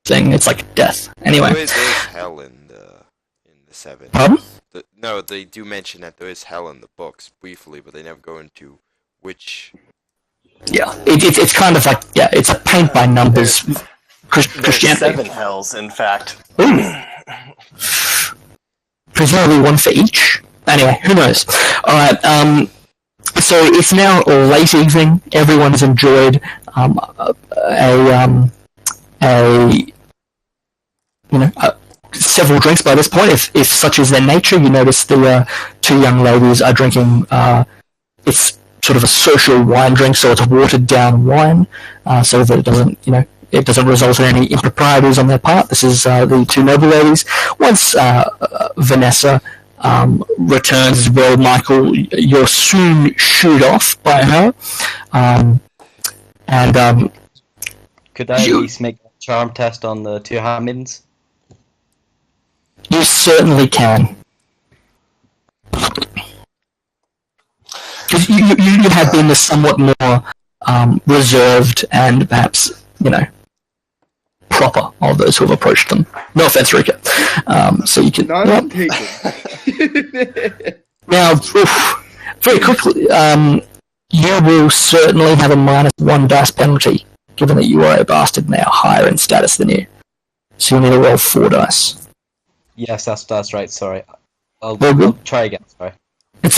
thing. It's like death. Anyway. There is hell in the Seven. Pardon? No, they do mention that there is hell in the books briefly, but they never go into which. Yeah, it's kind of like, yeah, it's a paint by numbers There's Christianity. 7 hells, in fact. Ooh. Presumably one for each. Anyway, who knows? Alright, so it's now late evening. Everyone has enjoyed several drinks by this point. If such is their nature, you notice the two young ladies are drinking. It's sort of a social wine drink, so it's watered down wine, so that it doesn't result in any improprieties on their part. This is the two noble ladies. Once Vanessa returns as well, Michael, you're soon shooed off by her. Could I at least make a charm test on the two handmaidens? You certainly can. Because you have been the somewhat more reserved and perhaps, proper of those who have approached them. No offense, Rika. So you can... None taken. Now, very quickly, you will certainly have a -1 dice penalty, given that you are a bastard and they are higher in status than you. So you need to roll 4 dice. Yes, that's right. Sorry, I'll try again. Sorry.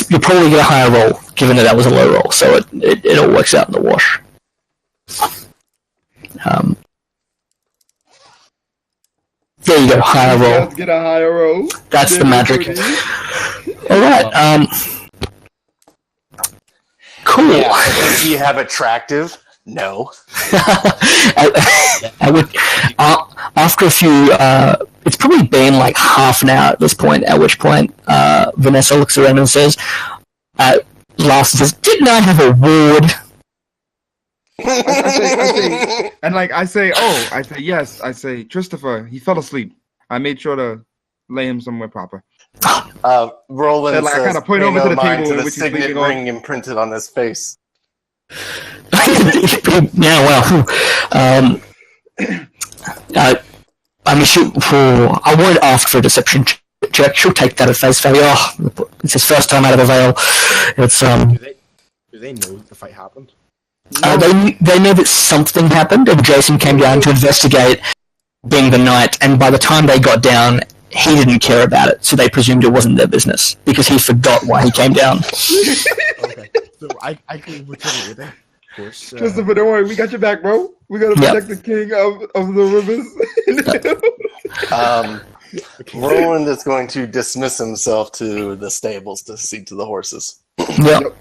You'll probably get a higher roll, given that was a low roll, so it all works out in the wash. There you go, higher roll. Let's get a higher roll. That's the magic. Alright, cool. Yeah, does he have attractive? No. After a few, it's probably been like half an hour at this point, at which point Vanessa looks around and says, laughs and says, "Didn't I have a ward?" I say, yes. I say, Christopher, he fell asleep. I made sure to lay him somewhere proper. Roland I says, kind of point over to the table to the which he's signet leaning on. ring imprinted on his face. Yeah, well, I won't ask for a deception check. She'll take that at face value. Oh, it's his first time out of the veil. It's Do they know the fight happened? They know that something happened, and Jason came down to investigate, being the night. And by the time they got down, he didn't care about it, so they presumed it wasn't their business because he forgot why he came down. Okay, so I can return with it. Of course. Christopher, don't worry, we got your back, bro. We gotta protect the king of the rivers. Roland is going to dismiss himself to the stables to see to the horses. Yep.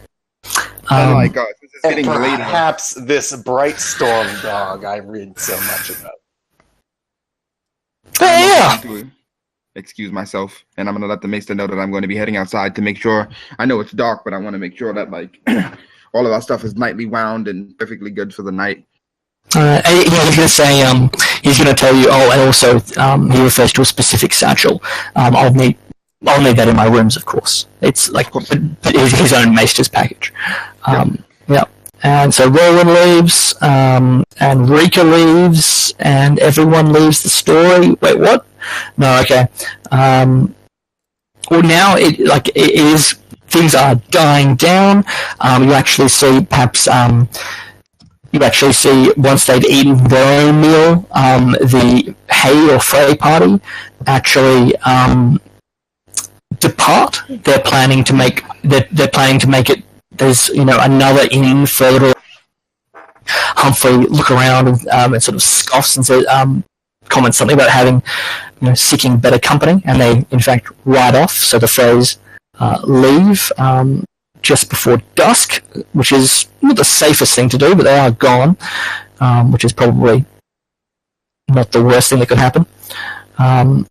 Oh my god, this is And getting later. perhaps this bright storm dog I read so much about. Yeah. Excuse myself, and I'm gonna let the maester know that I'm going to be heading outside to make sure. I know it's dark, but I want to make sure that all of our stuff is nightly wound and perfectly good for the night. Yeah, he's going to say, he's going to tell you, and also, he refers to a specific satchel. I'll need that in my rooms, of course. It's like his own maester's package. Yeah. And so Roland leaves, and Rika leaves, and everyone leaves the story. Wait, what? No, okay. Well, now things are dying down. You actually see once they've eaten their own meal, the Hay or Frey party actually depart. They're planning to make it. There's another inn further. Humphrey look around and sort of scoffs and says, comments something about having seeking better company, and they in fact ride off. So the Freys leave just before dusk, which is not the safest thing to do, but they are gone, which is probably not the worst thing that could happen. Can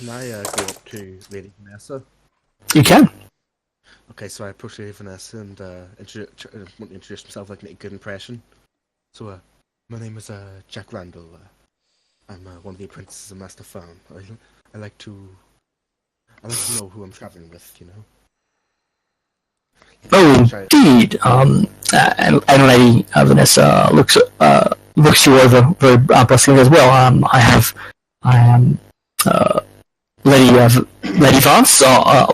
I go up to Lady Vanessa? You can. Okay, so I approach Lady Vanessa and want to introduce myself, like make a good impression. So, my name is Jack Randall. I'm one of the apprentices of Master Farm. I like to know who I'm traveling with, you know. Oh, indeed. And Lady Vanessa looks you over very brusquely as well. I am Lady Vance,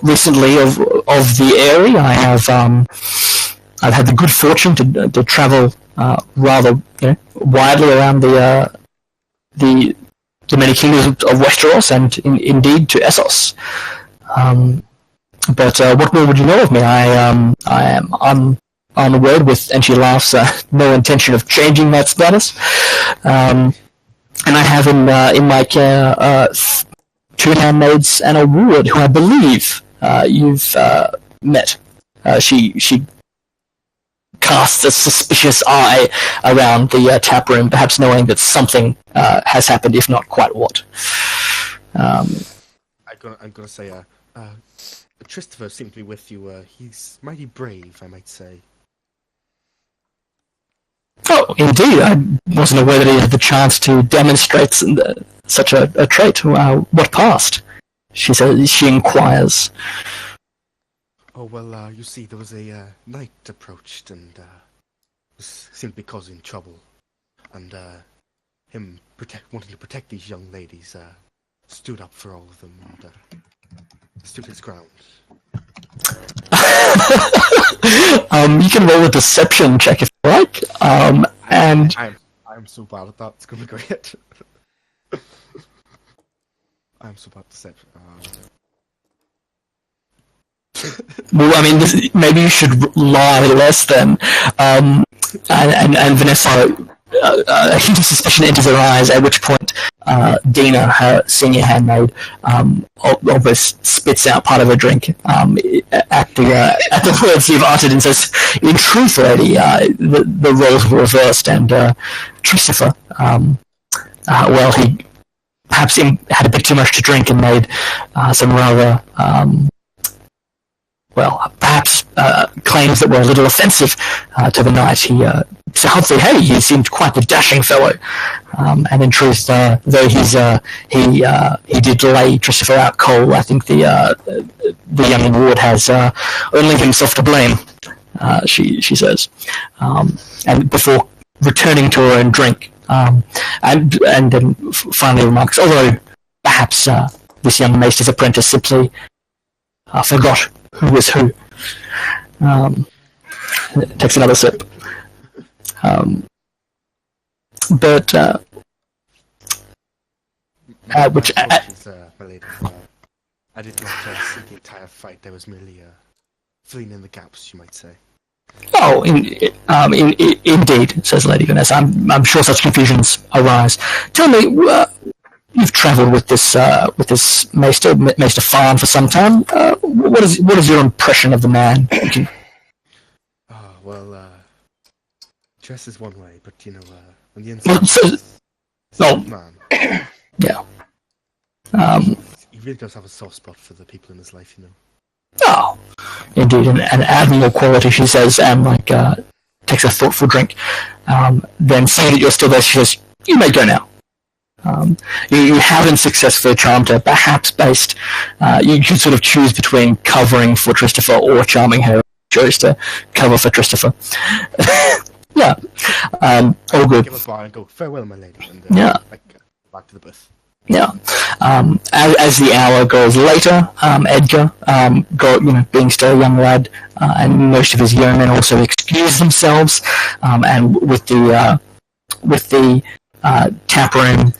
recently of the area. I've had the good fortune to travel rather widely around the many kingdoms of Westeros and indeed to Essos. But what more would you know of me? I am on the road with, and she laughs, no intention of changing that status. And I have in my care 2 handmaids and a ward who I believe you've met. She casts a suspicious eye around the tap room, perhaps knowing that something has happened, if not quite what. I'm gonna say, Christopher seemed to be with you. He's mighty brave, I might say. Oh, indeed. I wasn't aware that he had the chance to demonstrate such a trait. What passed? She says. She inquires. Oh, well, you see, there was a knight approached and seemed to be causing trouble. And him wanting to protect these young ladies stood up for all of them and stood his ground. You can roll a deception check if you like. And I'm so bad at that. It's gonna be great. I'm so bad at deception. Well, I mean, maybe you should lie less then. And Vanessa, a hint of suspicion enters her eyes, at which point Dina, her senior handmaid, almost spits out part of her drink at the words you've uttered and says, "In truth, lady, the roles were reversed, and Christopher, well, he perhaps had a bit too much to drink and made some rather perhaps claims that were a little offensive to the knight. So hopefully, he seemed quite the dashing fellow. And in truth, though he did lay Christopher out cold, I think the young ward has only himself to blame. She says, and before returning to her own drink, and then finally remarks, although perhaps this young maester's apprentice simply forgot who was who. Takes another sip. But which my lady, I did not see the entire fight. There was merely filling in the gaps, you might say. Oh, indeed, says Lady Vanessa. I'm sure such confusions arise. Tell me, you've travelled with this Maester Farn for some time. What is your impression of the man? Dress is one way, but on the inside, man. Yeah. He really does have a soft spot for the people in his life, Oh, indeed, an admirable quality, she says, and takes a thoughtful drink. Then, seeing that you're still there, she says, "You may go now." You haven't successfully charmed her. Perhaps based, you could sort of choose between covering for Christopher or charming her. Chose to cover for Christopher. Yeah, all good. Give a bar and go, "Farewell, my lady," and back to the booth. Yeah. As the hour goes later, Edgar, being still a young lad, and most of his yeomen also excuse themselves, and with the tap room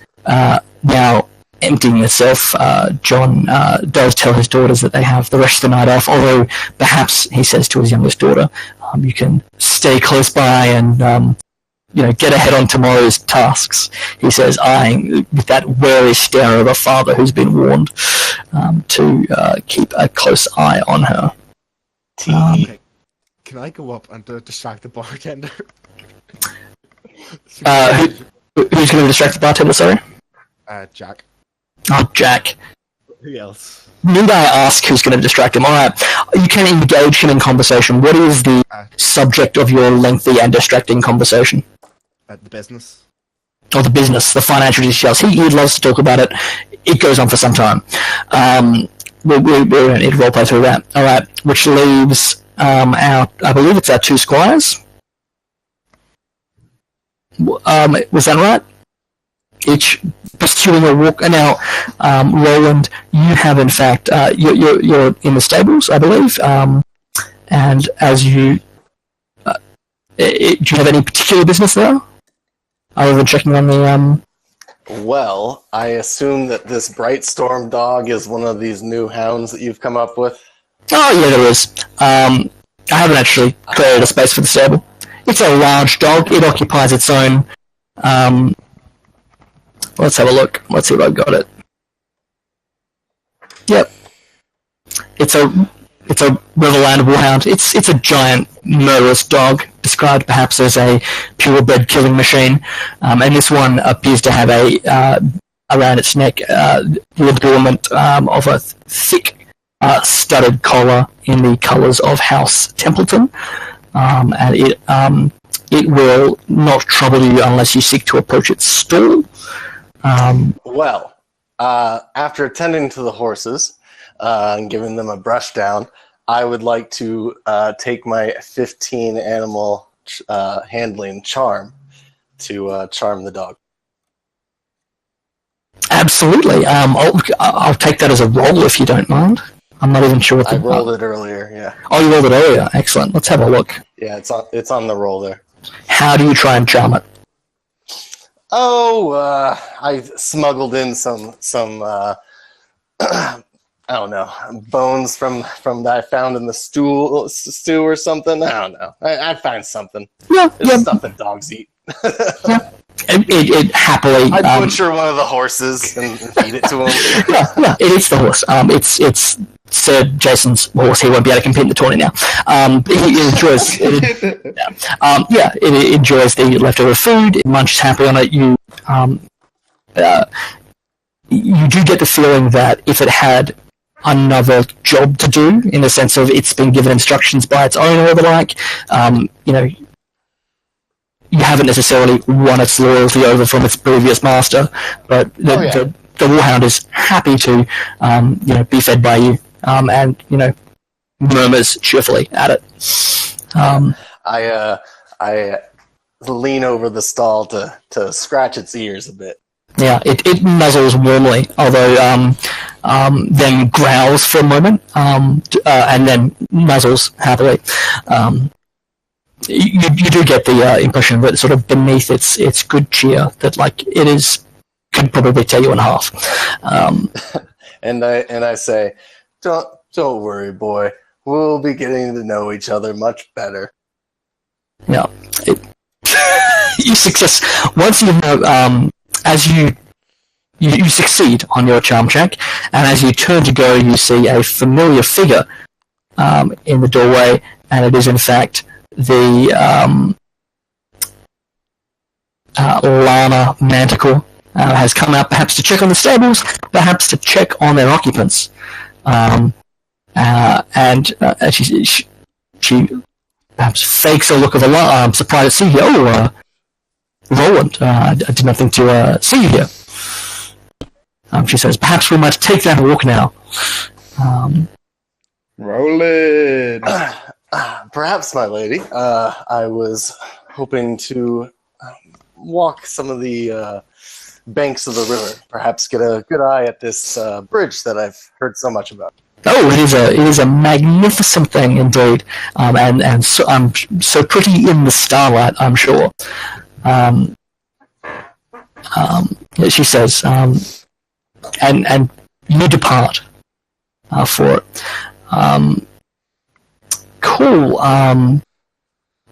now emptying itself, John does tell his daughters that they have the rest of the night off, although perhaps he says to his youngest daughter, you can stay close by and get ahead on tomorrow's tasks. He says, eyeing with that wary stare of a father who's been warned to keep a close eye on her. Okay. Can I go up and distract the bartender? Who's going to distract the bartender, sorry? Jack. Oh, Jack. Who else? Need I ask who's going to distract him? Alright, you can engage him in conversation. What is the subject of your lengthy and distracting conversation? The business. or the business, the financial details. He loves to talk about it. It goes on for some time. We're going to need to roleplay through that. All right, which leaves I believe it's our 2 squires. Was that right? Each pursuing a walk. And now, Roland, you have in fact you're in the stables, I believe. And as you, do you have any particular business there, other than checking on the? Well, I assume that this Brightstorm dog is one of these new hounds that you've come up with. Oh yeah, there is. I haven't actually created a space for the stable. It's a large dog. It occupies its own. Let's have a look. Let's see if I've got it. Yep. It's a Riverland Warhound. It's a giant murderous dog, described perhaps as a purebred killing machine. And this one appears to have around its neck the adornment of a thick studded collar in the colours of House Templeton. And it will not trouble you unless you seek to approach its stall. After attending to the horses and giving them a brush down, I would like to take my 15 animal handling charm to charm the dog. Absolutely. I'll take that as a roll if you don't mind. I'm not even sure what I rolled it earlier, yeah. Oh, you rolled it earlier. Excellent. Let's have a look. Yeah, it's on the roll there. How do you try and charm it? I smuggled in some I don't know, bones from that I found in the stew or something. I don't know. I find something. Yeah, it's stuff that dogs eat. Yeah. It happily. I butcher one of the horses and feed it to him. Yeah, it eats the horse. It's Sir Jason's horse. He won't be able to compete in the tourney now. He enjoys. It enjoys the leftover food. It munches happily on it. You do get the feeling that if it had another job to do, in the sense of it's been given instructions by its owner or the like, you haven't necessarily won its loyalty over from its previous master, but the Warhound is happy to, be fed by you, and murmurs cheerfully at it. I lean over the stall to scratch its ears a bit. Yeah, it nuzzles warmly, although then growls for a moment, and then nuzzles happily. You do get the impression that sort of beneath its good cheer that could probably tear you in half. And I say, don't worry, boy. We'll be getting to know each other much better. Yeah, you success once you have as you succeed on your charm check, and as you turn to go, you see a familiar figure in the doorway, and it is in fact the Lana Manticore. Has come out perhaps to check on the stables, perhaps to check on their occupants, and she perhaps fakes a look of surprise to see you. Oh, Roland, I did not think to see you here. She says, perhaps we might take that walk now. Roland! Perhaps, my lady. I was hoping to walk some of the banks of the river. Perhaps get a good eye at this bridge that I've heard so much about. Oh, it is a magnificent thing indeed, and so pretty in the starlight, I'm sure. She says, and you depart for it. Cool.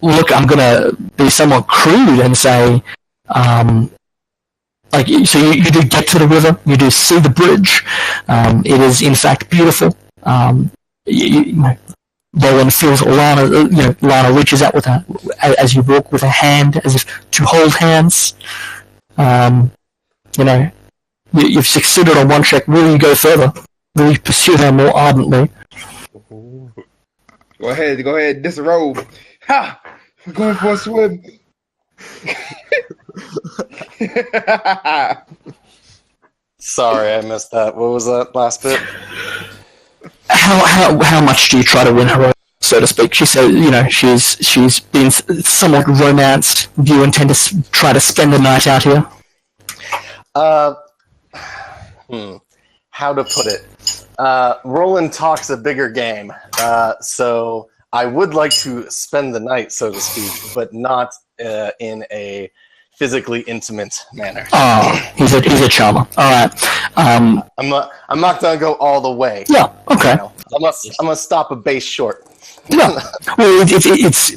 Look, I'm gonna be somewhat crude and say, so you do get to the river, you do see the bridge. It is in fact beautiful. Roland feels Lana reaches out with as you walk with a hand, as if to hold hands. You've succeeded on one check. Will you go further? Will you pursue her more ardently? Go ahead, disrobe. Ha! We're going for a swim. Sorry, I missed that. What was that last bit? How much do you try to win her over, so to speak? She said, she's been somewhat romanced. Do you intend to try to spend the night out here? How to put it? Roland talks a bigger game, so I would like to spend the night, so to speak, but not in a physically intimate manner. Oh, he's a charmer. All right. I'm not gonna go all the way. Yeah. Okay. You know, I'm gonna stop a base short. Yeah. Well, it's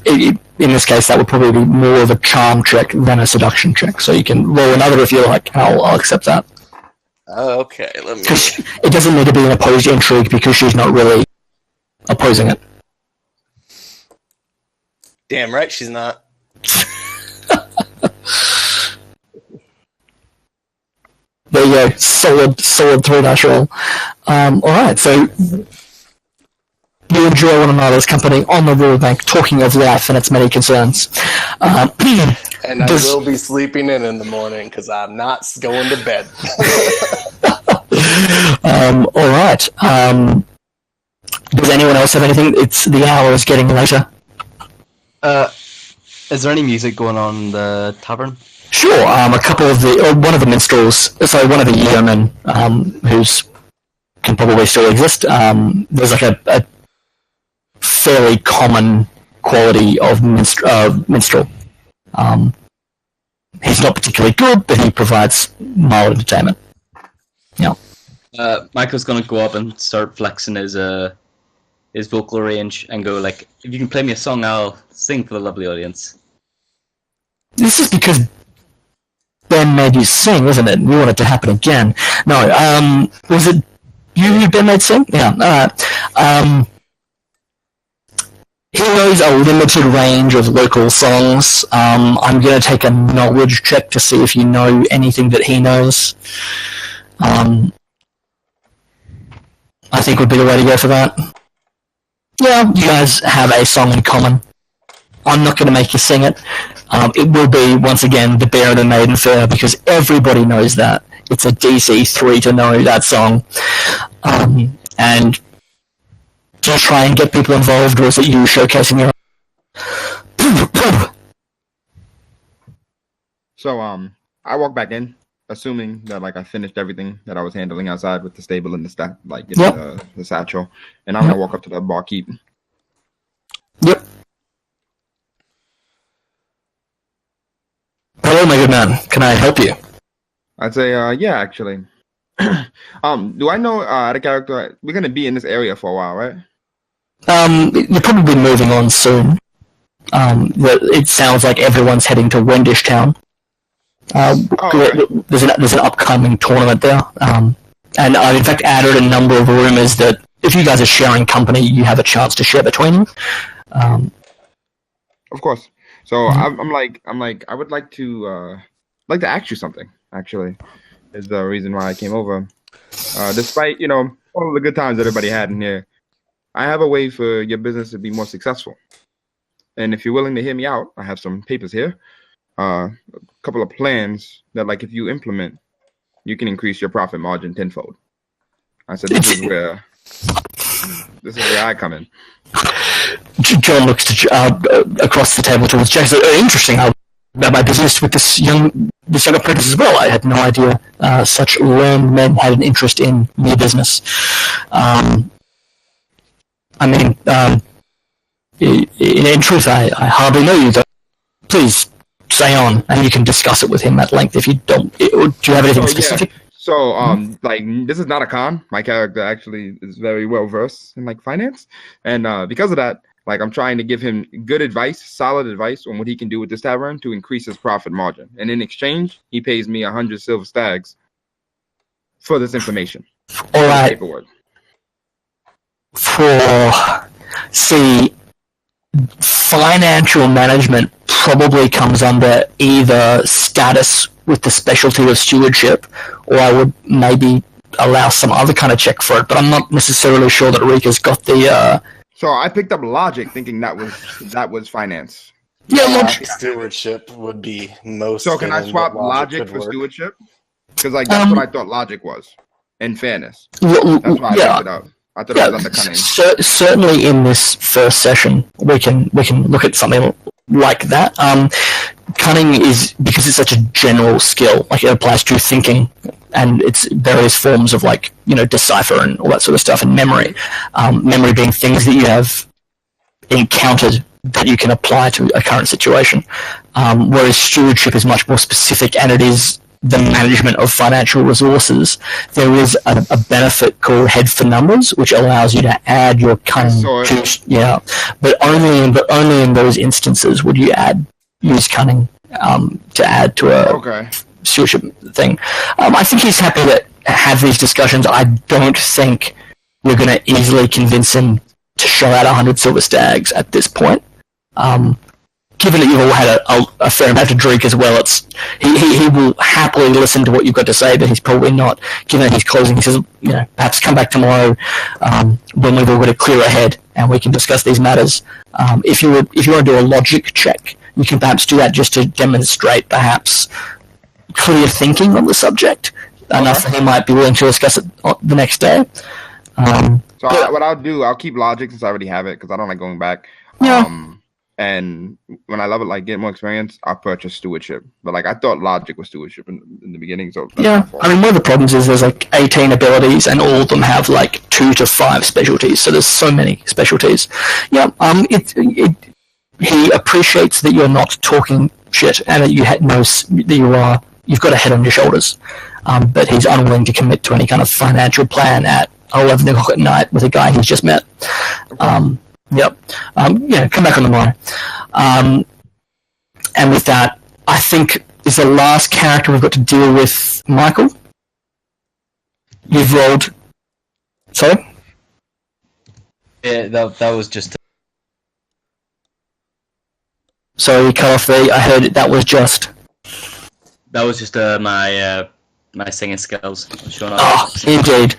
in this case that would probably be more of a charm check than a seduction check. So you can roll another if you like. I'll accept that. Okay, let me. Because it doesn't need to be an opposed intrigue because she's not really opposing it. Damn right, she's not. There you go. Solid 3-dice roll. Alright, so you enjoy one another's company on the riverbank, talking of life and its many concerns. And I will be sleeping in the morning because I'm not going to bed. Alright. Does anyone else have anything? The hour is getting later. Is there any music going on in the tavern? Sure. One of the minstrels, one of the yeomen, who's can probably still exist. There's like a fairly common quality of minstrel. He's not particularly good, but he provides mild entertainment. Yeah. Michael's gonna go up and start flexing his vocal range and go like, "If you can play me a song, I'll sing for the lovely audience." This is because Ben made you sing, isn't it? We want it to happen again. No, was it you Ben made sing? Yeah, alright. He knows a limited range of local songs. I'm going to take a knowledge check to see if you know anything that he knows. I think would be the way to go for that. Yeah, you guys have a song in common. I'm not going to make you sing it. It will be, once again, The Bear and the Maiden Fair, because everybody knows that. It's a DC 3 to know that song. And just try and get people involved, or is it you showcasing your... So, I walk back in, assuming that, I finished everything that I was handling outside with the stable and the satchel. And I'm going to walk up to the barkeep. Yep. Hello, my good man. Can I help you? I'd say, yeah, actually. Do I know the character? We're gonna be in this area for a while, right? You're probably moving on soon. It sounds like everyone's heading to Wendish Town. Right. There's an upcoming tournament there. And I've in fact added a number of rumors that if you guys are sharing company, you have a chance to share between you. Of course. So I'm like, I would like to ask you something. Actually, is the reason why I came over. Despite all of the good times that everybody had in here, I have a way for your business to be more successful. And if you're willing to hear me out, I have some papers here, a couple of plans that, if you implement, you can increase your profit margin tenfold. I said, this is where I come in. John looks across the table towards Jack. Interesting. How about my business with this young apprentice as well? I had no idea such learned men had an interest in your business. In truth, I hardly know you. Though. Please say on, and you can discuss it with him at length. If you don't, do you have anything specific? Yeah. So, this is not a con. My character actually is very well versed in finance, and because of that, I'm trying to give him good advice, solid advice on what he can do with this tavern to increase his profit margin. And in exchange, he pays me 100 silver stags for this information. All right. Paperwork. Financial management probably comes under either status with the specialty of stewardship, or I would maybe allow some other kind of check for it, but I'm not necessarily sure that Rika's got the... So I picked up logic thinking that was finance. Yeah, logic. Stewardship would be most. So can I in swap what logic could for work. stewardship? Because like that's what I thought logic was. In fairness, that's why I yeah, picked it up. I thought it was under cunning. certainly in this first session, we can look at something like that. Cunning is, because it's such a general skill, like it applies to thinking and its various forms of, like, decipher and all that sort of stuff, and memory. Memory being things that you have encountered that you can apply to a current situation. Whereas stewardship is much more specific, and it is the management of financial resources. There is a benefit called head for numbers, which allows you to add your cunning to, but only in those instances would you use cunning to add to a stewardship thing. I think he's happy to have these discussions. I don't think we're going to easily convince him to show out 100 silver stags at this point. Given that you've all had a fair amount to drink as well, he will happily listen to what you've got to say, but he's probably not, given that he's closing, he says, perhaps come back tomorrow when we've all got a clearer head and we can discuss these matters. If you want to do a logic check, you can perhaps do that just to demonstrate perhaps clear thinking on the subject, enough that he might be willing to discuss it the next day. What I'll do, I'll keep logic since I already have it, because I don't like going back. And when I level, like, get more experience, I'll purchase stewardship. But like, I thought logic was stewardship in the beginning, so that's I mean, one of the problems is there's like 18 abilities, and all of them have like 2 to 5 specialties. So there's so many specialties. He appreciates that you're not talking shit, and that you've got a head on your shoulders. But he's unwilling to commit to any kind of financial plan at 11 o'clock at night with a guy he's just met. Come back on the morning. And with that, I think is the last character we've got to deal with. Michael, you've rolled. Sorry? Yeah, that was just. Sorry, we cut off there. I heard that was just. That was just my singing skills. Indeed.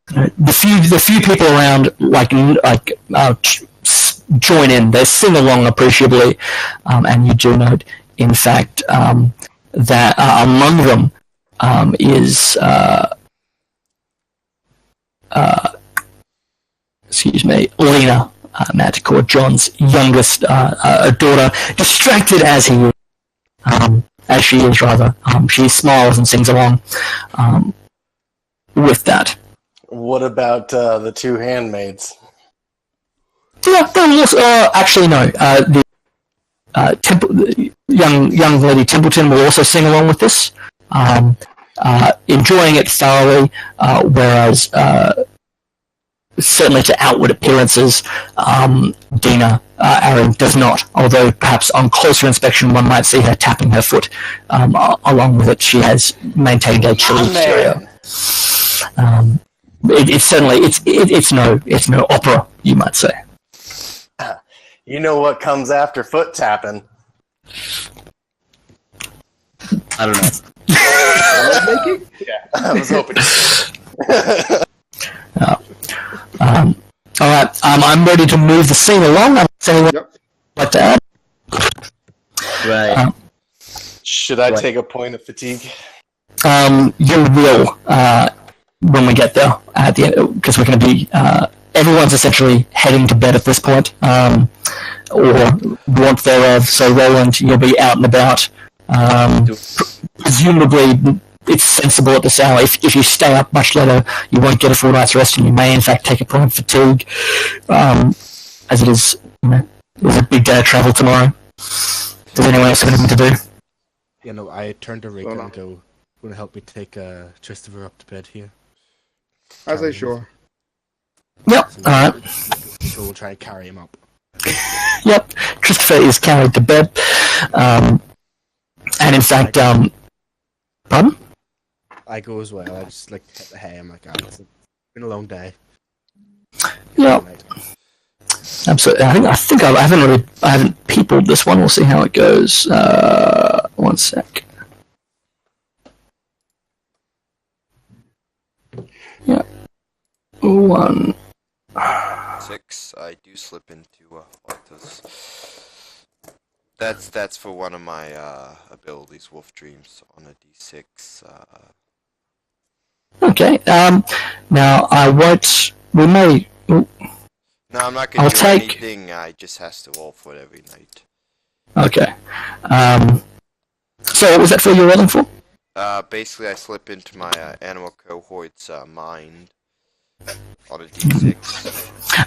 The few people around join in. They sing along appreciably, and you do note, in fact, that among them is Lena, Manticore, John's youngest daughter, distracted as he is, as she is rather. She smiles and sings along with that. What about the 2 handmaids? Yeah, actually no. The young lady Templeton will also sing along with this, enjoying it thoroughly. Whereas, certainly to outward appearances, Dina Aaron does not. Although perhaps on closer inspection, one might see her tapping her foot. Along with it, she has maintained a chilly exterior. It's no opera, you might say. You know what comes after foot tapping? I don't know. Yeah, I was hoping. All right, I'm ready to move the scene along. Anyone like to add? Right. Should I take a point of fatigue? You will when we get there at the end, because we're going to be. Everyone's essentially heading to bed at this point, or want thereof. So Roland, you'll be out and about. Presumably, it's sensible at this hour. If you stay up much later, you won't get a full night's rest, and you may in fact take a point of fatigue, as it is. It's a big day of travel tomorrow. Does anyone else have anything to do? I turn to Rick and go, "Want to help me take Christopher up to bed here?" I say sure. Yep. So All right. So we'll try and carry him up. Yep. Christopher is carried to bed, and in fact, pardon? I go as well. I just hit the hay. I'm like, it's been a long day. Yep. Absolutely. I haven't peopled this one. We'll see how it goes. 1 sec. Yeah. 1. 6. I do slip into Octa's. That's for one of my abilities, Wolf Dreams, on a D6. Okay. Now I won't. We may. No, I'm not gonna I'll do take- anything. I just has to roll for it every night. Okay. So what was that for you're rolling for? Basically, I slip into my animal cohort's mind on a D6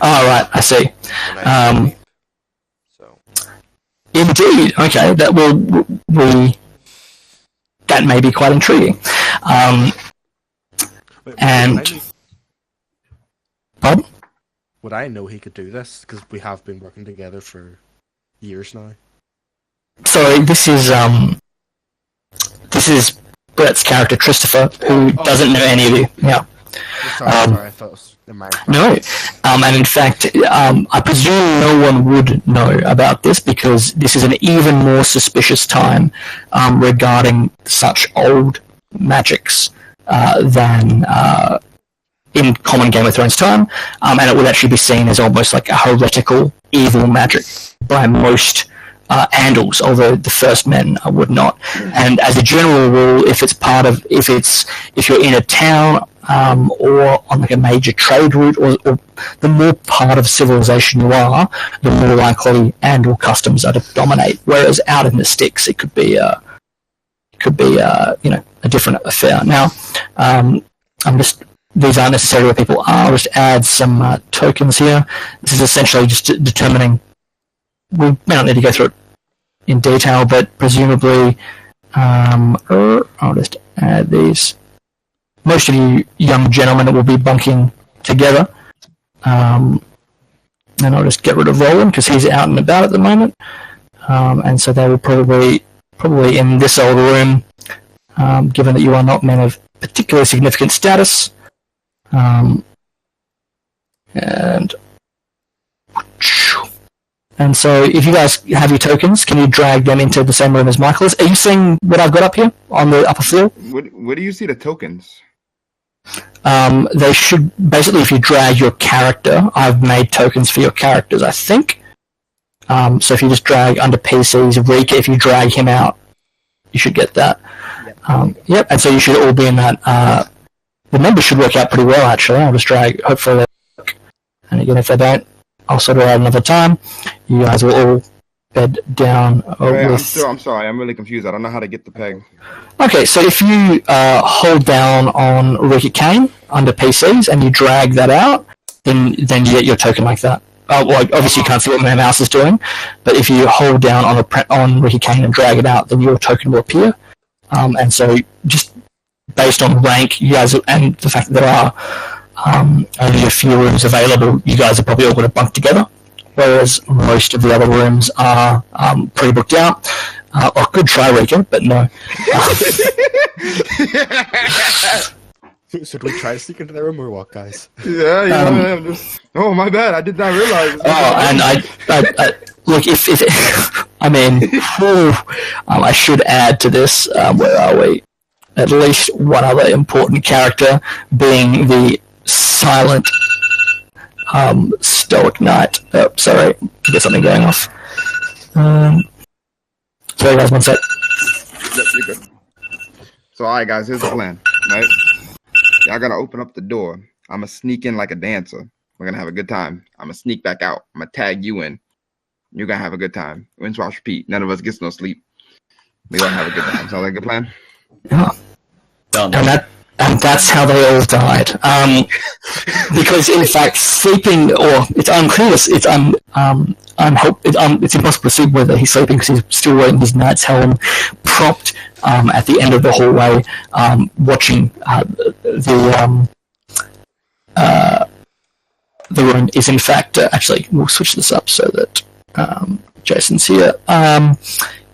Oh, right. I see. when I sleep. So Indeed. Okay. That that may be quite intriguing. Wait, And- Pardon? would I know he could do this? Because we have been working together for years now. Sorry, this is Brett's character Christopher, who doesn't know any of you. Yeah. Sorry, I thought it was in my. No. And in fact, I presume no one would know about this because this is an even more suspicious time regarding such old magics than in common Game of Thrones time, and it would actually be seen as almost like a heretical, evil magic by most Andals, although the first men would not. And as a general rule, if you're in a town or on like a major trade route, or the more part of civilization you are, the more likely Andal customs are to dominate. Whereas out in the sticks, it could be a different affair. Now, these aren't necessarily where people are. I'll just add some tokens here. This is essentially just determining. We may not need to go through it in detail, but presumably, I'll just add these. Most of you young gentlemen will be bunking together, and I'll just get rid of Roland because he's out and about at the moment, and so they will probably in this old room, given that you are not men of particularly significant status, and so if you guys have your tokens, can you drag them into the same room as Michael's? Are you seeing what I've got up here on the upper floor? Where do you see the tokens? They should basically, if you drag your character, I've made tokens for your characters, I think. So if you just drag under PCs, Rika, if you drag him out, you should get that. Yep, and so you should all be in that. The numbers should work out pretty well, actually. I'll just drag, hopefully they work. And again, if they don't, I'll sort it out another time. You guys will all bed down. I'm sorry, I'm really confused. I don't know how to get the peg. Okay, so if you hold down on Rika Kane under PCs and you drag that out, then you get your token like that. Well, obviously you can't see what my mouse is doing, but if you hold down on Ricky Kane and drag it out, then your token will appear. And so just based on rank, you guys, and the fact that there are only a few rooms available, you guys are probably all going to bunk together, whereas most of the other rooms are pre-booked out. Good try, Rika, but no. So do we try to sneak into their room or what, guys? Yeah, oh, my bad. I did not realize. And I look, if I mean, I should add to this, where are we? At least one other important character being the silent, stoic knight. Oh, sorry, I got something going off. Sorry guys, one sec. Yep, you're good. So, alright guys, here's the plan, right? Y'all gotta open up the door. I'm gonna sneak in like a dancer. We're gonna have a good time. I'm gonna sneak back out. I'm gonna tag you in. You're gonna have a good time. Rinse, wash, repeat. None of us gets no sleep. We all have a good time. Sound like a good plan? Yeah. And that's how they all died. Because in fact, sleeping, or it's unclear. It's impossible to see whether he's sleeping because he's still wearing his knight's helm, propped at the end of the hallway, watching the room is in fact actually. We'll switch this up so that Jason's here.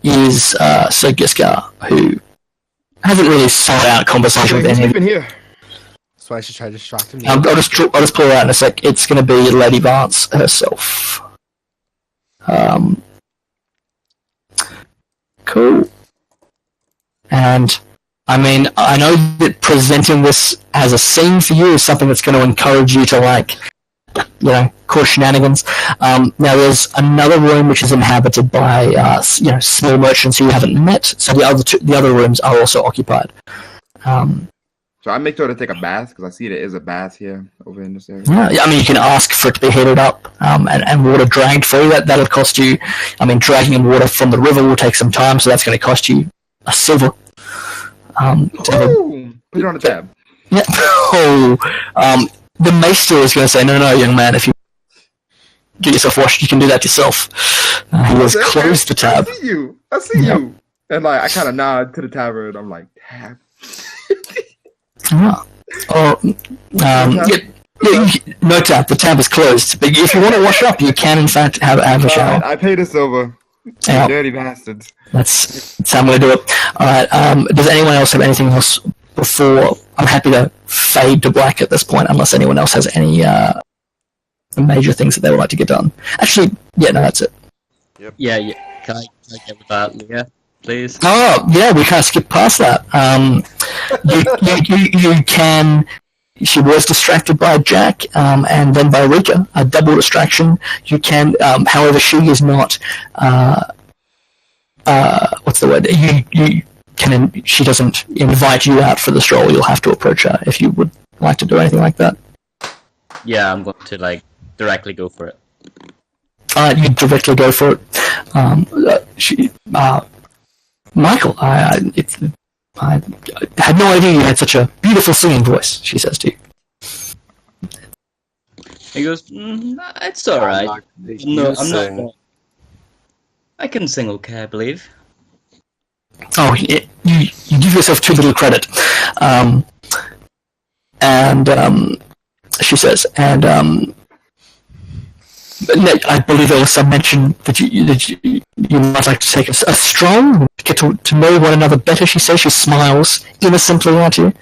Is Sir Giscard, who hasn't really sought out conversation with any of you. Here. So I should try to distract him. I'll just pull her out in a sec. It's going to be Lady Vance herself. Cool. And I mean, I know that presenting this as a scene for you is something that's going to encourage you to cause shenanigans. Now there's another room which is inhabited by small merchants who you haven't met. So the other rooms are also occupied. So I make sure to take a bath because I see there is a bath here over in this area. Yeah, I mean, you can ask for it to be heated up and water dragged for you. That'll cost you. I mean, dragging in water from the river will take some time, so that's going to cost you a silver. Put it on the tab. Yeah. The maester is going to say, no, young man, if you get yourself washed, you can do that yourself. He has closed the tab. I see you. And like, I kind of nod to the tavern. I'm like, tab. No tab. The tab is closed. But if you want to wash up, you can in fact have a shower. I paid this over. Yeah. Dirty bastards. That's how I'm going to do it. All right. Does anyone else have anything else before? I'm happy to fade to black at this point, unless anyone else has any major things that they would like to get done. Actually, no, that's it. Yep. Yeah. Can I get with that, Leah, please? Oh, yeah, we can't skip past that. You can. She was distracted by Jack, and then by Rika, a double distraction. You can, however, she is not. What's the word? She doesn't invite you out for the stroll. You'll have to approach her if you would like to do anything like that. Yeah, I'm going to directly go for it. You directly go for it. Michael, I had no idea you had such a beautiful singing voice, she says to you. He goes, it's alright. No, I'm not. I can sing okay, I believe. Oh, you give yourself too little credit. She says, I believe there was some mention that you might like to take a stroll, get to know one another better, she says. She smiles innocently at you.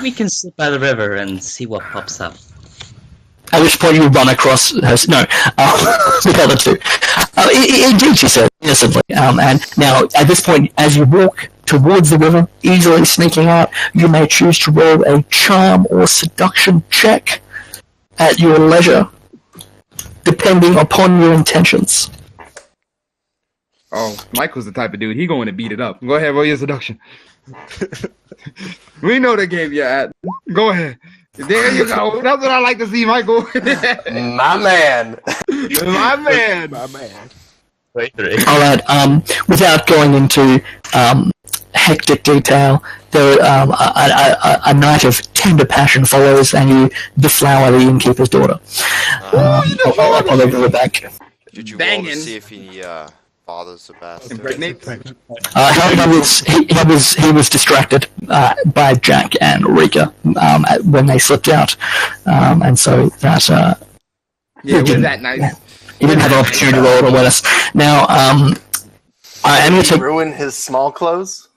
We can sit by the river and see what pops up. At which point you run across her... No, the other two. Indeed, she said, innocently. And now, at this point, as you walk towards the river, easily sneaking out, you may choose to roll a charm or seduction check at your leisure, depending upon your intentions. Oh, Michael's the type of dude, he going to beat it up. Go ahead, roll your seduction. We know the game you're at. Go ahead. There you go. That's what I like to see, Michael. My man. My man. My man. All right. Without going into hectic detail, there a night of tender passion follows, and you deflower the innkeeper's daughter. I'll leave it back. Did you roll to see if he bothers the bastard? He was distracted by Jack and Rika when they slipped out, and so that was that nice? He didn't have an opportunity to roll it with us. Now, I am going to take... ruin his small clothes.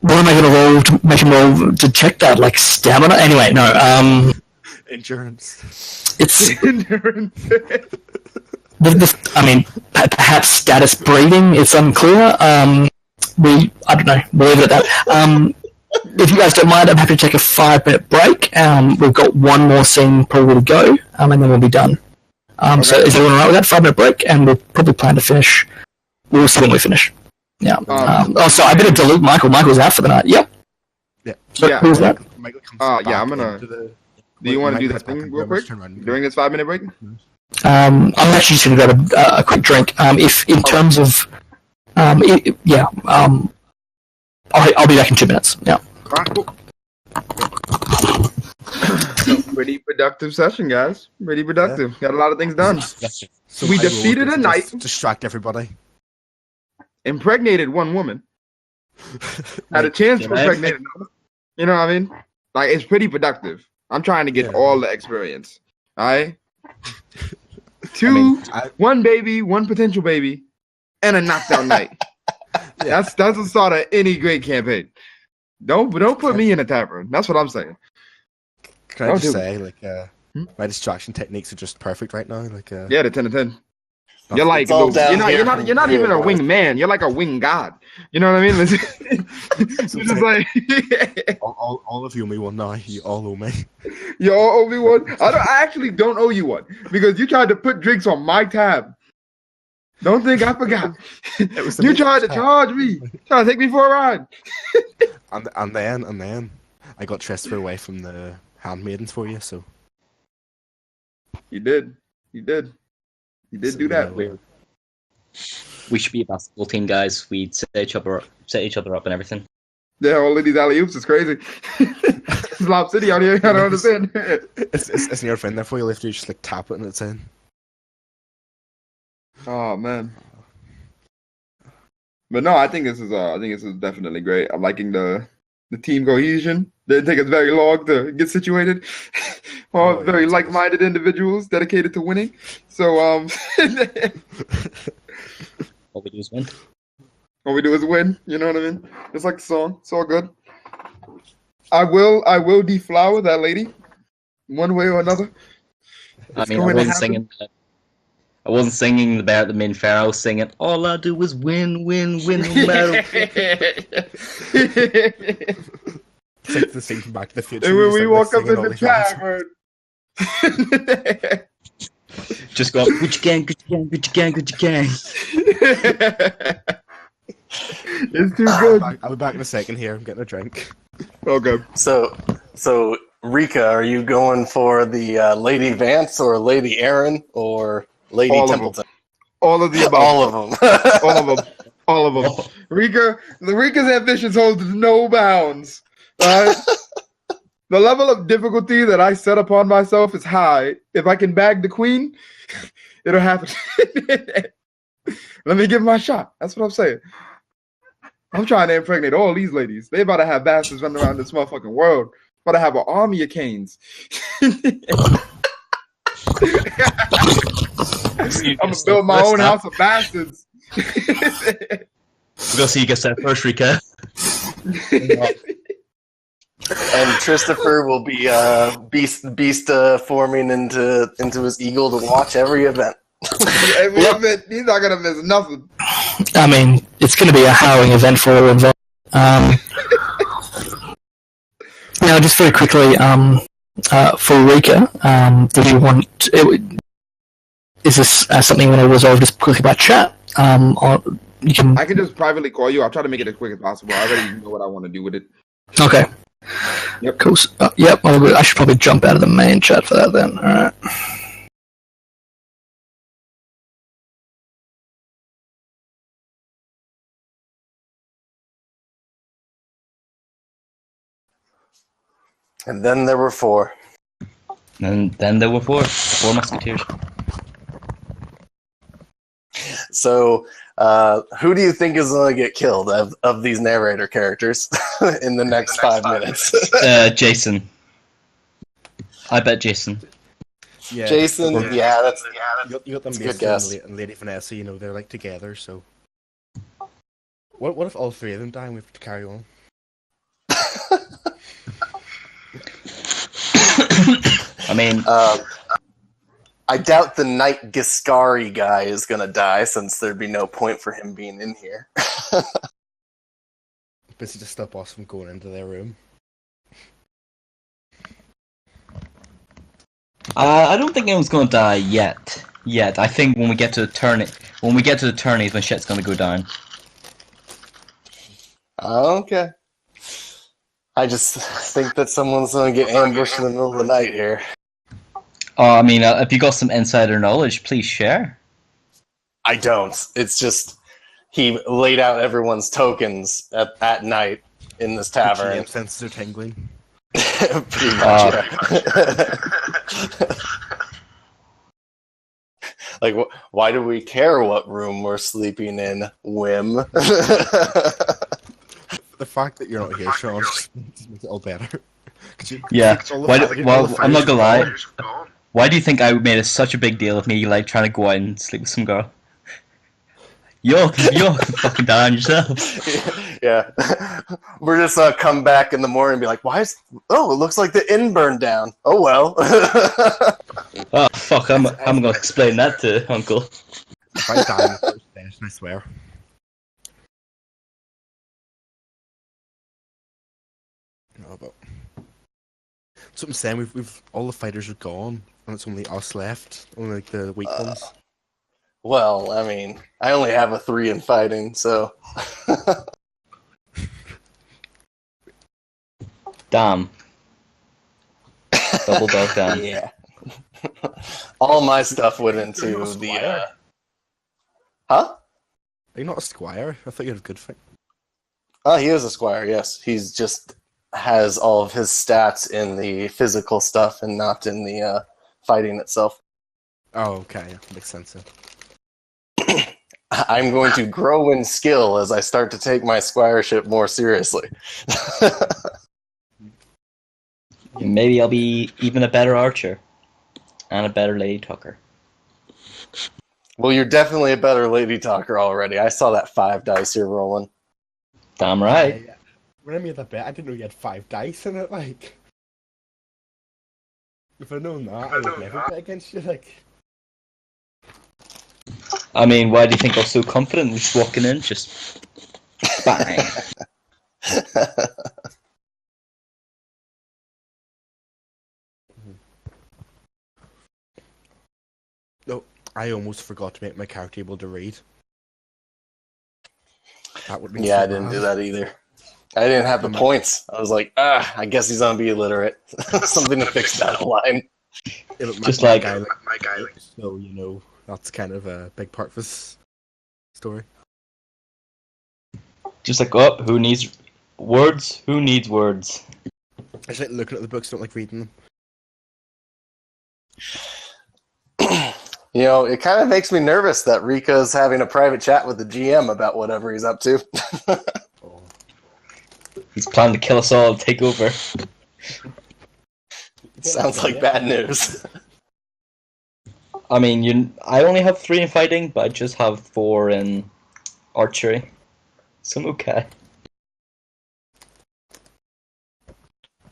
What am I going to roll to make him roll to check that? Like stamina? Anyway, no. Endurance. It's Endurance. I mean, perhaps status breeding. It's unclear. I don't know. We'll leave it at that. If you guys don't mind, I'm happy to take a 5-minute break. We've got one more scene probably to go, and then we'll be done. Okay. So is everyone alright with that 5-minute break? And we'll probably plan to finish. We'll see when we finish. Yeah. So I better delete Michael. Michael's out for the night. Yep. Yeah. So who's that? I'm gonna. Do you want to do that thing real quick during this 5-minute break? I'm actually just gonna grab a quick drink. If in terms of, I'll be back in 2 minutes. Yeah. Cool. Pretty productive session, guys. Pretty productive. Got a lot of things done. So we defeated a knight. Distract everybody. Impregnated one woman. Had a chance to impregnate another. You know what I mean? Like, it's pretty productive. I'm trying to get all the experience. Alright? One baby, one potential baby, and a knocked out knight. That's the start of any great campaign. Don't put me in a tavern. That's what I'm saying. Can I just say, my distraction techniques are just perfect right now. Yeah, the 10 to 10. You're like It's all you're down here not from you're not here, even a boys. wing man. You're like a wing god. You know what I mean? You're just like All of you owe me one now. You all owe me. you all owe me one. I actually don't owe you one because you tried to put drinks on my tab. Don't think I forgot. You tried to charge me. Trying to take me for a ride. And then I got transferred away from the handmaidens for you. So You did do that. You know, We should be a basketball team, guys. We'd set each other up and everything. Yeah, all of these alley oops is crazy. It's Lob City out here. I don't understand. it's near a friend there for you. If you just like tap it and it's in. Oh man. But no, I think this is definitely great. I'm liking the team cohesion. Didn't take us very long to get situated. All very like-minded individuals dedicated to winning. So All we do is win. all we do is win. You know what I mean? Just like the song. It's all good. I will deflower that lady, one way or another. I It's mean, I going to wasn't happen. singing. I wasn't singing the Bear at the Main Fair. I was singing, all I do is win, win, win, no matter what. It's like the scene from Back to the Future. And when just, we like, walk up singing in all the these lines. tavern. Just go, Gucci gang, Gucci gang, Gucci gang, Gucci gang. It's too good. I'll be back in a second here. I'm getting a drink. Okay. So Rika, are you going for the Lady Vance or Lady Aaron or Lady All of them. Templeton? All of the above. All of them. All of them. All of them. Rika's ambitions hold no bounds. Alright? The level of difficulty that I set upon myself is high. If I can bag the queen, it'll happen. Let me give my shot. That's what I'm saying. I'm trying to impregnate all these ladies. They about to have bastards running around this motherfucking world. About to have an army of canes. I'm gonna build my own house of bastards. We'll see you get there first, Rika. And Christopher will be beast forming into his eagle to watch every event. Every event, he's not gonna miss nothing. I mean, it's going to be a harrowing event for all involved. Now, just very quickly, for Rika, did you want? Is this something you want to resolve just quickly by chat? Or you can. I can just privately call you. I'll try to make it as quick as possible. I already know what I want to do with it. Okay. Yep. Cool. Yep. Well, I should probably jump out of the main chat for that then. All right. And then there were four. And then there were four musketeers. So, who do you think is going to get killed of these narrator characters in the next 5 minutes? Jason. I bet Jason. Yeah, Jason, yeah, that's you got them that's a good Mason guess. and Lady Vanessa. You know they're like together. So, what if all three of them die and we have to carry on? I mean, I doubt the Knight Giscari guy is going to die, since there'd be no point for him being in here. Basically, just stop us from going into their room. I don't think anyone's gonna die yet. I think when we get to the tourney, is when shit's gonna go down. Okay. I just think that someone's going to get ambushed in the middle of the night here. I mean, if you got some insider knowledge, please share. I don't. It's just he laid out everyone's tokens at night in this tavern. GM senses are tingling. Pretty much, yeah. Like, why do we care what room we're sleeping in, Whim? The fact that you're not here, Sean, just makes it all better. Yeah. Well, I'm not gonna lie. Gone. Why do you think I made such a big deal of me like trying to go out and sleep with some girl? You're fucking down yourself. Yeah. We're just come back in the morning and be like, it looks like the inn burned down. Oh well. Oh fuck! I'm gonna explain that to Uncle. If I die in the first session, I swear. No, but so I'm saying we've all the fighters are gone, and it's only us left, only like the weak ones. Well, I mean, I only have a 3 in fighting, so. Damn. Double dog damn. Yeah. All my stuff went into You're not a the. squire. Huh? Are you not a squire? I thought you had a good fight. Oh, he is a squire. Yes, he's just has all of his stats in the physical stuff and not in the fighting itself. Oh, okay, yeah, makes sense. Yeah. I'm going to grow in skill as I start to take my squireship more seriously. Maybe I'll be even a better archer. And a better lady talker. Well, you're definitely a better lady talker already. I saw that 5 dice you're rolling. Damn right. When I made that bet, I didn't know you had 5 dice in it. Like, if I'd known that, I would never bet against you. Like, I mean, why do you think I was so confident just walking in? Just bang. no, I almost forgot to make my character able to read. That would be Yeah, I didn't do that either. I didn't have the points. I was like, I guess he's gonna be illiterate. Something to fix that line. Just like my guy. So you know, that's kind of a big part of his story. Just like, oh, who needs words? Who needs words? I just like looking at the books, don't like reading them. You know, it kind of makes me nervous that Rika's having a private chat with the GM about whatever he's up to. He's planning to kill us all, take over. Sounds like bad news. I mean, I only have 3 in fighting, but I just have 4 in archery. So I'm okay.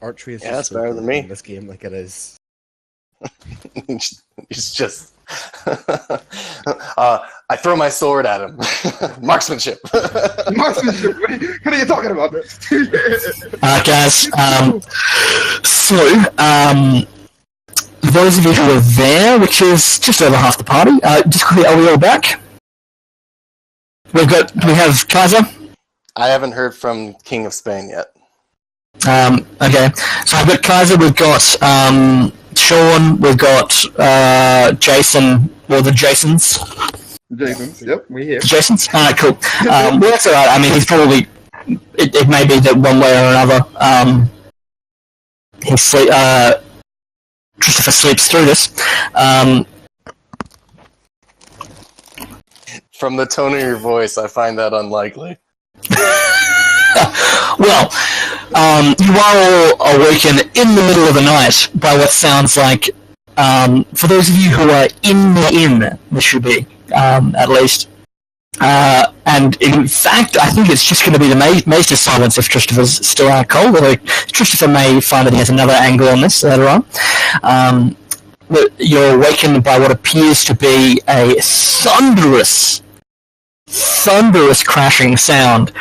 Archery is that's so better than me in this game, like it is. It's just I throw my sword at him. Marksmanship. Marksmanship. What are you talking about? Guys, those of you who are there, which is just over half the party, just quickly, are we all back? Do we have Kaiser? I haven't heard from King of Spain yet. Okay, so I've got Kaiser, we've got Sean, we've got Jason, or the Jasons. Jason, yep, we here. Jasons? Alright, cool. Well, that's alright. I mean, he's probably... It may be that one way or another, Christopher sleeps through this. From the tone of your voice, I find that unlikely. Well, you are all awakened in the middle of the night by what sounds like, for those of you who are in the inn, this should be, at least. And in fact, I think it's just going to be the Maester's silence if Christopher's still out cold, although Christopher may find that he has another angle on this later on. You're awakened by what appears to be a thunderous crashing sound.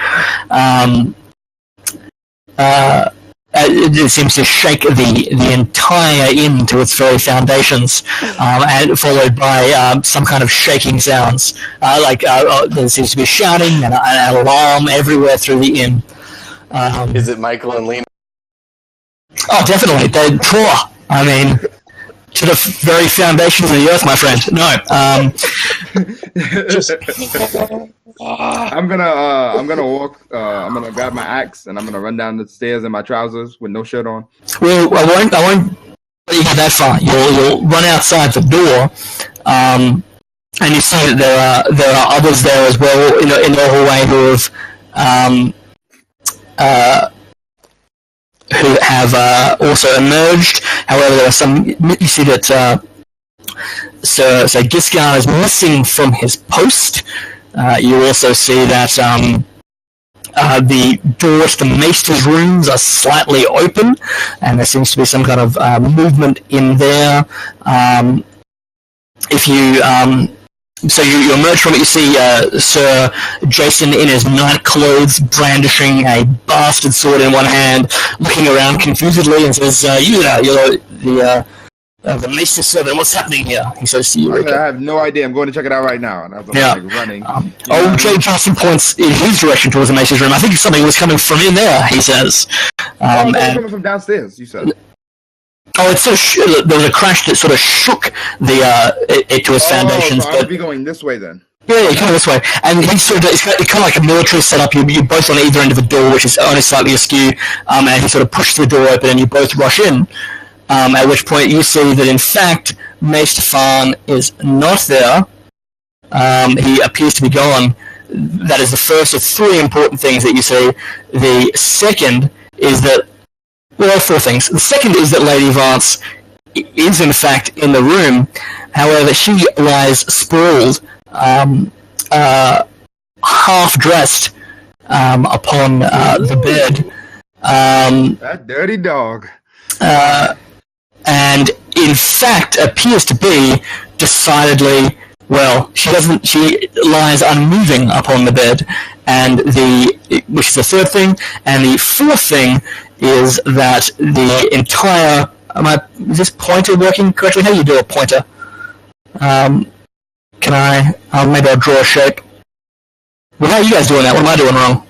It seems to shake the entire inn to its very foundations, and followed by some kind of shaking sounds. There seems to be shouting and an alarm everywhere through the inn. Is it Michael and Lena? Oh, definitely. I mean, to the very foundations of the earth, my friend. No. I'm gonna walk. I'm gonna grab my axe and I'm gonna run down the stairs in my trousers with no shirt on. Well, I won't let you get that far. You'll run outside the door, and you see that there are others there as well in the hallway who have also emerged. However, there are some. You see that so Giscard is missing from his post. You also see that the doors to the Maester's rooms are slightly open, and there seems to be some kind of movement in there. If you So you emerge from it. You see Sir Jason in his night clothes, brandishing a bastard sword in one hand, looking around confusedly, and says, "You there? You're the Maester servant. What's happening here?" He says to you, I Rico. have no idea. I'm going to check it out right now. And I was Yeah. like running. Old Jay Johnson points in his direction towards the Maester's room. I think something was coming from in there, he says. Oh, coming from downstairs, you said. Oh, it's there was a crash that sort of shook it to its foundations. So I would be going this way then. Yeah, kind of this way. And he sort of, it's kind of like a military setup. You're both on either end of a door, which is only slightly askew, and he sort of pushes the door open and you both rush in. At which point you see that, in fact, Maester Farn is not there. He appears to be gone. That is the first of three important things that you see. The second is that, well, four things. The second is that Lady Vance is, in fact, in the room. However, she lies sprawled, half-dressed, upon the bed. That dirty dog. And in fact appears to be decidedly, well, she lies unmoving upon the bed, and which is the third thing, and the fourth thing is that the entire, is this pointer working correctly? How do you do a pointer? Maybe I'll draw a shape. Well, how are you guys doing that? What am I doing wrong?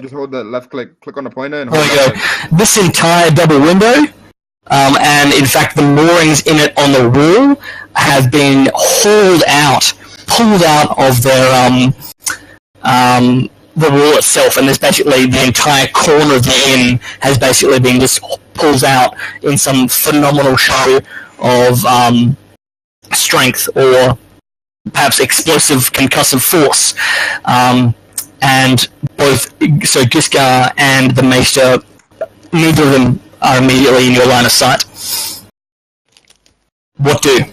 Just hold the left click on the pointer and There hold we go. This entire double window, and in fact the moorings in it on the wall have been pulled out of their the wall itself, and there's basically the entire corner of the inn has basically been just pulled out in some phenomenal show of strength or perhaps explosive concussive force. And both Giscard and the Maester, neither of them are immediately in your line of sight. What do?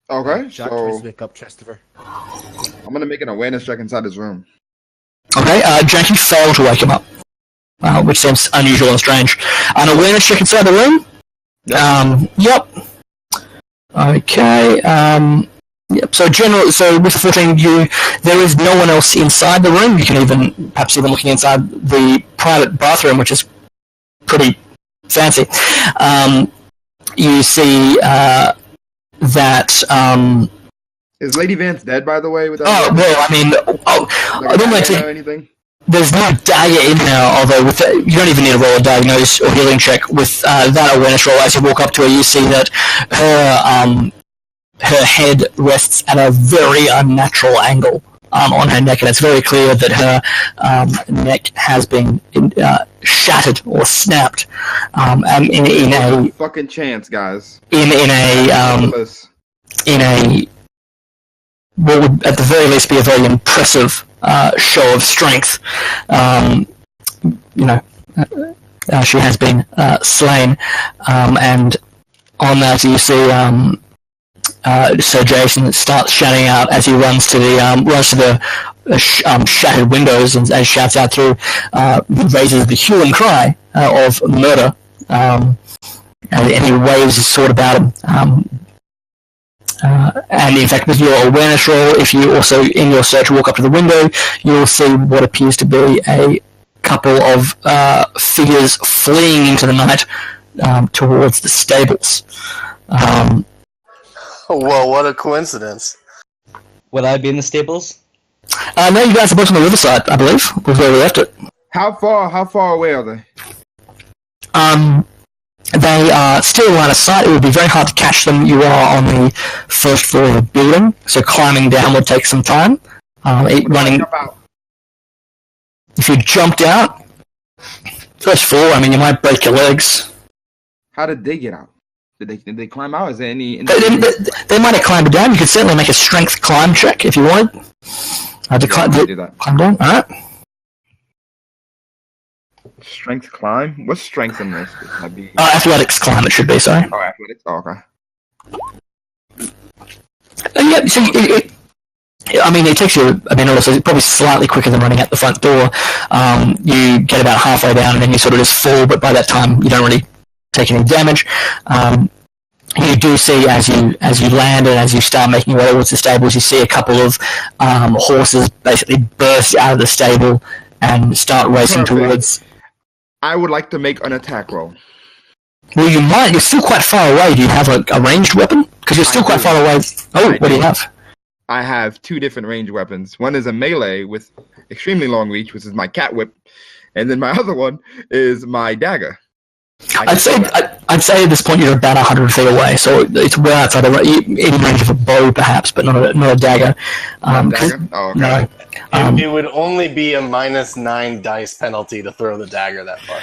Okay, Jack so tries to wake up Chestover. I'm gonna make an awareness check inside this room. Okay, Jack, you fail to wake him up, which seems unusual and strange. An awareness check inside the room? Yep. Okay, yep. So with 14, there is no one else inside the room. You can perhaps even looking inside the private bathroom, which is pretty fancy. You see that. Is Lady Vance dead, by the way? I don't like to. Anything? There's no dagger in there, although you don't even need to roll a diagnose or healing check. With that awareness roll, as you walk up to her, you see that her head rests at a very unnatural angle on her neck, and it's very clear that her neck has been shattered or snapped. In a fucking chance, guys. In a what would at the very least be a very impressive show of strength. She has been slain, and on that you see Sir Jason starts shouting out as he runs to the shattered windows and shouts out through, raises the hue and cry of murder, and he waves his sword about him. And in fact, with your awareness roll, if you also in your search walk up to the window, you will see what appears to be a couple of figures fleeing into the night towards the stables. Well, what a coincidence. Will I be in the stables? No, you guys are both on the riverside, I believe, was where we left it. How far away are they? They are still line of sight. It would be very hard to catch them. You are on the first floor of the building, so climbing down would take some time. Running. If you jumped out, first floor, you might break your legs. How did they get out? Did they climb out? Is there any? They might have climbed down. You could certainly make a strength climb check if you wanted. Do that. Climb down. All right. Strength climb? What's strength in this? Athletics climb, it should be, sorry. Oh, athletics? Oh, okay. Yeah, so it takes you a minute or so, probably slightly quicker than running out the front door. You get about halfway down and then you sort of just fall, but by that time you don't really take any damage. you do see as you land and as you start making your way towards the stables, you see a couple of horses basically burst out of the stable and start racing Perfect. towards. I would like to make an attack roll. Well, you might. You're still quite far away. Do you have a ranged weapon? Because you're still quite far away. Oh, what do you have? I have 2 different ranged weapons. One is a melee with extremely long reach, which is my cat whip, and then my other one is my dagger. I'd say at this point you're about 100 feet away, so it's well outside in range of a bow, perhaps, but not a dagger. Dagger? Oh, okay. No. It would only be a -9 dice penalty to throw the dagger that far.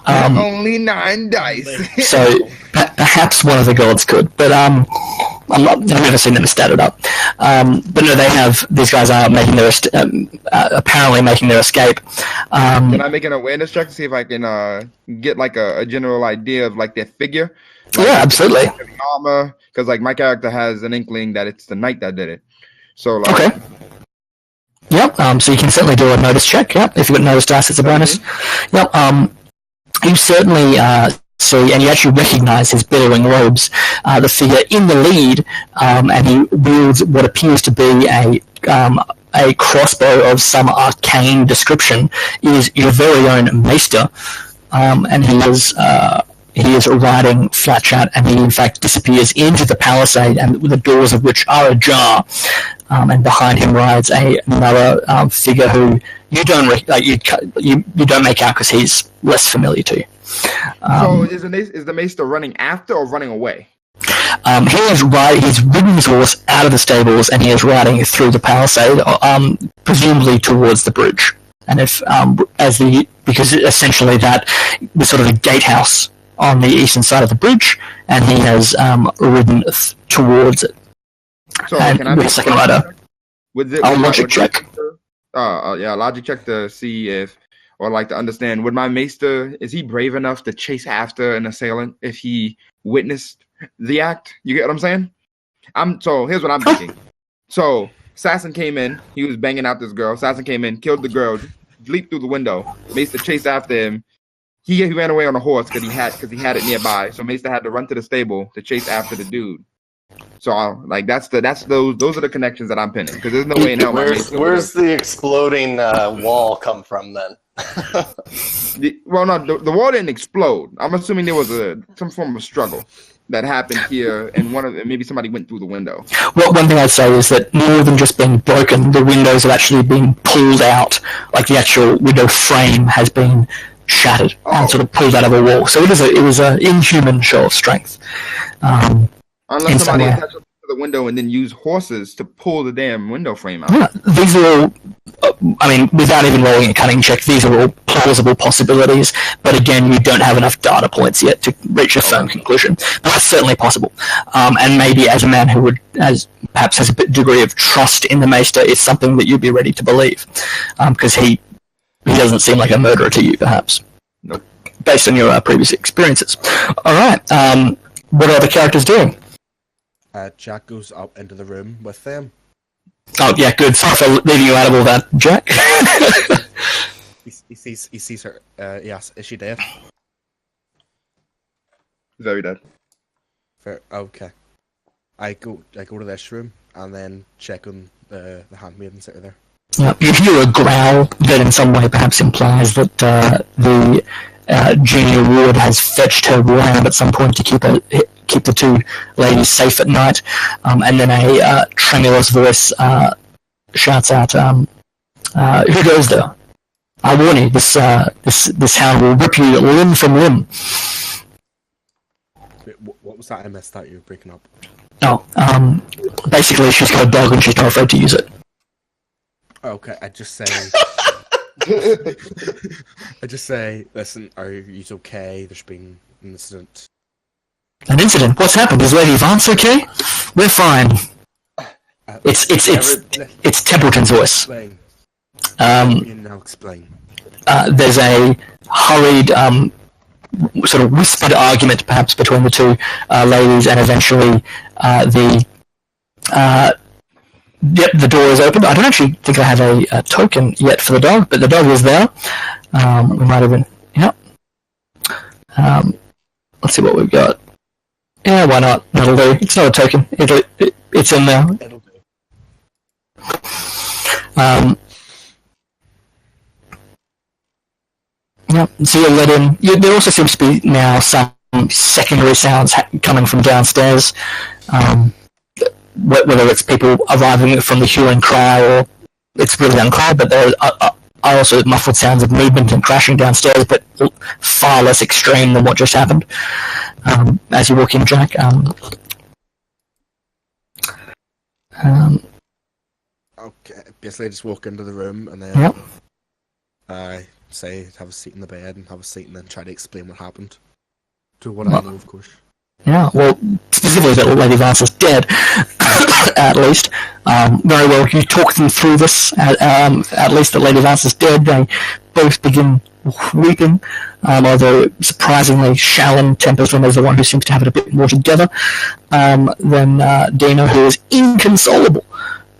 Only 9 dice. So perhaps one of the gods could, but I've never seen them statted up. But no, these guys are making their apparently making their escape. Can I make an awareness check to see if I can get like a general idea of like their figure? Like, yeah, absolutely. The armor, because like my character has an inkling that it's the knight that did it. So like, okay. Yep. So you can certainly do a notice check. Yep. If you've got notice dice, it's a bonus. Yep. You certainly see, and you actually recognize his billowing robes, the figure in the lead, and he wields what appears to be a crossbow of some arcane description, is your very own maester, and he is riding Flatchat, and he in fact disappears into the palisade, and the doors of which are ajar, and behind him rides another figure who you don't make out because he's less familiar to you. So is the maester running after or running away? He's ridden his horse out of the stables and he is riding through the palisade, presumably towards the bridge. And because essentially that was sort of a gatehouse on the eastern side of the bridge, and he has ridden towards it. So and can I with a second rider? Logic check. Logic check to see if, or like to understand, would my maester, is he brave enough to chase after an assailant if he witnessed the act? You get what I'm saying? So here's what I'm thinking. So Assassin came in, he was banging out this girl. Assassin came in, killed the girl, leaped through the window. Maester chased after him. He ran away on a horse because he had it nearby. So Maester had to run to the stable to chase after the dude. So like those are the connections that I'm pinning, because there's no way in hell. Where's the exploding wall come from then? The wall didn't explode. I'm assuming there was some form of struggle that happened here, and maybe somebody went through the window. Well, one thing I'd say is that more than just being broken, the windows have actually been pulled out. Like the actual window frame has been shattered and sort of pulled out of a wall. So it was an inhuman show of strength. Unless somebody attached to the window and then used horses to pull the damn window frame out. Yeah, these are all, without even rolling a cunning check, these are all plausible possibilities. But again, you don't have enough data points yet to reach a firm conclusion. But that's certainly possible. And maybe as a man who perhaps has a degree of trust in the Maester, it's something that you'd be ready to believe. Because he doesn't seem like a murderer to you, perhaps. Nope. Based on your previous experiences. All right. What are the characters doing? Jack goes up into the room with them. Oh yeah, good. Sorry for leaving you out of all that, Jack. He sees her. Yes, is she dead? Very dead. Fair. Okay. I go to this room and then check on the handmaidens that are there. Yeah, you hear a growl that in some way perhaps implies that the junior ward has fetched her lamb at some point to keep the two ladies safe at night, and then a tremulous voice shouts out, "Who goes there? I warn you, this hound will rip you limb from limb." Wait, what was that? I missed that. You were breaking up. Oh, basically she's got a dog and she's not afraid to use it. Okay, I just say, listen, are you okay? There's been an incident. An incident? What's happened? Is Lady Vance okay? We're fine. It's Templeton's voice. Explain. Now explain. There's a hurried, sort of whispered argument, perhaps, between the two ladies, and eventually the door is opened. I don't actually think I have a token yet for the dog, but the dog is there. We might have been... Yep. Let's see what we've got. Yeah, why not? That'll do. It's not a token. It's in there. It'll do. Yeah, so you're let in. There also seems to be now some secondary sounds coming from downstairs. Whether it's people arriving from the hue and cry, or it's really unclear, but there are also muffled sounds of movement and crashing downstairs, but far less extreme than what just happened. As you walk in, Jack. Okay, basically I just walk into the room and then Yep. I say have a seat in the bed and have a seat and then try to explain what happened. To what I know, of course. Yeah, well, specifically that Lady Vance is dead, at least. Very well, you talk them through this, at least that Lady Vance is dead. They both begin weeping, although surprisingly Shallon tempers them as the one who seems to have it a bit more together than Dino, who is inconsolable.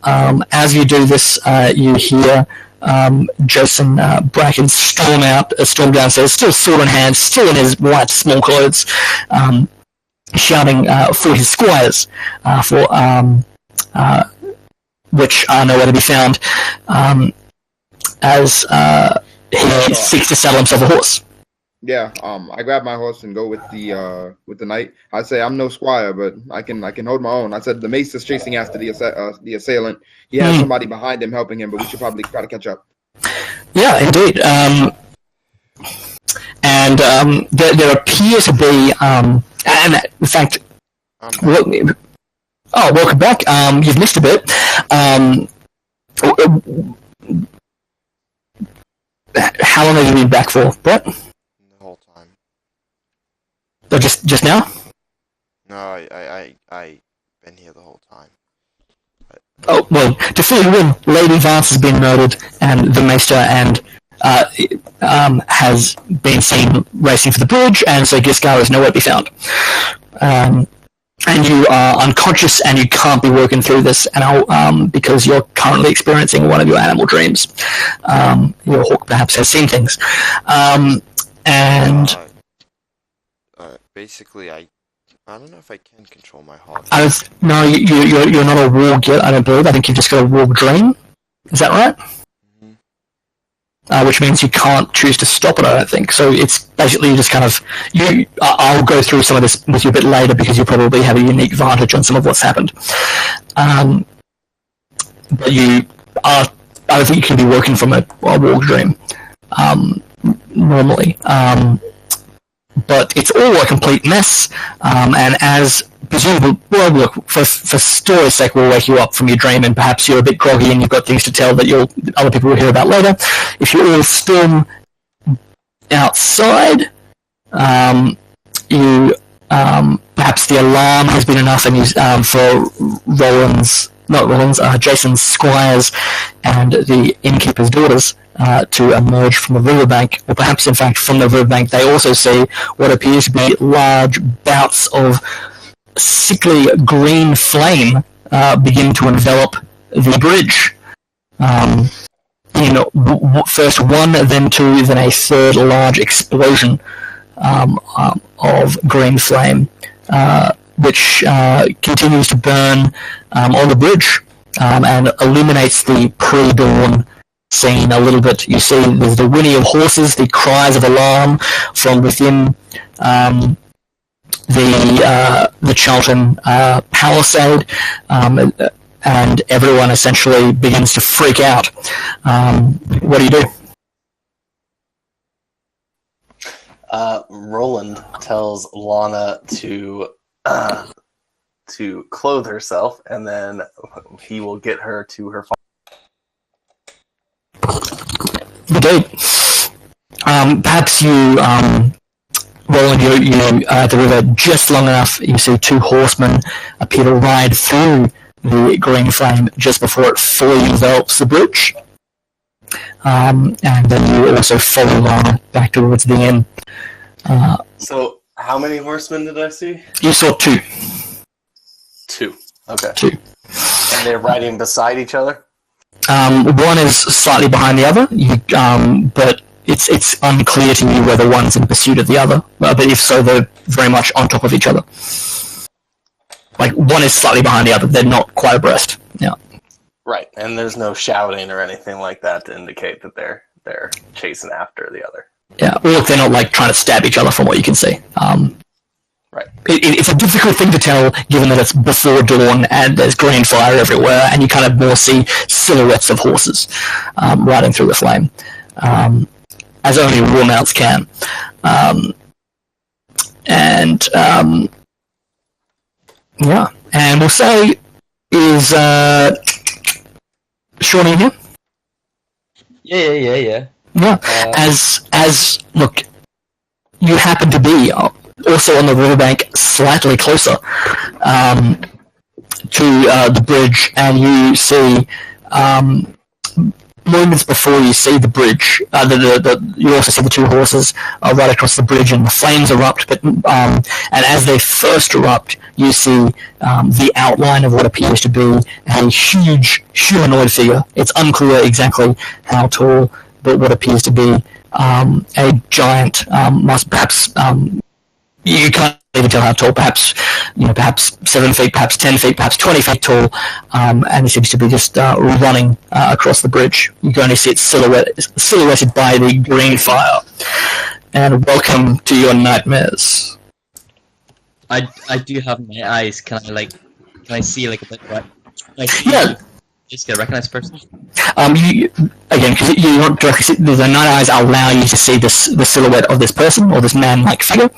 As you do this, you hear Jason Bracken storm downstairs, still sword in hand, still in his white small clothes, shouting for his squires, which are nowhere to be found, as he seeks to saddle himself a horse. Yeah, I grab my horse and go with the knight. I say I'm no squire, but I can hold my own. I said the mace is chasing after the assailant. He has somebody behind him helping him, but we should probably try to catch up. Yeah, indeed. And there appear to be, and in fact, welcome back. You've missed a bit. How long have you been back for, Brett? The whole time. Oh, just now? No, I been here the whole time. Oh, well, to fill you in, Lady Vance has been murdered, and the Maester has been seen racing for the bridge, and so Giscar is nowhere to be found. And you are unconscious, and you can't be working through this, and because you're currently experiencing one of your animal dreams. Your hawk perhaps has seen things. Basically, I don't know if I can control my hawk. No, you're not a warg yet, I don't believe. I think you've just got a warg dream. Is that right? Mm-hmm. Which means you can't choose to stop it, I don't think. So it's basically just kind of... I'll go through some of this with you a bit later because you probably have a unique vantage on some of what's happened. But I don't think you can be working from a warg dream normally. But it's all a complete mess, and as presumably, well, look, for story's sake, we'll wake you up from your dream, and perhaps you're a bit groggy and you've got things to tell that other people will hear about later. If you all storm outside, perhaps the alarm has been enough, and for Jason's squires and the innkeeper's daughters to emerge from the riverbank, or perhaps in fact from the riverbank they also see what appears to be large bouts of sickly green flame begin to envelop the bridge. First one, then two, then a third large explosion of green flame, which continues to burn on the bridge and illuminates the pre-dawn scene a little bit. You see there's the whinny of horses, the cries of alarm from within the Charlton palisade, and everyone essentially begins to freak out. What do you do? Roland tells Lana to clothe herself, and then he will get her to her father. Indeed. Perhaps you, Roland, you at the river just long enough, you see two horsemen appear to ride through the green flame just before it fully envelops the bridge. And then you also follow along back towards the inn. So, how many horsemen did I see? You saw two. Two. Okay. Two. And they're riding beside each other? One is slightly behind the other, but it's unclear to you whether one's in pursuit of the other. But if so, they're very much on top of each other. like one is slightly behind the other. They're not quite abreast. Yeah. Right, and there's no shouting or anything like that to indicate that they're chasing after the other. Yeah, or they're not like trying to stab each other from what you can see. Right. It's a difficult thing to tell, given that it's before dawn and there's green fire everywhere, and you kind of more see silhouettes of horses riding through the flame, as only war mounts can. Yeah, and we'll say, is Shawnee here? Yeah. Yeah. As look, you happen to be also on the riverbank, slightly closer to the bridge, and you see moments before you see the bridge. You also see the two horses right across the bridge, and the flames erupt. But and as they first erupt, you see the outline of what appears to be a huge humanoid figure. It's unclear exactly how tall, but what appears to be a giant, perhaps you can't even tell how tall, perhaps 7 feet, perhaps 10 feet, perhaps 20 feet tall, and he seems to be just running across the bridge. You can only see it silhouetted by the green fire. And welcome to your nightmares. I do have my eyes. Can I see like a bit right? Yeah. Just get a recognized person. Because you don't directly see, the night eyes allow you to see the silhouette of this person or this man-like figure.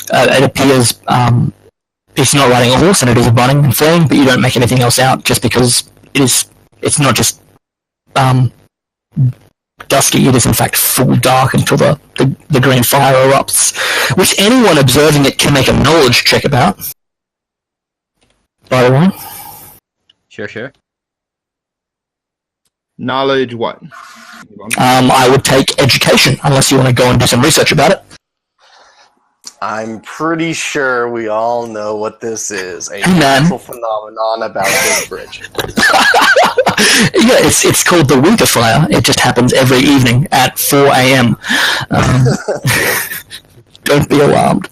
It appears it's not riding a horse, and it is running and fleeing, but you don't make anything else out just because it's not just dusky, it is in fact full dark until the green fire erupts, which anyone observing it can make a knowledge check about, by the way. Sure. Knowledge what? I would take education, unless you want to go and do some research about it. I'm pretty sure we all know what this is. A Man. natural phenomenon about this bridge. Yeah, it's called the winter fire. It just happens every evening at 4 a.m. Don't be alarmed.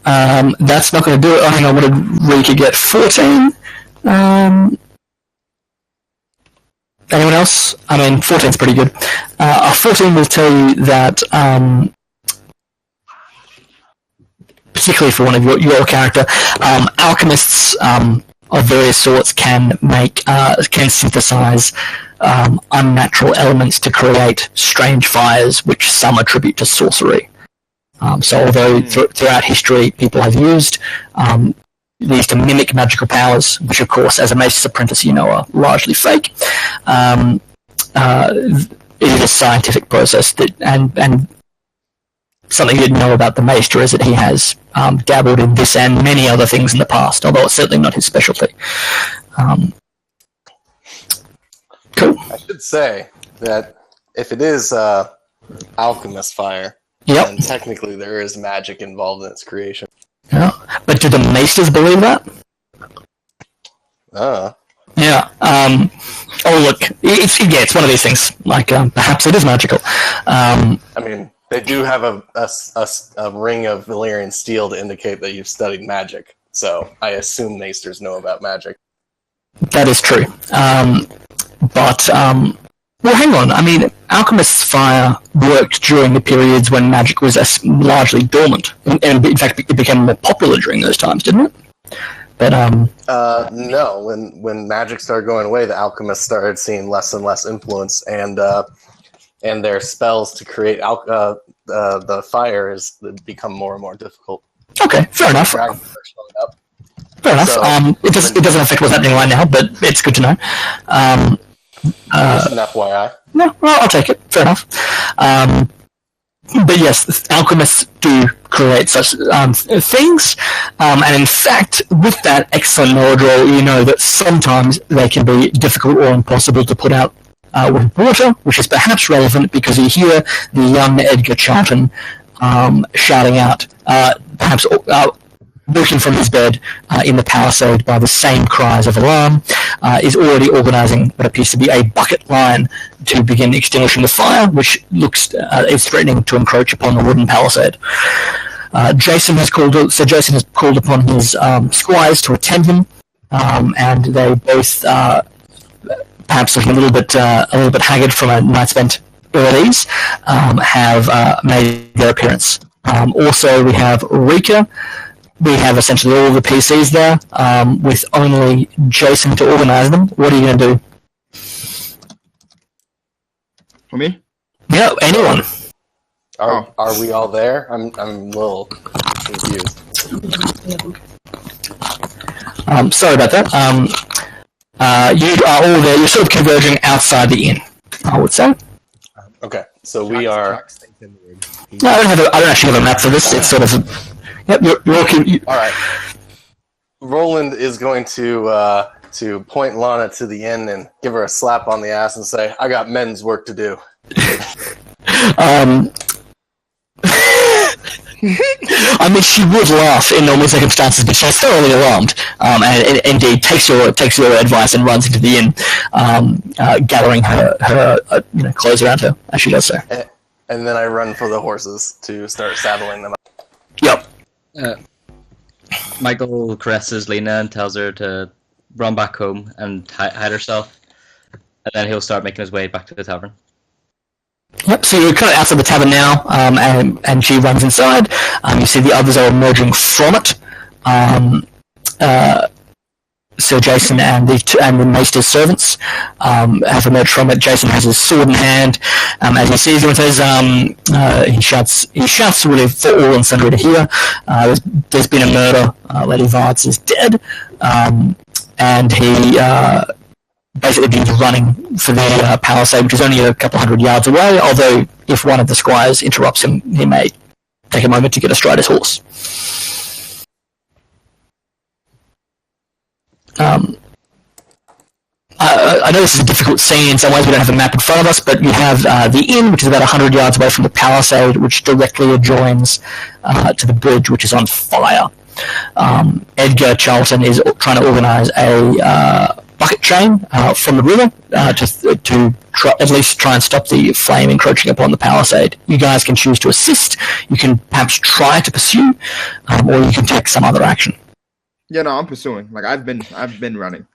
That's not going to do it. Hang on, what did Rika get? 14? Anyone else? I mean, 14's pretty good. A 14 will tell you that, particularly for one of your character, alchemists of various sorts can synthesize unnatural elements to create strange fires, which some attribute to sorcery. So although throughout history people have used these to mimic magical powers, which of course as a mage's apprentice you know are largely fake, it is a scientific process that, and something you didn't know about the maester is that he has dabbled in this and many other things in the past, although it's certainly not his specialty. Cool. I should say that if it is alchemist fire, Yep. then technically there is magic involved in its creation. Yeah. But do the maesters believe that? Yeah. Look, it's one of these things. Like, perhaps it is magical. I mean, they do have a ring of Valyrian steel to indicate that you've studied magic, so I assume maesters know about magic. That is true. Well, hang on. I mean, alchemist's fire worked during the periods when magic was largely dormant, and in fact, it became more popular during those times, didn't it? But no. When magic started going away, the alchemists started seeing less and less influence, and their spells to create the fire has become more and more difficult. Okay, fair enough. Dragons are showing up. Fair enough. So, it doesn't affect what's happening right now, but it's good to know. Just an FYI. No, well, I'll take it. Fair enough. But yes, alchemists do create such things, and in fact, with that excellent knowledge roll, you know that sometimes they can be difficult or impossible to put out with water, which is perhaps relevant because you hear the young Edgar Charlton shouting out, perhaps walking from his bed in the palisade by the same cries of alarm, is already organising what appears to be a bucket line to begin extinguishing the fire, which looks is threatening to encroach upon the wooden palisade. Jason has called upon his squires to attend him, and they both, perhaps looking a little bit haggard from a night spent ill at ease, have made their appearance. Also, we have Rika. We have essentially all of the PCs there, with only Jason to organize them. What are you going to do? For me? Yeah, anyone. Are we all there? I'm a little confused. Sorry about that. You are all there. You're sort of converging outside the inn, I would say. Okay, so we are. No, I don't actually have a map for this. It's sort of. Yep, you're okay. All right. Roland is going to point Lana to the inn and give her a slap on the ass and say, "I got men's work to do." I mean, she would laugh in normal circumstances, but she's thoroughly alarmed, and indeed takes your advice and runs into the inn, gathering her clothes around her as she does so. And then I run for the horses to start saddling them up. Yep. Michael caresses Lena and tells her to run back home and hide herself, and then he'll start making his way back to the tavern. Yep, so you're kind of outside the tavern now, and she runs inside. You see the others are emerging from it. So Jason and the maester's servants have emerged from it. Jason has his sword in hand. As he sees them, and says, he shouts really for all and sundry to hear. There's been a murder. Lady Vards is dead, and he basically begins running for the palisade, which is only a couple hundred yards away, although if one of the squires interrupts him, he may take a moment to get astride his horse. I know this is a difficult scene in some ways. We don't have a map in front of us, but you have the inn, which is about 100 yards away from the palisade, which directly adjoins to the bridge, which is on fire. Edgar Charlton is trying to organise a bucket train from the river to at least try and stop the flame encroaching upon the palisade. You guys can choose to assist. You can perhaps try to pursue, or you can take some other action. Yeah, no, I'm pursuing. Like I've been running.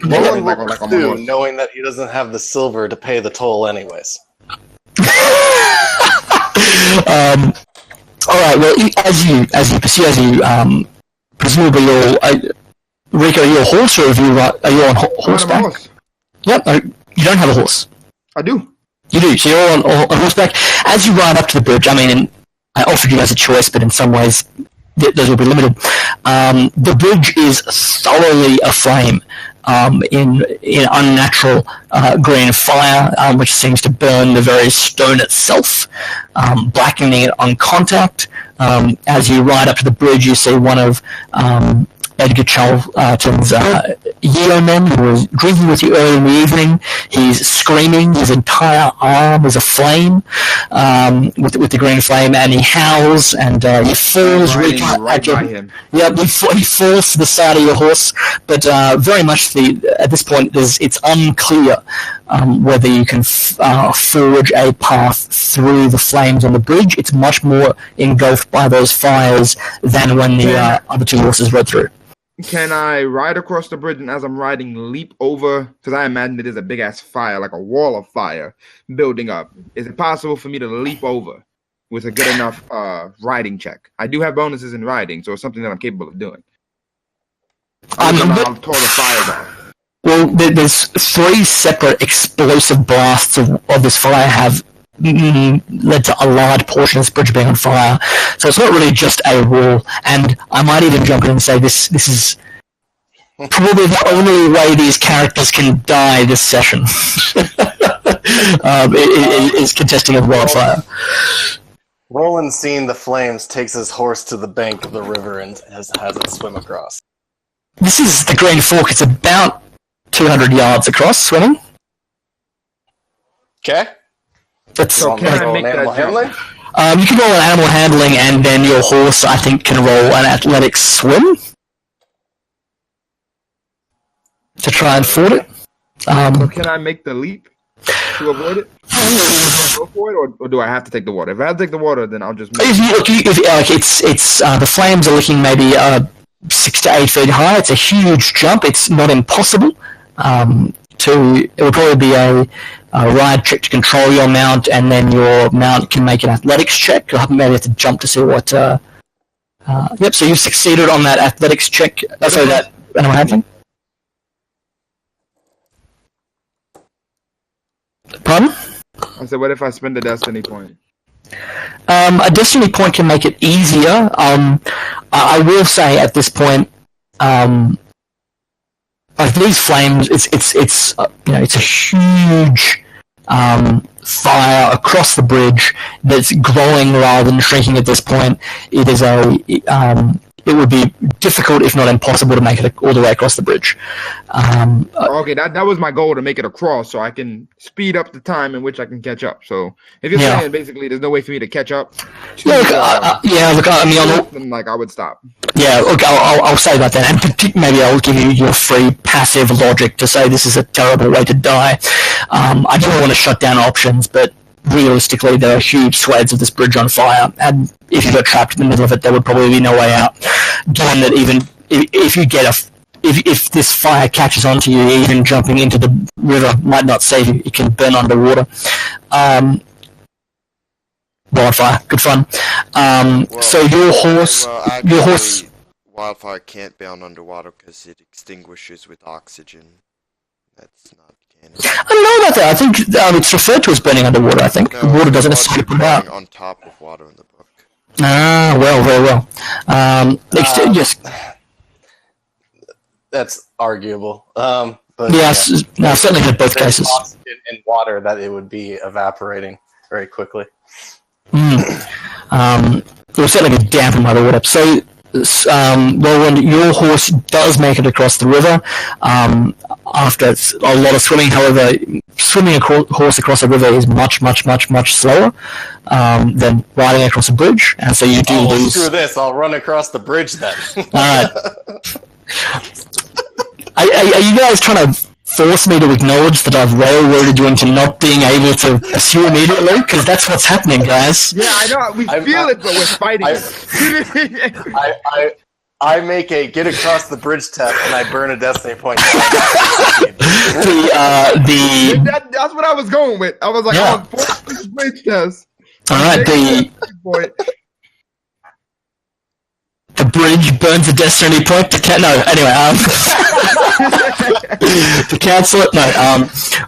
Roland will pursue, knowing that he doesn't have the silver to pay the toll, anyways. All right. Well, as you pursue, presumably you'll. Rico, are you a horse, or are you on horseback? Horse. Yep. You don't have a horse. I do. You do. So you're on horseback. As you ride up to the bridge, I mean, I offered you guys a choice, but in some ways, those will be limited. The bridge is thoroughly aflame in unnatural green fire, which seems to burn the very stone itself, blackening it on contact. As you ride up to the bridge, you see one of Edgar Charlton's yeomen who was drinking with you early in the evening. He's screaming. His entire arm is aflame with the green flame, and he howls and he falls right by him. Yep, he falls to the side of your horse. But very much at this point, it's unclear whether you can forge a path through the flames on the bridge. It's much more engulfed by those fires than when the other two horses rode through. Can I ride across the bridge and as I'm riding leap over? Because I imagine it is a big-ass fire, like a wall of fire building up. Is it possible for me to leap over with a good enough riding check? I do have bonuses in riding, so it's something that I'm capable of doing. How tall the fires are. Well, there's 3 separate explosive blasts of this fire have led to a large portion of this bridge being on fire. So it's not really just a wall. And I might even jump in and say this is probably the only way these characters can die this session. is contesting a wildfire. Roland, seeing the flames, takes his horse to the bank of the river and has it swim across. This is the Green Fork. It's about 200 yards across, swimming. Okay. So can I make that handling? You can roll an animal handling, and then your horse, I think, can roll an athletics swim to try and ford it. So can I make the leap to avoid it? go for it, or do I have to take the water? If I have to take the water, then I'll just. The flames are looking maybe 6 to 8 feet high. It's a huge jump. It's not impossible. It would probably be a ride check to control your mount, and then your mount can make an athletics check. You'll maybe have to jump to see what. Yep. So you've succeeded on that athletics check. So that anyone happening? Pardon? I said, what if I spend a destiny point? A destiny point can make it easier. I will say at this point, like these flames, it's a huge fire across the bridge that's glowing rather than shrinking at this point. It would be difficult, if not impossible, to make it all the way across the bridge. Okay, that was my goal, to make it across, so I can speed up the time in which I can catch up. So if you're saying basically there's no way for me to catch up, then I would stop. Yeah, look, I'll say that then, and maybe I'll give you your free passive logic to say this is a terrible way to die. I don't want to shut down options, but realistically, there are huge swathes of this bridge on fire, and if you got trapped in the middle of it, there would probably be no way out. Given that even if this fire catches onto you, even jumping into the river might not save you. It can burn underwater. Wildfire, good fun. So your horse. Wildfire can't burn underwater because it extinguishes with oxygen. That's not canon. I don't know about that. I think it's referred to as burning underwater. I think No, water doesn't necessarily put it out. on top of water in the book. Ah, well, very well. Yes. That's arguable. But Yes, no, certainly in both there's cases. oxygen in water that it would be evaporating very quickly. It will certainly be dampened by the water. So, Roland, your horse does make it across the river after a lot of swimming. However, swimming a horse across a river is much, much, much, much slower than riding across a bridge, and so you do lose. Screw this! I'll run across the bridge then. Alright. Are you guys trying to force me to acknowledge that I've railroaded you into not being able to pursue immediately? Because that's what's happening, guys. Yeah, I know. We feel it, but we're fighting. I make a get across the bridge test, and I burn a destiny point. That's what I was going with. I was like, Yeah. force this bridge test. Alright, the bridge burns a destiny point to to cancel it. No.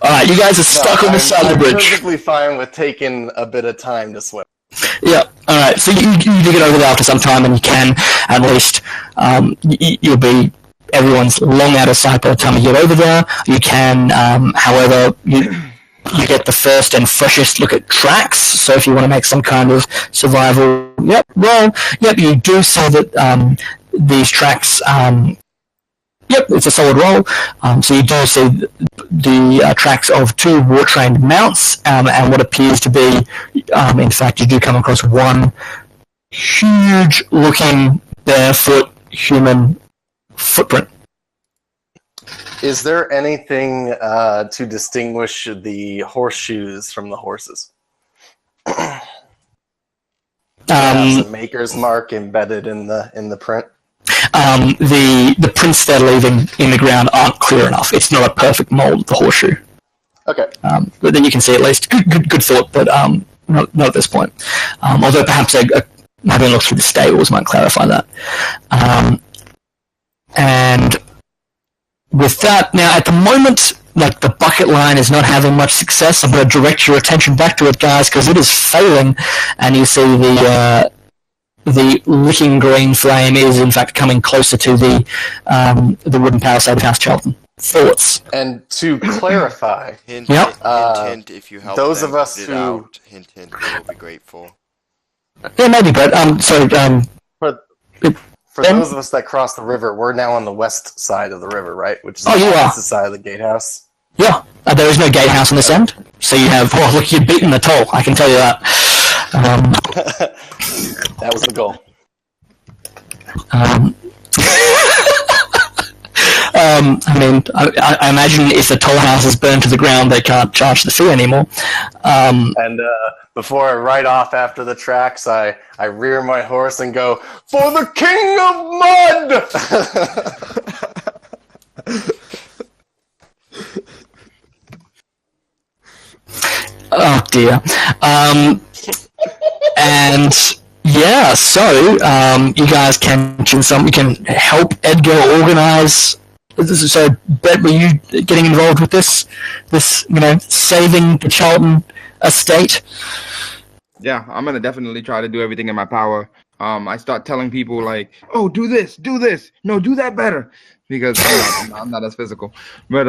Alright, you guys are stuck on the side of the bridge. I'm perfectly fine with taking a bit of time to swim. Yeah. Alright, so you do get over there after some time, and you can at least you'll be everyone's long out of sight by the time you get over there. You can, however, you get the first and freshest look at tracks, so if you want to make some kind of survival, you do see that these tracks, it's a solid roll, so you do see the tracks of two war-trained mounts, and what appears to be, in fact, you do come across one huge-looking, barefoot human footprint. Is there anything to distinguish the horseshoes from the horses? The maker's mark embedded in the print. The prints they're leaving in the ground aren't clear enough. It's not a perfect mold of the horseshoe. Okay. But then you can see at least. Good thought, but not at this point. Although perhaps having a look through the stables might clarify that. And with that, now at the moment, like the bucket line is not having much success. I'm going to direct your attention back to it, guys, because it is failing, and you see the licking green flame is in fact coming closer to the wooden palisade of House Charlton. Thoughts? And to clarify, Hint, Yep. hint, if you help those them of us put it who- out, hint, we will be grateful. Yeah, maybe, but for Ben? those of us that cross the river, we're now on the west side of the river, right? Which is Oh, you the are. opposite side of the gatehouse. yeah, there is no gatehouse on this end, so you have. Oh, look, you've beaten the toll. I can tell you that. That was the goal. I mean, I imagine if the toll house is burned to the ground, they can't charge the fee anymore. And before I ride off after the tracks, I rear my horse and go, "For the King of Mud!" Oh dear. And yeah, so you guys can choose some. You can help Edgar organize. So, Bet, were you getting involved with this? Saving the Charlton estate? Yeah, I'm gonna definitely try to do everything in my power. I start telling people like, "Oh, do this, no, do that better," because I'm not as physical. But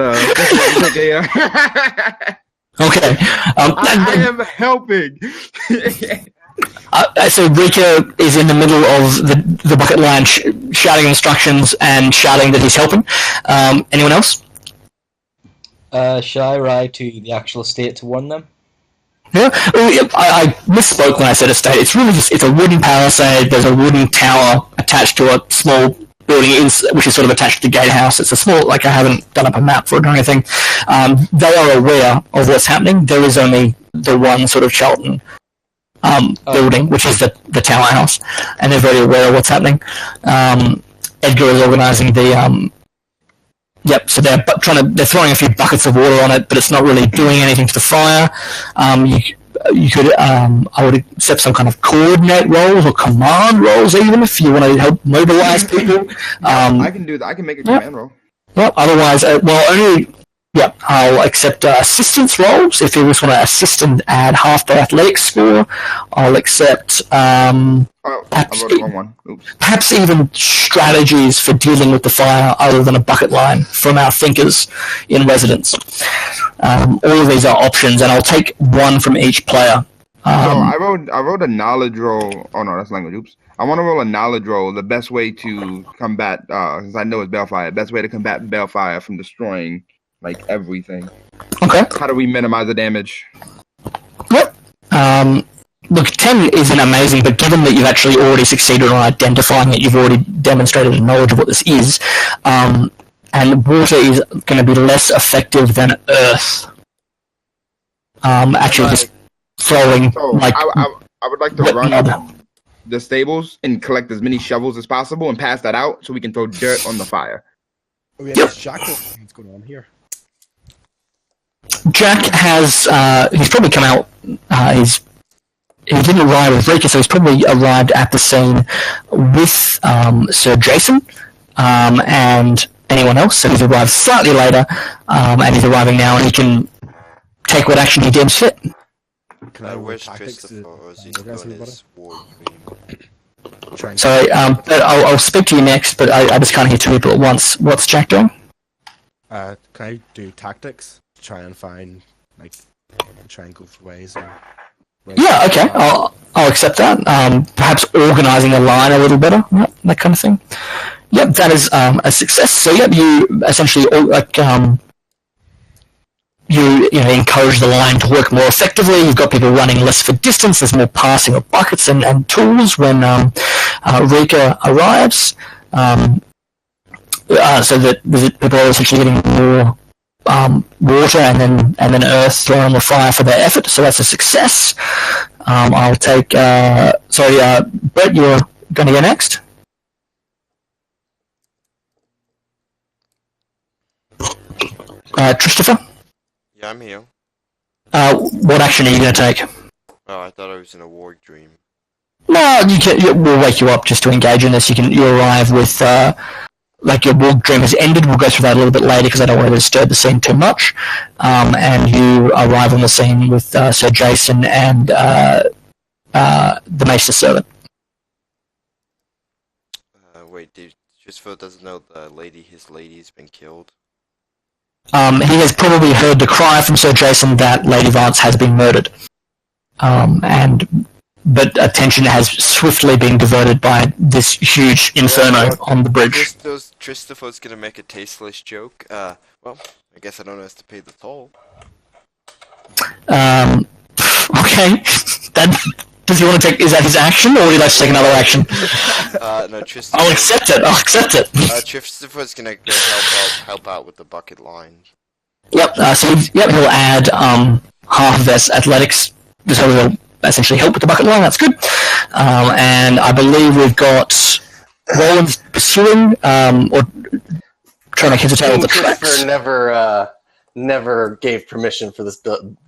Okay. I am helping. So Rika is in the middle of the bucket line, shouting instructions and shouting that he's helping. Anyone else? Should I ride to the actual estate to warn them? Yeah, I misspoke when I said estate. It's really just, it's a wooden palisade. There's a wooden tower attached to a small building, which is sort of attached to the gatehouse. It's a small, I haven't done up a map for it or anything. They are aware of what's happening. There is only the one sort of Charlton building, which is the tower house, and they're very aware of what's happening. Edgar is organising the so they're throwing a few buckets of water on it, but it's not really doing anything to the fire. You could, I would accept some kind of coordinate roles or command roles, even if you want to help mobilize people. I can do that. I can make a command roll. Well, otherwise, I'll accept assistance roles. If you just want to assist and add half the athletics score, I'll accept I wrote the wrong one. Oops. perhaps even strategies for dealing with the fire other than a bucket line from our thinkers in residence. All of these are options, and I'll take one from each player. I wrote a knowledge roll. Oh no, that's language. Oops. I want to roll a knowledge roll. The best way to combat, since I know it's Balefire, best way to combat Balefire from destroying everything. Okay. How do we minimize the damage? Yep. Look, 10 isn't amazing, but given that you've actually already succeeded on identifying it, you've already demonstrated a knowledge of what this is, and water is going to be less effective than earth. Actually, just throwing, I would like to run the stables and collect as many shovels as possible and pass that out so we can throw dirt on the fire. Oh yeah, there's Jack. What's going on here? Jack has, he's probably come out, he didn't arrive with Rika, so he's probably arrived at the scene with Sir Jason and anyone else, so he's arrived slightly later, and he's arriving now, and he can take what action he deems fit. Can I Where's tactics Christopher? Or is he organize doing everybody? his war dream? Try and Sorry, but I'll speak to you next, but I just can't hear two people at once. What's Jack doing? can I do tactics? Try and find try and go for ways. Yeah, okay, I'll accept that. Perhaps organising the line a little better, that kind of thing. Yep, that is a success. So yep, you essentially you encourage the line to work more effectively. You've got people running less for distance. There's more passing of buckets and tools when Rika arrives. So that people are essentially getting more water and then earth thrown on the fire for their effort. So that's a success. I'll take. Brett, you're going to go next. Christopher. Yeah, I'm here. What action are you going to take? Oh, I thought I was in a war dream. No, we'll wake you up just to engage in this. You arrive with, your war dream has ended. We'll go through that a little bit later because I don't want to disturb the scene too much. And you arrive on the scene with Sir Jason and the Maester Servant. Wait, Christopher doesn't know his lady's been killed. He has probably heard the cry from Sir Jason that Lady Vance has been murdered. But attention has swiftly been diverted by this huge inferno on the bridge. Christopher's gonna make a tasteless joke. Well, I guess I don't have to pay the toll. Okay, Does he want to take? Is that his action, or would he like to take another action? No, Tristan. I'll accept it. Christopher's gonna go help out with the bucket line. Yep. He'll add half of this athletics, so he'll essentially help with the bucket line. That's good. And I believe we've got Roland's pursuing or trying to catch a tail of the tracks. Christopher never gave permission for this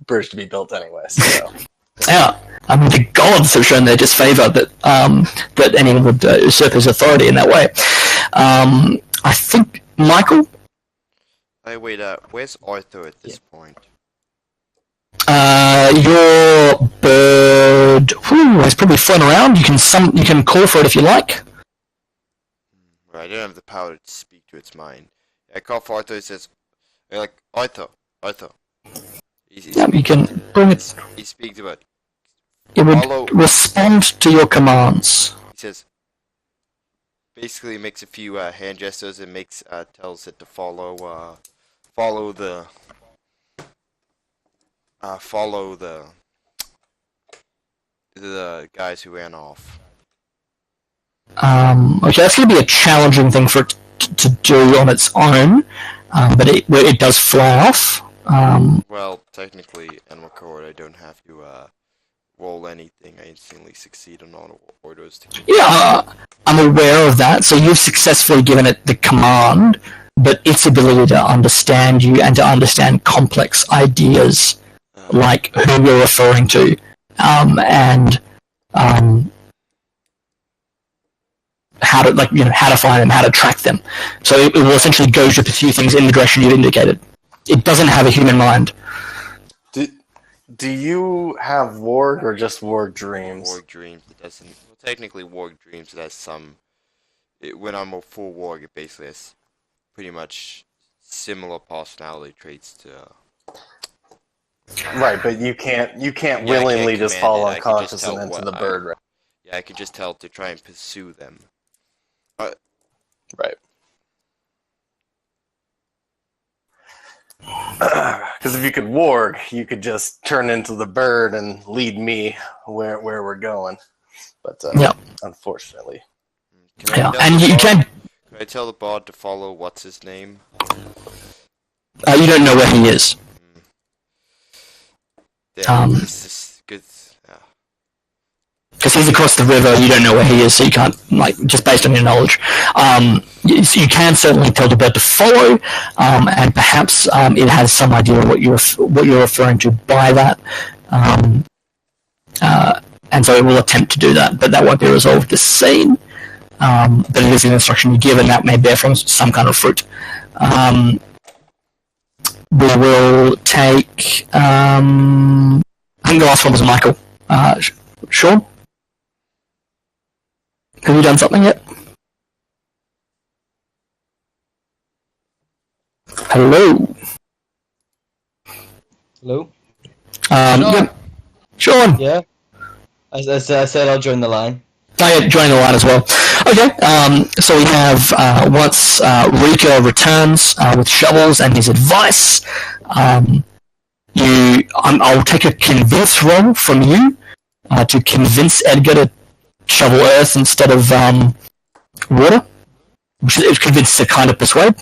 bridge to be built anyway. So. Yeah. I mean, the gods have shown their disfavor that anyone would usurp his authority in that way. I think Michael. Hey, wait. Where's Arthur at this point? Your bird is probably flown around. You can call for it if you like. Right, I don't have the power to speak to its mind. I call for Arthur. It says, like, Arthur. You can bring it. He speaks about. It would respond to your commands. He says, basically makes a few hand gestures and tells it to follow the guys who ran off. Okay, that's going to be a challenging thing for it to do on its own, but it does fly off. Well, technically, Animal Code, I don't have to roll anything. I instantly succeed on all orders. Yeah, I'm aware of that. So you've successfully given it the command, but its ability to understand you and to understand complex ideas, like who you're referring to, and how to find them, how to track them. So it will essentially go to pursue things in the direction you've indicated. It doesn't have a human mind. Do you have Warg or just Warg Dreams? Warg Dreams. It doesn't. Well, technically, Warg Dreams. It has some. When I'm a full Warg, it basically has pretty much similar personality traits to. Right, but you can't willingly just fall unconscious and into the bird. Right? Yeah, I can just tell to try and pursue them. Right. Because if you could warg, you could just turn into the bird and lead me where we're going. But unfortunately, and you can. Can I tell the bard to follow what's his name? You don't know where he is. Yeah, this is good. Because he's across the river, you don't know where he is, so you can't, just based on your knowledge. You can certainly tell the bird to follow, and perhaps it has some idea of what you're referring to by that. And so it will attempt to do that, but that won't be resolved this scene. But it is an instruction you give, and that may bear from some kind of fruit. We will take... I think the last one was Michael. Sean? Have you done something yet? Hello? Hello? Yeah. Sean? Yeah? I said I'll join the line. Oh, yeah, join the line as well. Okay, so we have, once Rika returns with shovels and his advice, I'll take a convince roll from you to convince Edgar to shovel earth instead of water, which is convinced to kind of persuade.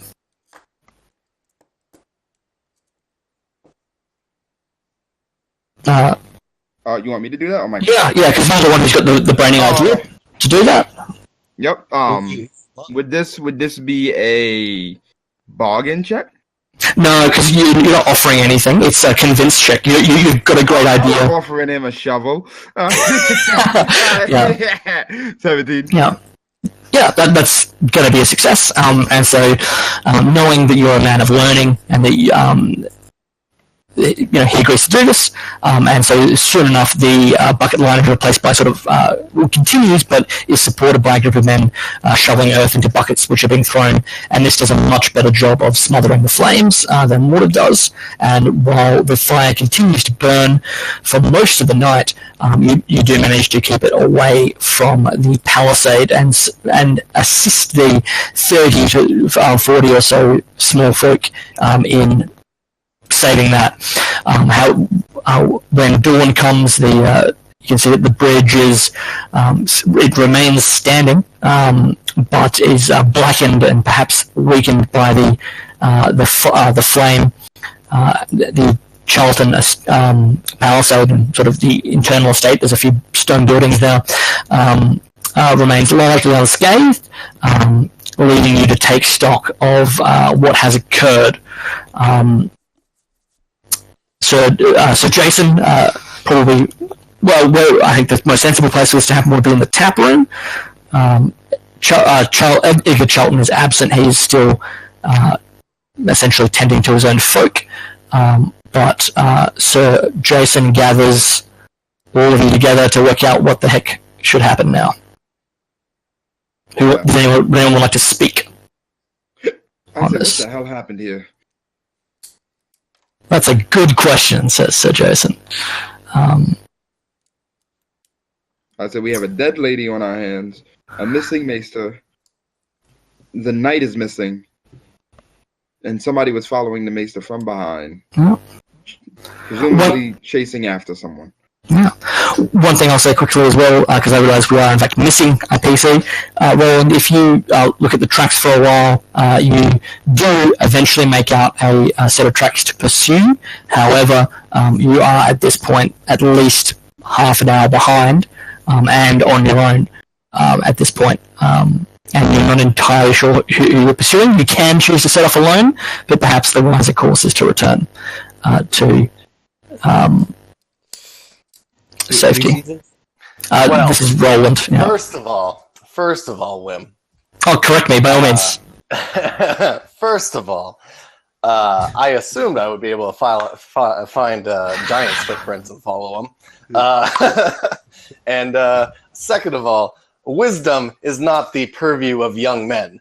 You want me to do that, or my? Yeah, because you're the one who's got the brainy idea to do that. Yep. Would this be a bargain check? No, because you're not offering anything. It's a convince check. You've got a great idea. I'm offering him a shovel. Yeah. 17. Yeah, that's going to be a success. And so, knowing that you're a man of learning and that he agrees to do this, and so soon enough the bucket line is replaced by continues, but is supported by a group of men shoveling earth into buckets which are being thrown, and this does a much better job of smothering the flames than water does. And while the fire continues to burn for most of the night, you do manage to keep it away from the palisade and assist the 30 to 40 or so small folk in saving that. When dawn comes, you can see that the bridge is it remains standing, but is blackened and perhaps weakened by the flame. The Charlton palisade and sort of the internal estate. There's a few stone buildings there. Remains largely unscathed, leading you to take stock of what has occurred. So Jason, probably, where I think the most sensible place for this to happen would be in the tap room. Edgar Charlton is absent. He is still essentially tending to his own folk. But Sir Jason gathers all of you together to work out what the heck should happen now. Does anyone would like to speak on this? What the hell happened here? That's a good question, says Sir Jason. I said we have a dead lady on our hands, a missing maester, the knight is missing, and somebody was following the maester from behind. Yeah. Presumably chasing after someone. Yeah. One thing I'll say quickly as well, because I realise we are in fact missing a PC. Roland, if you look at the tracks for a while, you do eventually make out a set of tracks to pursue. However, you are at this point at least half an hour behind and on your own at this point. And you're not entirely sure who you're pursuing. You can choose to set off alone, but perhaps the wiser course is to return to safety. This is Roland. Yeah. First of all, Wim. Oh, correct me, by all means. First of all, I assumed I would be able to find Giant's footprints and follow them. And second of all, wisdom is not the purview of young men.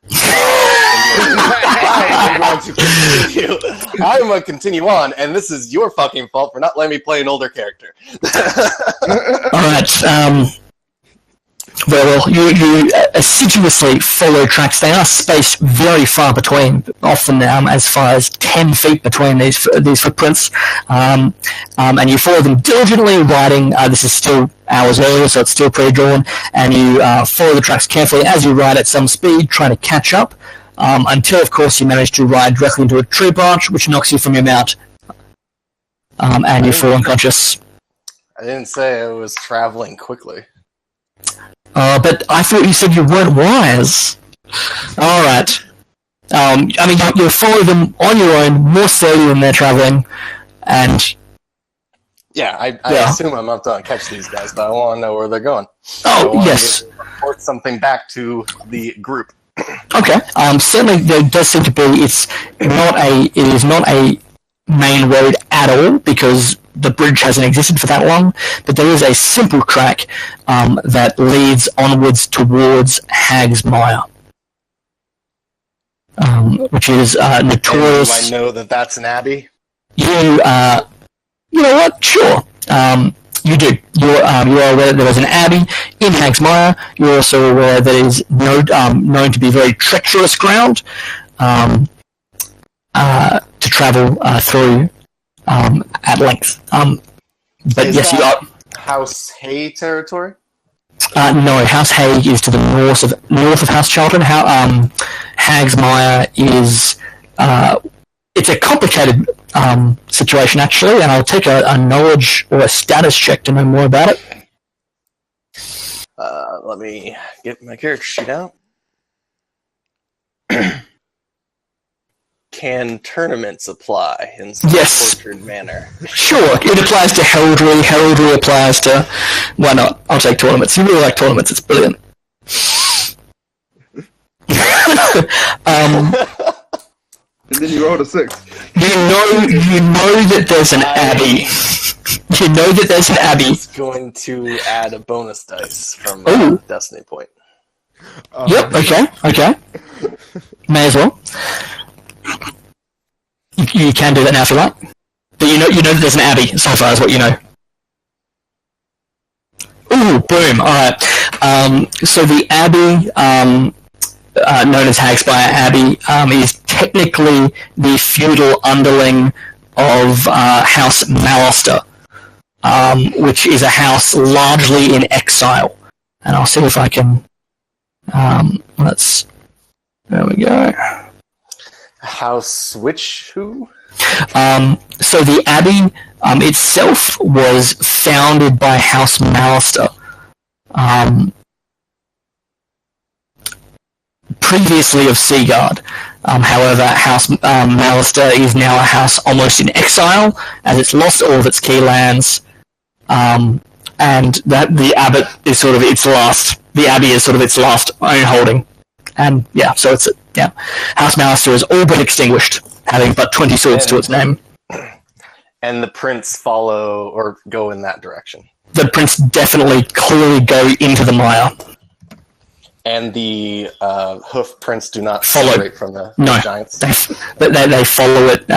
I'm going to continue on, and this is your fucking fault for not letting me play an older character. Alright, well, you assiduously follow tracks. They are spaced very far between, often as far as 10 feet between these footprints, and you follow them diligently, riding. This is still hours earlier, so it's still pre-drawn, and you follow the tracks carefully as you ride at some speed, trying to catch up, until, of course, you manage to ride directly into a tree branch, which knocks you from your mount, and you fall unconscious. I didn't say I was traveling quickly. But I thought you said you weren't wise. Alright. I mean, you'll follow them on your own, more slowly than they're traveling, and... Yeah, I assume I'm not going to catch these guys, but I want to know where they're going. Oh, yes. Report something back to the group. Okay. Certainly there does seem to be, it is not a main road at all, because the bridge hasn't existed for that long, but there is a simple track that leads onwards towards Hag's Mire, which is notorious. Do I know that that's an abbey? You know what? Sure. You do. You are aware that there is an abbey in Hag's Mire. You're also aware that it is known to be very treacherous ground to travel through at length. But is yes, you are. House Hay territory? No, House Hay is to the north of House Charlton. Hag's Mire is it's a complicated situation actually, and I'll take a knowledge or a status check to know more about it. Let me get my character sheet out. Can tournaments apply in some tortured manner? Sure, it applies to heraldry. Heraldry applies to... Why not? I'll take tournaments. You really like tournaments. It's brilliant. And then you rolled a 6. You know that there's an abbey. You know that there's an abbey. I'm going to add a bonus dice from Destiny Point. Yep, okay. May as well. You can do that now if you like. But you know that there's an abbey, so far as what you know. Ooh, boom, alright. So the abbey, known as Hagspire Abbey, is technically the feudal underling of House Malister. which is a house largely in exile. And I'll see if I can. There we go. House which who? So the abbey itself was founded by House Mallister. Previously of Seaguard. However, House Mallister is now a house almost in exile, as it's lost all of its key lands, and that the abbot is sort of its last. The abbey is sort of its last own holding, and so it's House Mallister is all but extinguished, having but 20 swords to its name. And the prints follow or go in that direction. The prints definitely clearly go into the mire. And the hoof prints do not Follow. separate from the giants. They follow it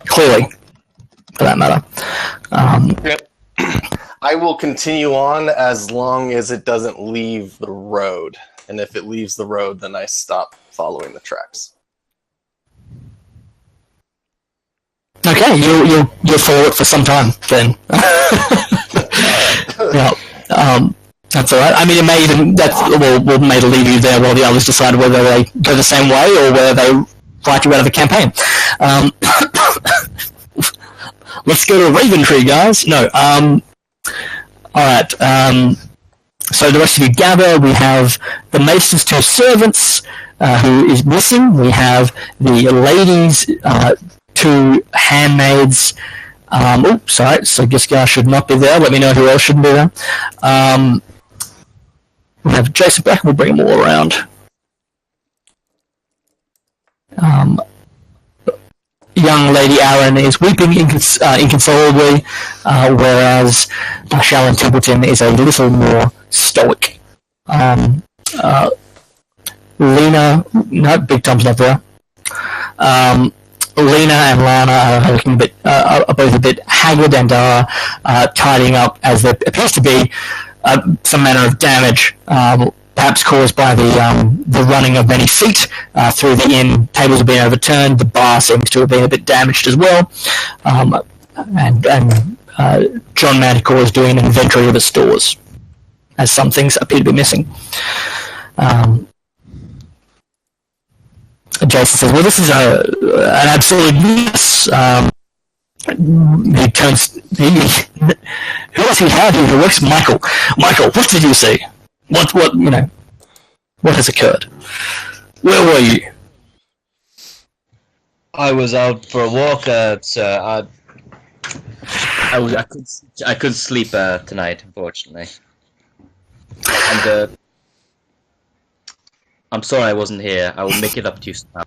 clearly, for that matter. Yep. I will continue on as long as it doesn't leave the road. And if it leaves the road, then I stop following the tracks. Okay, you'll follow it for some time then. That's all right. I mean, it may even will may leave you there while the others decide whether they go the same way or whether they fight you out of the campaign. Let's go to Raven Tree, guys. No. All right. So the rest of you gather. We have the Maester's two servants who is missing. We have the ladies' two handmaids. Sorry. So Giscard should not be there. Let me know who else shouldn't be there. We have Jason back. We'll bring them all around. Young Lady Aaron is weeping inconsolably, whereas Shallon Templeton is a little more stoic. Lena, no, Big Tom's not there. Lena and Lana are looking are both a bit haggard and are tidying up as there appears to be some manner of damage, perhaps caused by the running of many feet through the inn. Tables have been overturned. The bar seems to have been a bit damaged as well. And John Manticore is doing an inventory of the stores, as some things appear to be missing. Jason says, well, this is an absolute mess. He turns... who else he had here who works? Michael, what did you see? What has occurred? Where were you? I was out for a walk, sir. I couldn't sleep tonight, unfortunately. And I'm sorry I wasn't here. I will make it up to you somehow.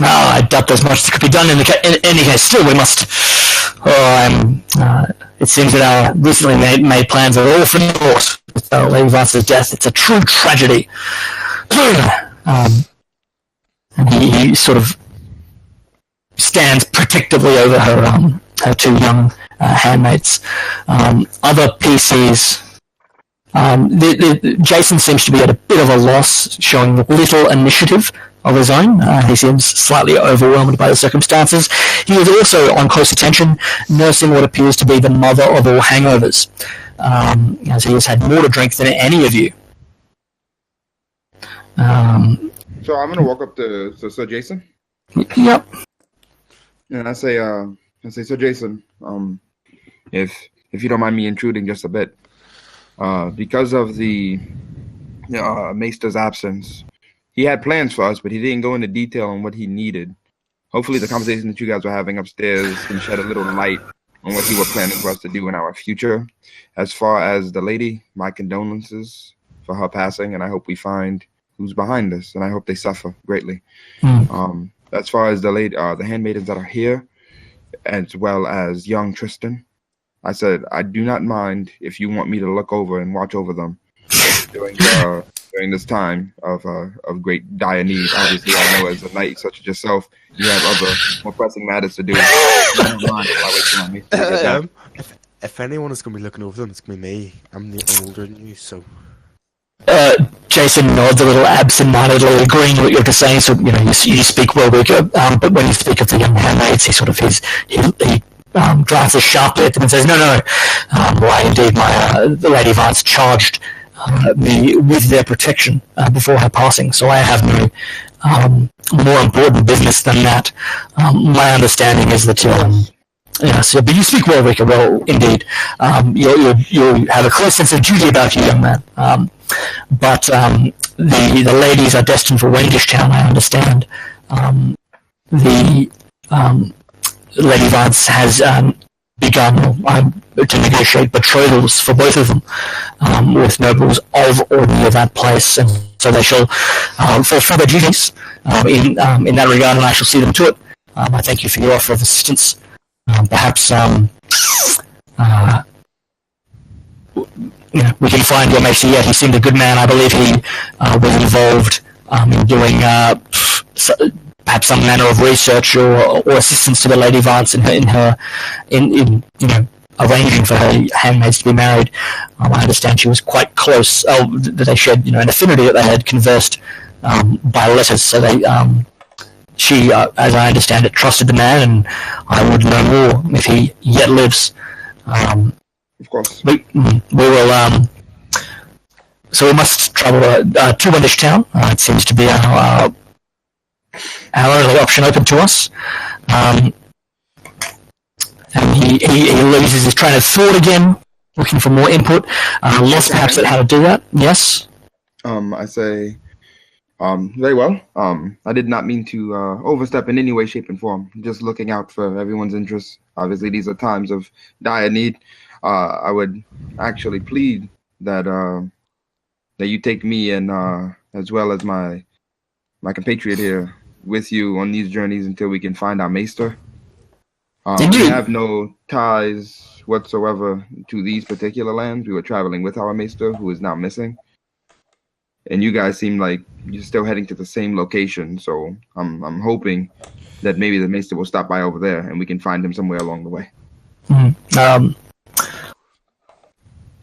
No, I doubt there's much that could be done in any case. Still, we must... it seems that our recently made plans are all for naught. With Lady Vance's death, it's a true tragedy. And he sort of stands protectively over her two young handmaids. Other PCs... Jason seems to be at a bit of a loss, showing little initiative of his own. He seems slightly overwhelmed by the circumstances. He is also on close attention, nursing what appears to be the mother of all hangovers, as he has had more to drink than any of you. So I'm gonna walk up to Sir Jason. Yep. And I say, Sir Jason, if you don't mind me intruding just a bit. Because of the Maester's absence, he had plans for us, but he didn't go into detail on what he needed. Hopefully the conversation that you guys were having upstairs can shed a little light on what he was planning for us to do in our future. As far as the lady, my condolences for her passing, and I hope we find who's behind this, and I hope they suffer greatly. As far as the lady, the handmaidens that are here, as well as young Tristan, I said, I do not mind if you want me to look over and watch over them during this time of great dire need. Obviously, I know as a knight such as yourself, you have other more pressing matters to do. If anyone is going to be looking over them, it's going to be me. I'm older than you, so... Jason nods a little absent-mindedly, agreeing with what you're saying. So you speak well, but when you speak of the young handmaids, he glances sharply at them and says, "No. Why, indeed, the Lady Vance charged me with their protection before her passing, so I have no more important business than that. My understanding is that yes, but you speak well, Rika. Well, indeed, you have a close sense of duty about you, young man. But the ladies are destined for Wendish Town, I understand. The Lady Vance has begun to negotiate betrothals for both of them with nobles of or near that place, and so they shall fulfill their duties in that regard, and I shall see them to it. I thank you for your offer of assistance. Perhaps we can find what makes he seemed a good man. I believe he was involved in doing perhaps some manner of research or assistance to the Lady Vance in arranging for her handmaids to be married. I understand she was quite close. That they shared an affinity, that they had conversed by letters. So she, as I understand it, trusted the man, and I would know more if he yet lives. Of course. We will. So we must travel to Wendish Town. It seems to be our only option open to us. And he loses his train of thought again, looking for more input. Lost perhaps at how to do that. Yes. I say, very well. I did not mean to overstep in any way, shape, and form. Just looking out for everyone's interests. Obviously, these are times of dire need. I would actually plead that you take me and as well as my compatriot here with you on these journeys until we can find our maester. We have no ties whatsoever to these particular lands. We were traveling with our maester, who is now missing. And you guys seem like you're still heading to the same location, so I'm hoping that maybe the maester will stop by over there and we can find him somewhere along the way.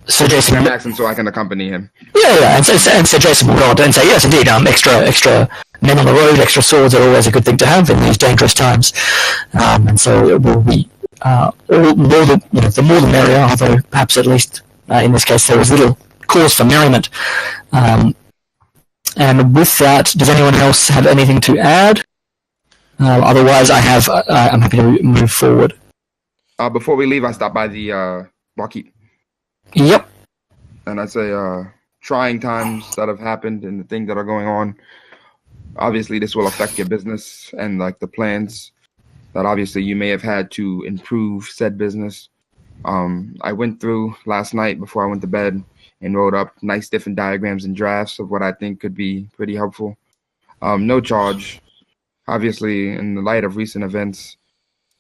So Jason, I'm asking so I can accompany him. Yeah, and so Jason will go on and say, yes, indeed, extra men on the road, extra swords are always a good thing to have in these dangerous times, and so it will be the more the merrier. Although perhaps at least in this case there was little cause for merriment. And with that, does anyone else have anything to add? Otherwise, I'm happy to move forward. Before we leave, I stop by the barkeep. Yep. And I say, trying times that have happened and the things that are going on. Obviously, this will affect your business and like the plans that obviously you may have had to improve said business. I went through last night before I went to bed and wrote up nice different diagrams and drafts of what I think could be pretty helpful. No charge. Obviously, in the light of recent events,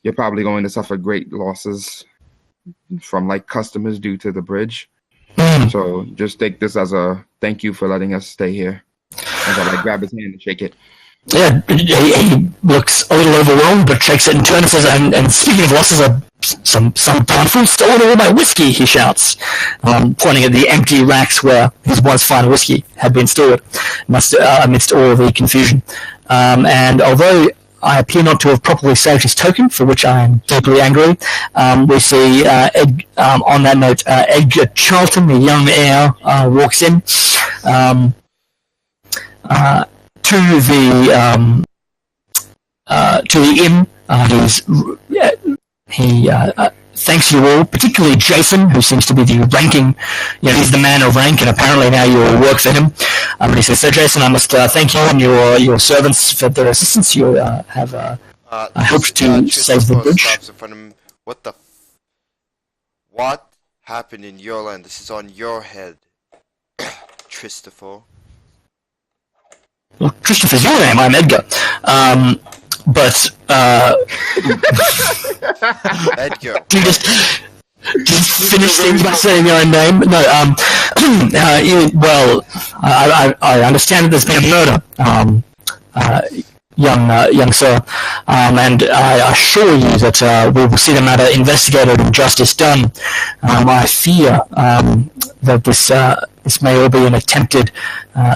you're probably going to suffer great losses from like customers due to the bridge. So just take this as a thank you for letting us stay here. As I grab his hand and shake it. Yeah, he looks a little overwhelmed, but shakes it in turn and says, and speaking of losses, some darn fool stolen all my whiskey, he shouts, pointing at the empty racks where his once fine whiskey had been stored, amidst all the confusion. And although I appear not to have properly saved his token, for which I am deeply angry, we see, on that note, Edgar Charlton, the young heir, walks in to the inn. He thanks you all, particularly Jason, who seems to be the ranking. He's the man of rank, and apparently now you all work for him. And he says, "So, Jason, I must thank you and your servants for their assistance. You have helped to save the bridge." In front of him. What happened in your land? This is on your head, Christopher. Well, Christopher's your name. I'm Edgar. But Edgar. Do you just finish things by saying your own name? No. Well, I understand that there's been a murder, young sir, and I assure you that we will see the matter investigated and justice done. I fear that this may all be an attempted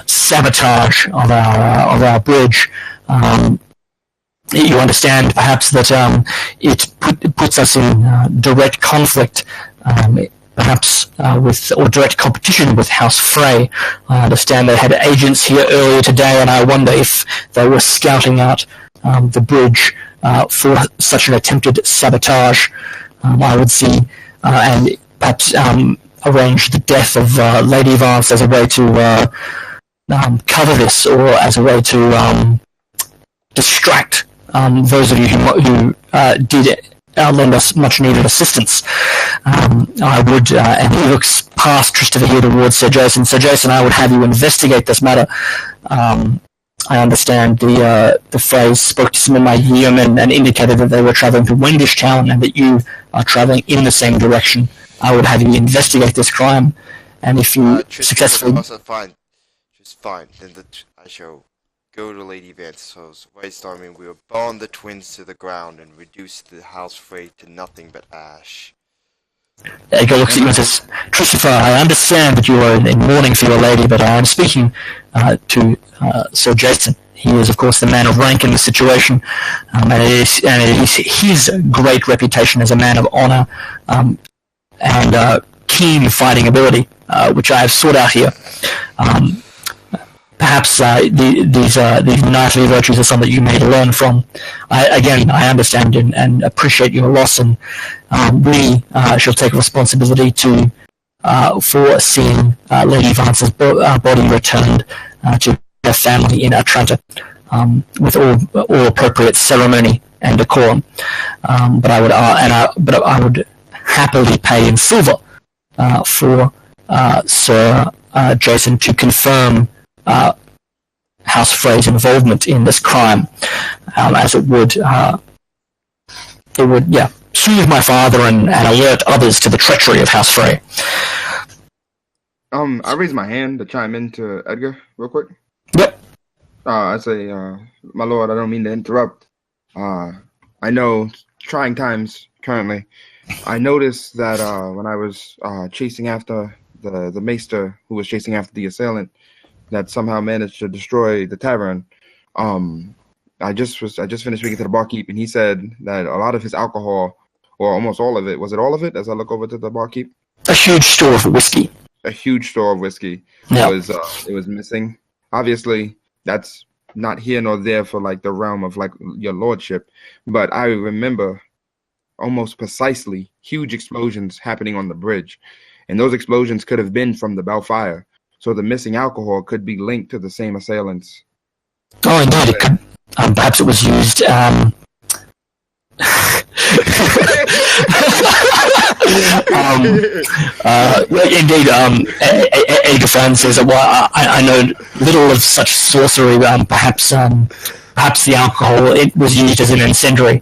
sabotage of our bridge. You understand, perhaps, that it puts us in direct conflict, perhaps or direct competition with House Frey. I understand they had agents here earlier today, and I wonder if they were scouting out the bridge for such an attempted sabotage. I would see, and perhaps arrange the death of Lady Vance as a way to cover this, or as a way to distract those of you who did lend us much needed assistance. I would, and he looks past Christopher here towards Sir Jason. Sir Jason, I would have you investigate this matter. I understand the phrase spoke to some of my yeomen and indicated that they were travelling to Wendish Town and that you are travelling in the same direction. I would have you investigate this crime, and if you successfully... Also fine. Just fine. Then I shall go to Lady Vance's house. White Storming will burn the twins to the ground and reduce the house Frey to nothing but ash. Edgar looks at you and says, Christopher, I understand that you are in mourning for your lady, but I am speaking to Sir Jason. He is, of course, the man of rank in the situation, and it is his great reputation as a man of honour and keen fighting ability, which I have sought out here. Perhaps these knightly virtues are something you may learn from. I understand and appreciate your loss, and we shall take responsibility for seeing Lady Vance's body returned to her family in Atlanta with all appropriate ceremony and decorum. But I would happily pay in silver for Sir Jason to confirm House Frey's involvement in this crime, as it would soothe my father and alert others to the treachery of House Frey. I raise my hand to chime in to Edgar real quick. Yep. I say, my lord, I don't mean to interrupt. I know trying times currently. I noticed that when I was chasing after the maester who was chasing after the assailant, that somehow managed to destroy the tavern. I just finished speaking to the barkeep, and he said that a lot of his alcohol, or almost all of it, was it all of it? As I look over to the barkeep, a huge store of whiskey. A huge store of whiskey was missing. Obviously, that's not here nor there for like the realm of like your lordship, but I remember almost precisely huge explosions happening on the bridge, and those explosions could have been from the Balfire. So the missing alcohol could be linked to the same assailants. Oh, indeed. It could, perhaps it was used... indeed, Edgar says that, well, I know little of such sorcery. Perhaps the alcohol, it was used as an incendiary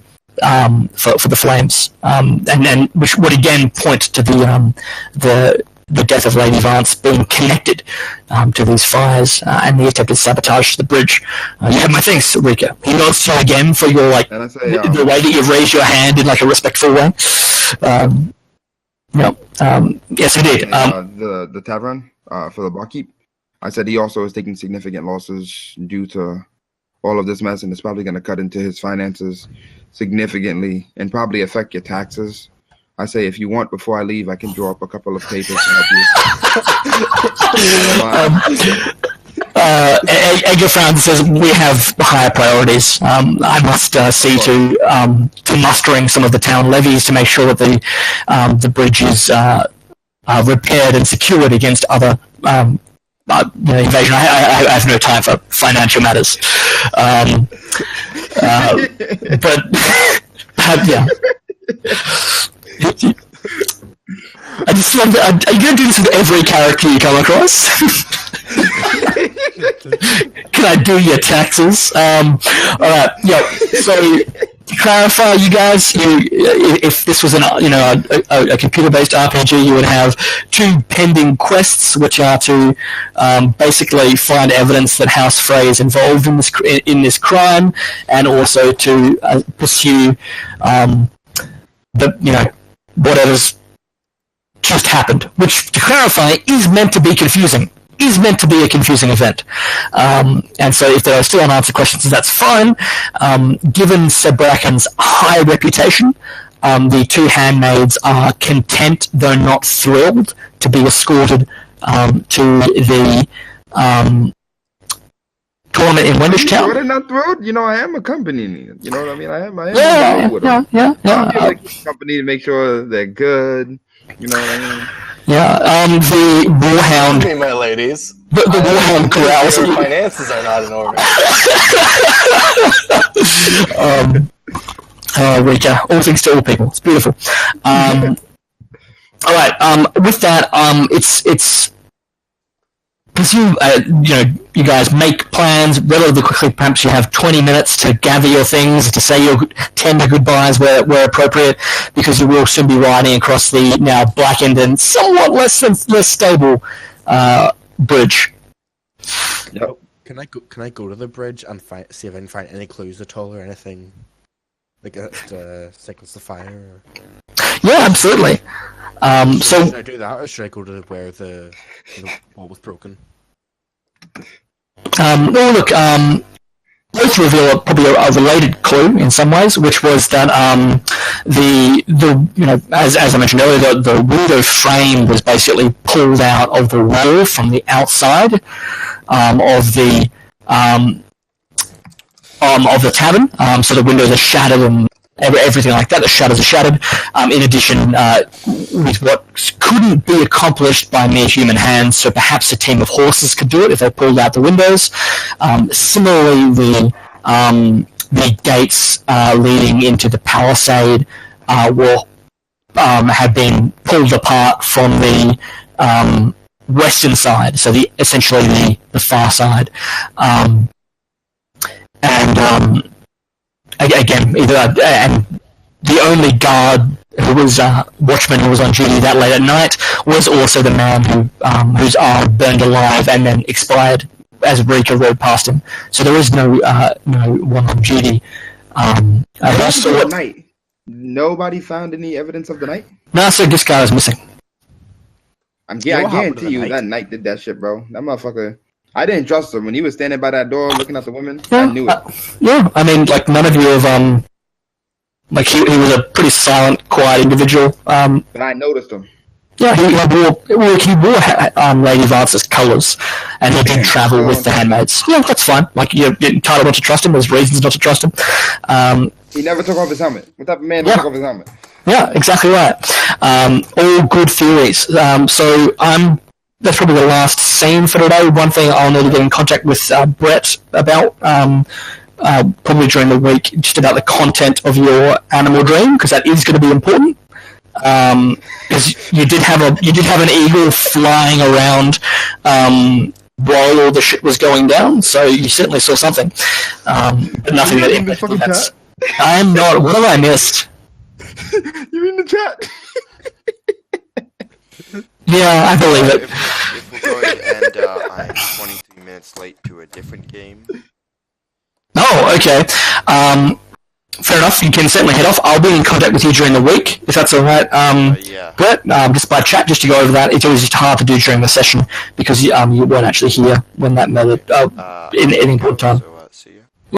for the flames, and which would again point to the death of Lady Vance being connected to these fires and the attempted sabotage to the bridge. You have my thanks, Rika. He nods to you again for your the way that you raise your hand in like a respectful way. Yes, indeed. The tavern for the barkeep. I said he also is taking significant losses due to all of this mess, and it's probably going to cut into his finances significantly and probably affect your taxes. I say, if you want, before I leave, I can draw up a couple of papers to help you. Edgar Frown says, we have higher priorities. I must see to mustering some of the town levies to make sure that the bridge is repaired and secured against other invasion. I have no time for financial matters. But yeah. I just love that. Are you going to do this with every character you come across? Can I do your taxes? Alright, yeah. So, to clarify, you guys, if this was a computer-based RPG, you would have two pending quests, which are to basically find evidence that House Frey is involved in this crime, and also to pursue whatever's just happened, which, to clarify, is meant to be confusing. Is meant to be a confusing event. And so if there are still unanswered questions, that's fine. Given Sir Bracken's high reputation, the two handmaids are content, though not thrilled, to be escorted to the tournament in Wendish Town. Sure they're not thrilled? You know, I am accompanying you. You know what I mean? I am with them. Yeah. I'm here to accompany to make sure they're good. You know what I mean? Yeah, the Warhound. Excuse me, my ladies. The Warhound corrals. Your finances are not in order. Rika, all things to all people. It's beautiful. All right. With that, it's presume you guys make plans relatively quickly. Perhaps you have 20 minutes to gather your things, to say your tender goodbyes where appropriate, because you will soon be riding across the now blackened and somewhat less stable bridge. Yep. Can I go to the bridge and see if I can find any clues at all or anything like that signals the fire? Or... Yeah, absolutely. So should I do that, or should I go to where the wall was broken? Well, look, both reveal probably a related clue in some ways, which was that as I mentioned earlier, the window frame was basically pulled out of the wall from the outside of the tavern, so the windows are shattered and everything like that. The shutters are shattered. In addition, with what couldn't be accomplished by mere human hands, so perhaps a team of horses could do it if they pulled out the windows. Similarly, the gates leading into the palisade had been pulled apart from the western side, so essentially the far side, Again, and the only guard who was watchman who was on duty that late at night was also the man whose arm burned alive and then expired as Rika rode past him. So there is no one on duty. Night. Nobody found any evidence of the night? No, so this guy was missing. I guarantee you that night did that shit, bro. That motherfucker. I didn't trust him when he was standing by that door looking at the women. Yeah, I knew it. Yeah, I mean, like none of you have he was a pretty silent, quiet individual. But I noticed him. Yeah, he wore Lady Vance's colours, and he did travel with the handmaids. Yeah, that's fine. Like you're entitled not to trust him. There's reasons not to trust him. He never took off his helmet. What type of man took off his helmet? Yeah, exactly right. All good theories. That's probably the last scene for today. One thing I'll need to get in contact with Brett about, probably during the week, just about the content of your animal dream, because that is going to be important. Because you did have an eagle flying around while all the shit was going down, so you certainly saw something. But nothing that impacted. I'm not. What have I missed? You in the chat? Yeah, I believe it. If we're going to end, I'm 23 minutes late to a different game. Oh, okay. Fair enough. You can certainly head off. I'll be in contact with you during the week, if that's all right. Yeah. Brett, just by chat, just to go over that. It's always just hard to do during the session because you weren't actually here when that mattered in any important time. So, see you.